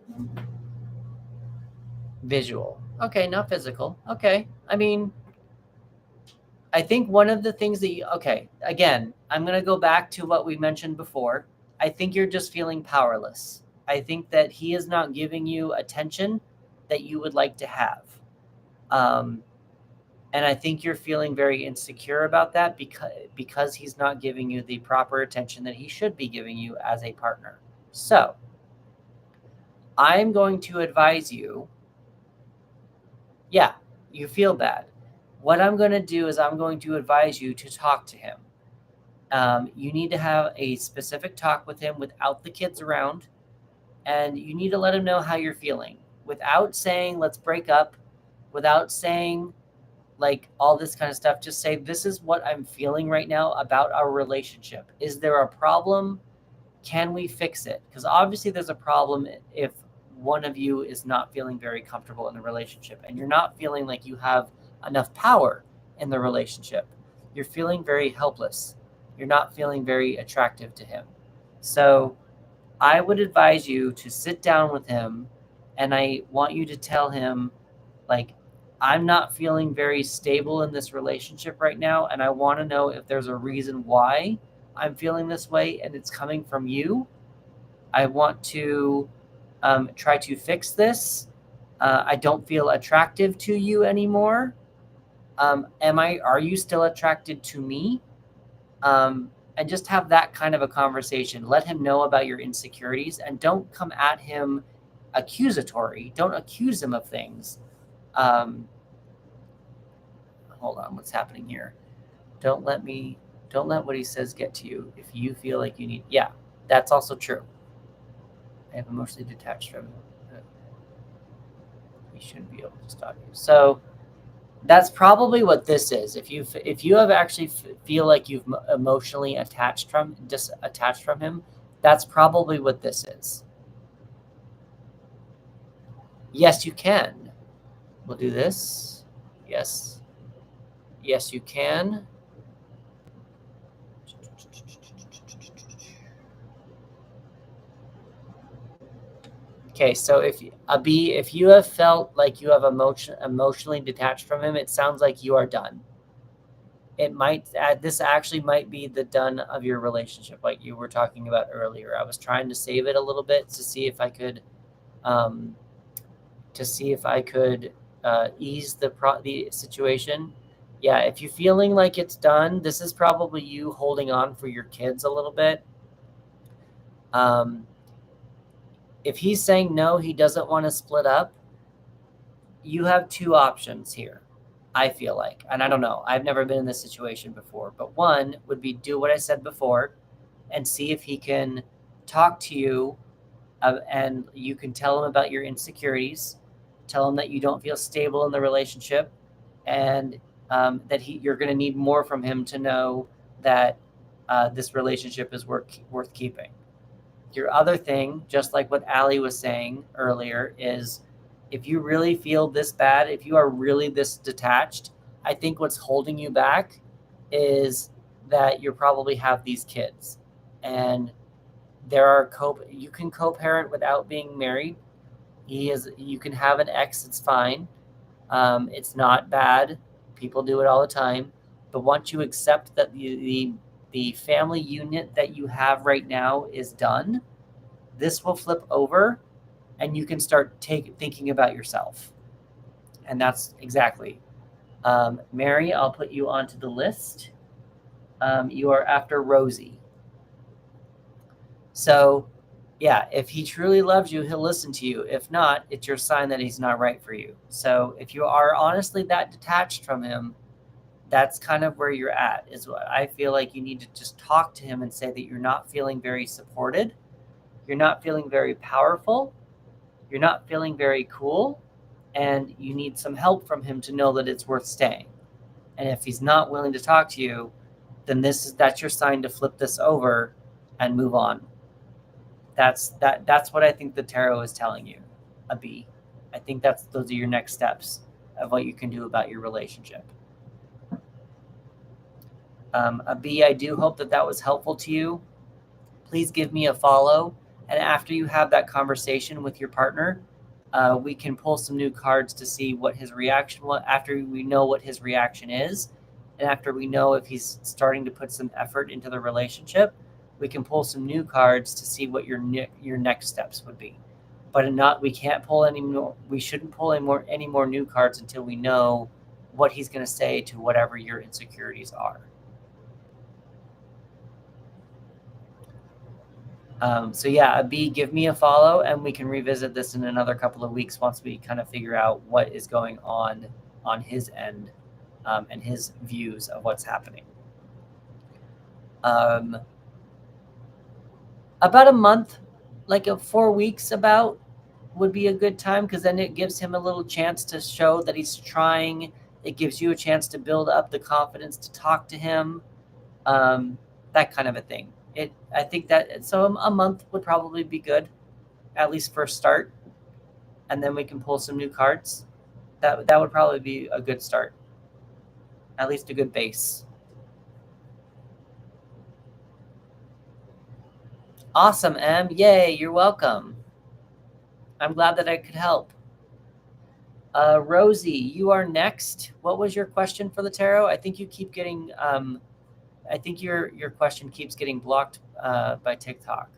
visual. Okay, not physical. Okay. I mean, I think one of the things that okay, again, I'm going to go back to what we mentioned before. I think you're just feeling powerless. I think that he is not giving you attention that you would like to have. Um, and I think you're feeling very insecure about that because he's not giving you the proper attention that he should be giving you as a partner. So, I'm going to advise you. Yeah, you feel bad. What I'm going to do is I'm going to advise you to talk to him. You need to have a specific talk with him without the kids around, and you need to let him know how you're feeling without saying, let's break up, without saying, like, all this kind of stuff. Just say, this is what I'm feeling right now about our relationship. Is there a problem? Can we fix it? Because obviously there's a problem if one of you is not feeling very comfortable in the relationship and you're not feeling like you have enough power in the relationship. You're feeling very helpless. You're not feeling very attractive to him. So I would advise you to sit down with him and I want you to tell him, like, I'm not feeling very stable in this relationship right now, and I want to know if there's a reason why I'm feeling this way and it's coming from you. I want to try to fix this. I don't feel attractive to you anymore. Are you still attracted to me? And just have that kind of a conversation. Let him know about your insecurities and don't come at him accusatory. Don't accuse him of things. Um, Hold on, what's happening here? Don't let what he says get to you. If you feel like you need, yeah, that's also true. I have emotionally detached from him. He shouldn't be able to stop you. So that's probably what this is. If you have actually feel like you've emotionally disattached from him, that's probably what this is. Yes, you can. We'll do this. Yes. Yes, you can. Okay, so if you have felt like you have emotionally detached from him, it sounds like you are done. This actually might be the done of your relationship, like you were talking about earlier. I was trying to save it a little bit to see if I could, um, ease the situation. Yeah, if you're feeling like it's done, this is probably you holding on for your kids a little bit. If he's saying no, he doesn't want to split up, you have two options here. I feel like, and I don't know, I've never been in this situation before, but one would be do what I said before and see if he can talk to you, and you can tell him about your insecurities, tell him that you don't feel stable in the relationship, and that you're going to need more from him to know that this relationship is worth keeping. Your other thing, just like what Allie was saying earlier, is if you really feel this bad, if you are really this detached, I think what's holding you back is that you probably have these kids. And you can co-parent without being married. You can have an ex, it's fine. It's not bad. People do it all the time. But once you accept that the family unit that you have right now is done, this will flip over and you can start thinking about yourself. And that's exactly. Mary, I'll put you onto the list. You are after Rosie. So, yeah, if he truly loves you, he'll listen to you. If not, it's your sign that he's not right for you. So, if you are honestly that detached from him, that's kind of where you're at, is what I feel like. You need to just talk to him and say that you're not feeling very supported. You're not feeling very powerful. You're not feeling very cool. And you need some help from him to know that it's worth staying. And if he's not willing to talk to you, then that's your sign to flip this over and move on. That's what I think the tarot is telling you, a B. I think those are your next steps of what you can do about your relationship. A B, I do hope that was helpful to you. Please give me a follow. And after you have that conversation with your partner, we can pull some new cards to see what his reaction was after we know what his reaction is. And after we know if he's starting to put some effort into the relationship, we can pull some new cards to see what your next steps would be. But we can't pull any more. We shouldn't pull any more new cards until we know what he's going to say to whatever your insecurities are. So yeah, B, give me a follow, and we can revisit this in another couple of weeks once we kind of figure out what is going on his end, and his views of what's happening. About a month, like 4 weeks about, would be a good time, because then it gives him a little chance to show that he's trying. It gives you a chance to build up the confidence to talk to him, that kind of a thing. I think that so a month would probably be good, at least for a start, and then we can pull some new cards. That would probably be a good start, at least a good base. Awesome, Em. Yay, you're welcome. I'm glad that I could help. Rosie, you are next. What was your question for the tarot? I think you keep getting I think your question keeps getting blocked by TikTok.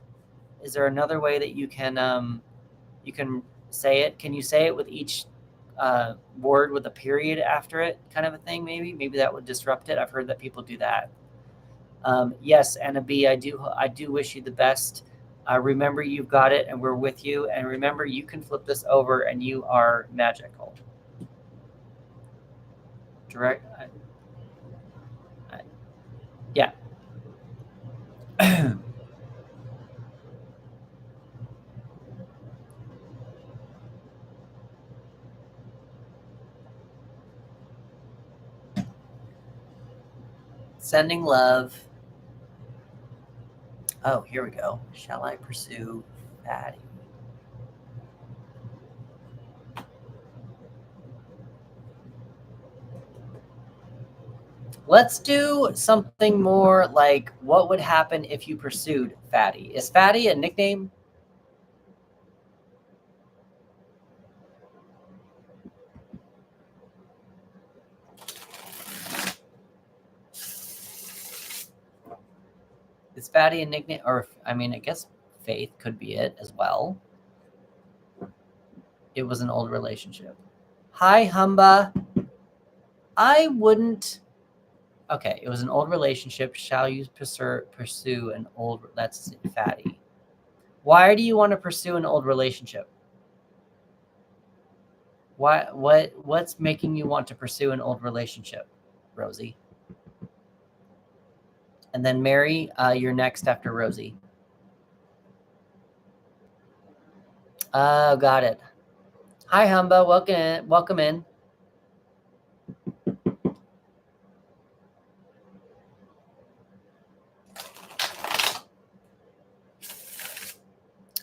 Is there another way that you can say it? Can you say it with each word with a period after it, kind of a thing? Maybe that would disrupt it. I've heard that people do that. Yes, Anna B, I do wish you the best. Remember, you've got it, and we're with you. And remember, you can flip this over, and you are magical. Direct. Yeah. Sending love. Oh, here we go. Shall I pursue Fatty? Let's do something more like, what would happen if you pursued Fatty? Is Fatty a nickname? Is Fatty a nickname? Or, I mean, I guess Faith could be it as well. It was an old relationship. Hi, Humba. I wouldn't. Okay, it was an old relationship. Shall you pursue an old? That's Fatty. Why do you want to pursue an old relationship? What's making you want to pursue an old relationship, Rosie? And then Mary, you're next after Rosie. Oh, got it. Hi, Humba. Welcome in.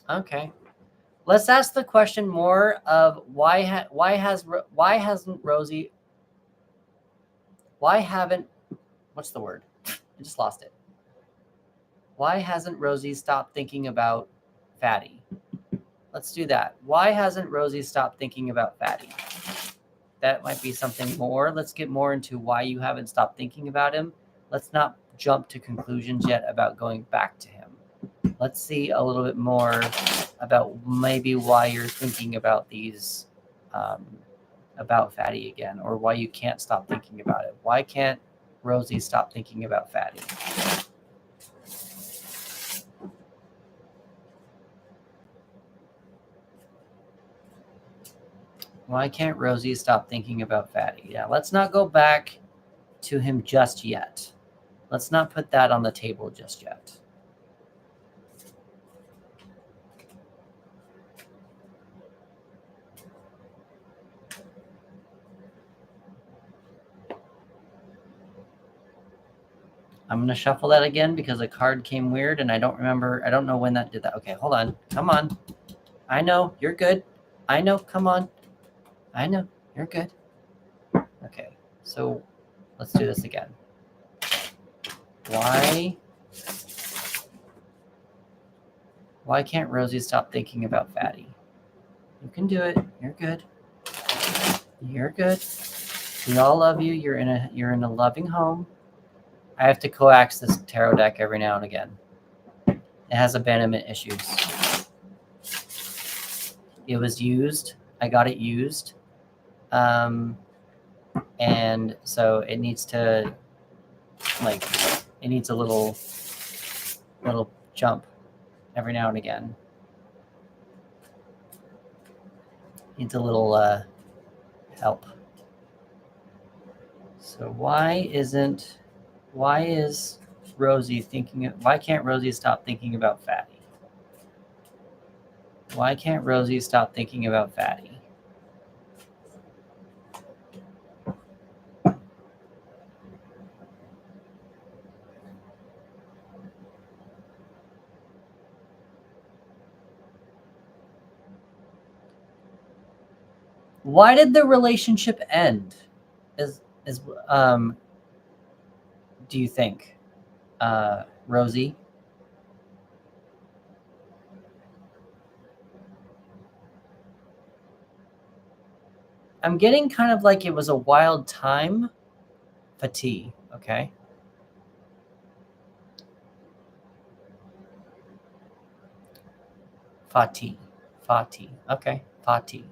Okay. Let's ask the question more of why haven't Rosie? Why haven't? What's the word? I just lost it. Why hasn't Rosie stopped thinking about Fatty? Let's do that. Why hasn't Rosie stopped thinking about Fatty? That might be something more. Let's get more into why you haven't stopped thinking about him. Let's not jump to conclusions yet about going back to him. Let's see a little bit more about maybe why you're thinking about these, about Fatty again, or why you can't stop thinking about it. Why can't Rosie stop thinking about Fatty? Why can't Rosie stop thinking about Fatty? Yeah, let's not go back to him just yet. Let's not put that on the table just yet. I'm going to shuffle that again because a card came weird and I don't know when that did that. Okay, hold on. Come on. I know, you're good. I know, come on. I know, you're good. Okay, so let's do this again. Why can't Rosie stop thinking about Fatty? You can do it. You're good. You're good. We all love you. You're in a loving home. I have to coax this tarot deck every now and again. It has abandonment issues. It was used. I got it used. And so it needs to, it needs a little jump every now and again. Needs a little help. So why is Rosie why can't Rosie stop thinking about Fatty? Why can't Rosie stop thinking about Fatty? Why did the relationship end? Do you think, Rosie? I'm getting kind of like it was a wild time. Fati, okay. Fati, okay, Fati.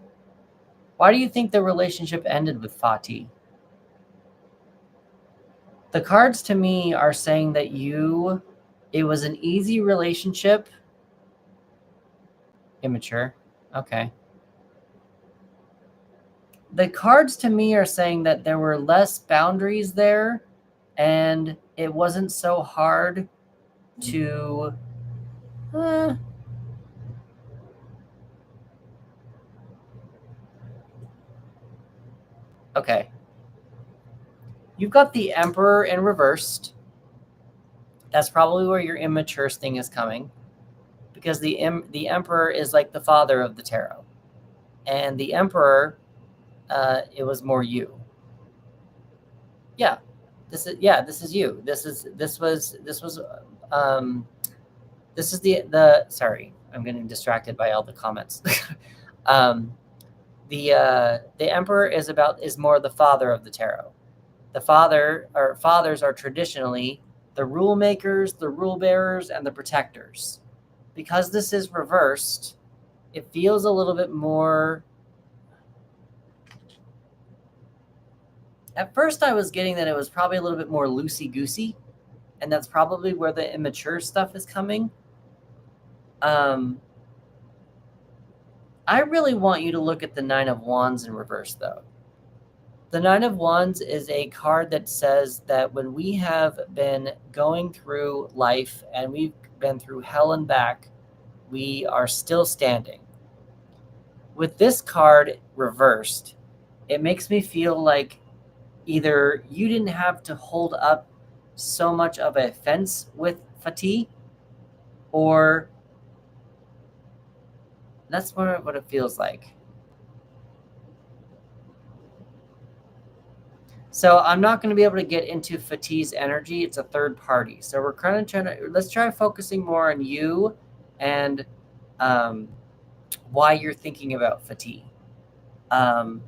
Why do you think the relationship ended with Fati? The cards to me are saying that it was an easy relationship. Immature, okay. The cards to me are saying that there were less boundaries there and it wasn't so hard to okay. You've got the Emperor in reversed. That's probably where your immature thing is coming, because the Emperor is like the father of the tarot, and the Emperor, it was more you. Yeah, this is you. This is the sorry, I'm getting distracted by all the comments. The Emperor is more the father of the tarot. The fathers are traditionally the rule makers, the rule bearers, and the protectors. Because this is reversed, it feels a little bit more. At first, I was getting that it was probably a little bit more loosey-goosey, and that's probably where the immature stuff is coming. I really want you to look at the Nine of Wands in reverse, though. The Nine of Wands is a card that says that when we have been going through life and we've been through hell and back, we are still standing. With this card reversed, it makes me feel like either you didn't have to hold up so much of a fence with Fatih, or that's what it feels like. So I'm not going to be able to get into Fatih's energy. It's a third party. So we're kind of let's try focusing more on you and why you're thinking about Fatih. I'm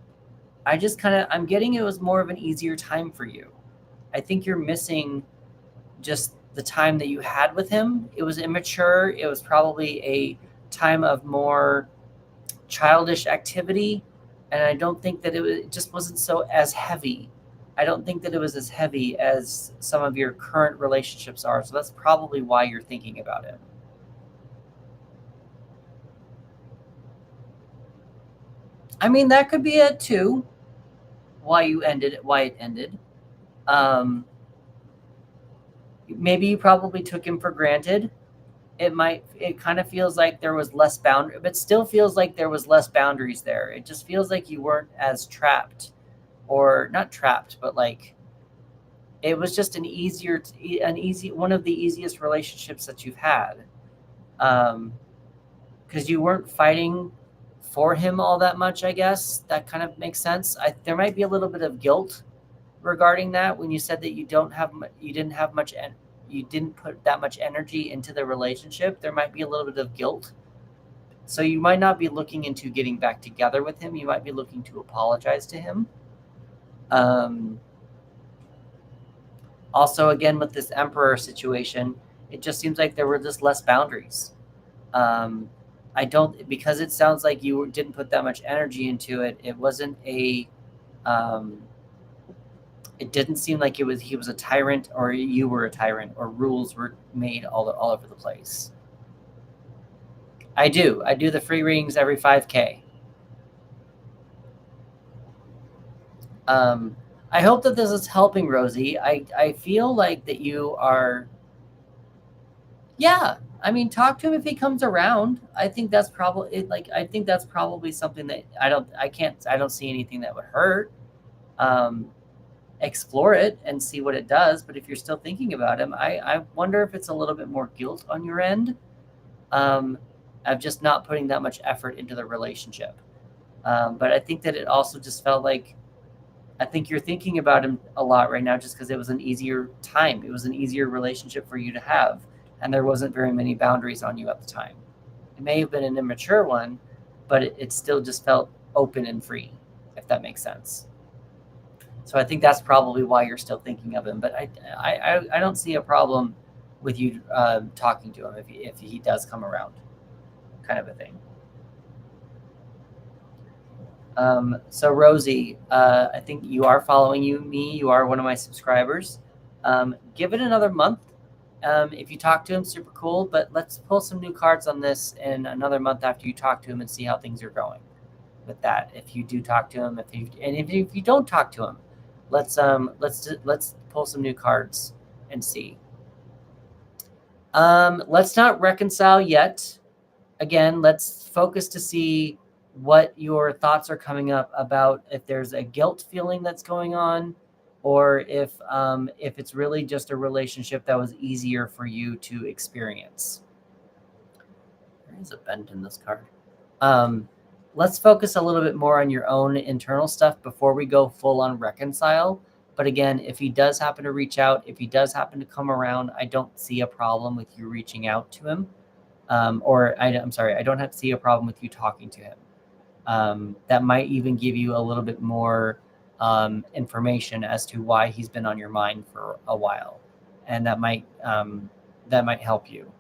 getting it was more of an easier time for you. I think you're missing just the time that you had with him. It was immature. It was probably a time of more childish activity. And I don't think that it just wasn't so as heavy. I don't think that it was as heavy as some of your current relationships are. So that's probably why you're thinking about it. I mean, that could be it too. Why it ended. Maybe you probably took him for granted. It kind of feels like there was less boundary, but still feels like there was less boundaries there. It just feels like you weren't as trapped, or not trapped, but like it was just an easy one of the easiest relationships that you've had, because you weren't fighting for him all that much. I guess that kind of makes sense. There might be a little bit of guilt regarding that when you said that you didn't put that much energy into the relationship. There might be a little bit of guilt. So you might not be looking into getting back together with him. You might be looking to apologize to him. Also, again, with this Emperor situation, it just seems like there were just less boundaries. Because it sounds like you didn't put that much energy into it. It wasn't a, it didn't seem like he was a tyrant, or you were a tyrant, or rules were made all over the place. I do the free readings every 5K. I hope that this is helping, Rosie. I feel like that you are, yeah. I mean, talk to him if he comes around. I think that's probably something that I don't see anything that would hurt. Explore it and see what it does. But if you're still thinking about him, I wonder if it's a little bit more guilt on your end, of just not putting that much effort into the relationship. But I think that it also just felt like, I think you're thinking about him a lot right now just because it was an easier time. It was an easier relationship for you to have, and there wasn't very many boundaries on you at the time. It may have been an immature one, but it still just felt open and free, if that makes sense. So I think that's probably why you're still thinking of him. But I don't see a problem with you talking to him if he does come around, kind of a thing. So Rosie, I think you are following me. You are one of my subscribers. Give it another month. If you talk to him, super cool. But let's pull some new cards on this in another month after you talk to him and see how things are going with that. If you do talk to him, if you don't talk to him, let's pull some new cards and see. Let's not reconcile yet. Again, let's focus to see what your thoughts are coming up about, if there's a guilt feeling that's going on, or if it's really just a relationship that was easier for you to experience. There is a bend in this card. Let's focus a little bit more on your own internal stuff before we go full on reconcile. But again, if he does happen to reach out, if he does happen to come around, I don't see a problem with you reaching out to him. I'm sorry, I don't have to see a problem with you talking to him. That might even give you a little bit more information as to why he's been on your mind for a while, and that might help you.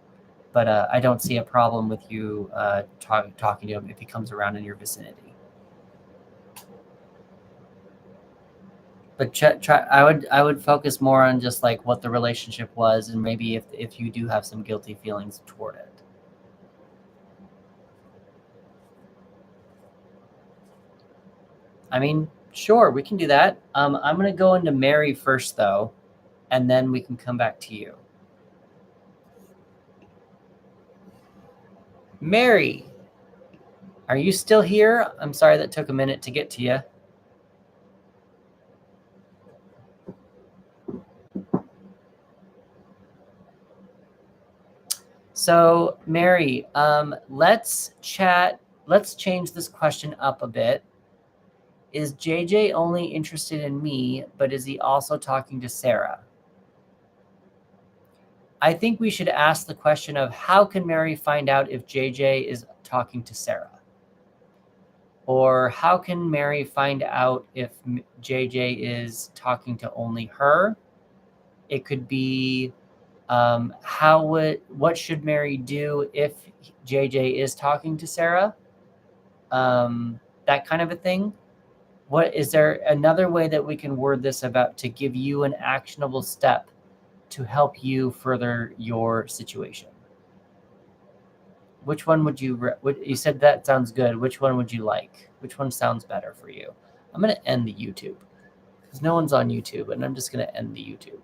But I don't see a problem with you talking to him if he comes around in your vicinity. But I would focus more on just like what the relationship was, and maybe if you do have some guilty feelings toward it. I mean, sure, we can do that. I'm going to go into Mary first, though, and then we can come back to you. Mary, are you still here? I'm sorry that took a minute to get to you. So, Mary, let's chat. Let's change this question up a bit. Is JJ only interested in me, but is he also talking to Sarah? I think we should ask the question of how can Mary find out if JJ is talking to Sarah? Or how can Mary find out if JJ is talking to only her? It could be what should Mary do if JJ is talking to Sarah? That kind of a thing. What is there another way that we can word this about to give you an actionable step to help you further your situation? Which one would you you said that sounds good. Which one would you like? Which one sounds better for you? I'm going to end the YouTube because no one's on YouTube, and I'm just going to end the YouTube.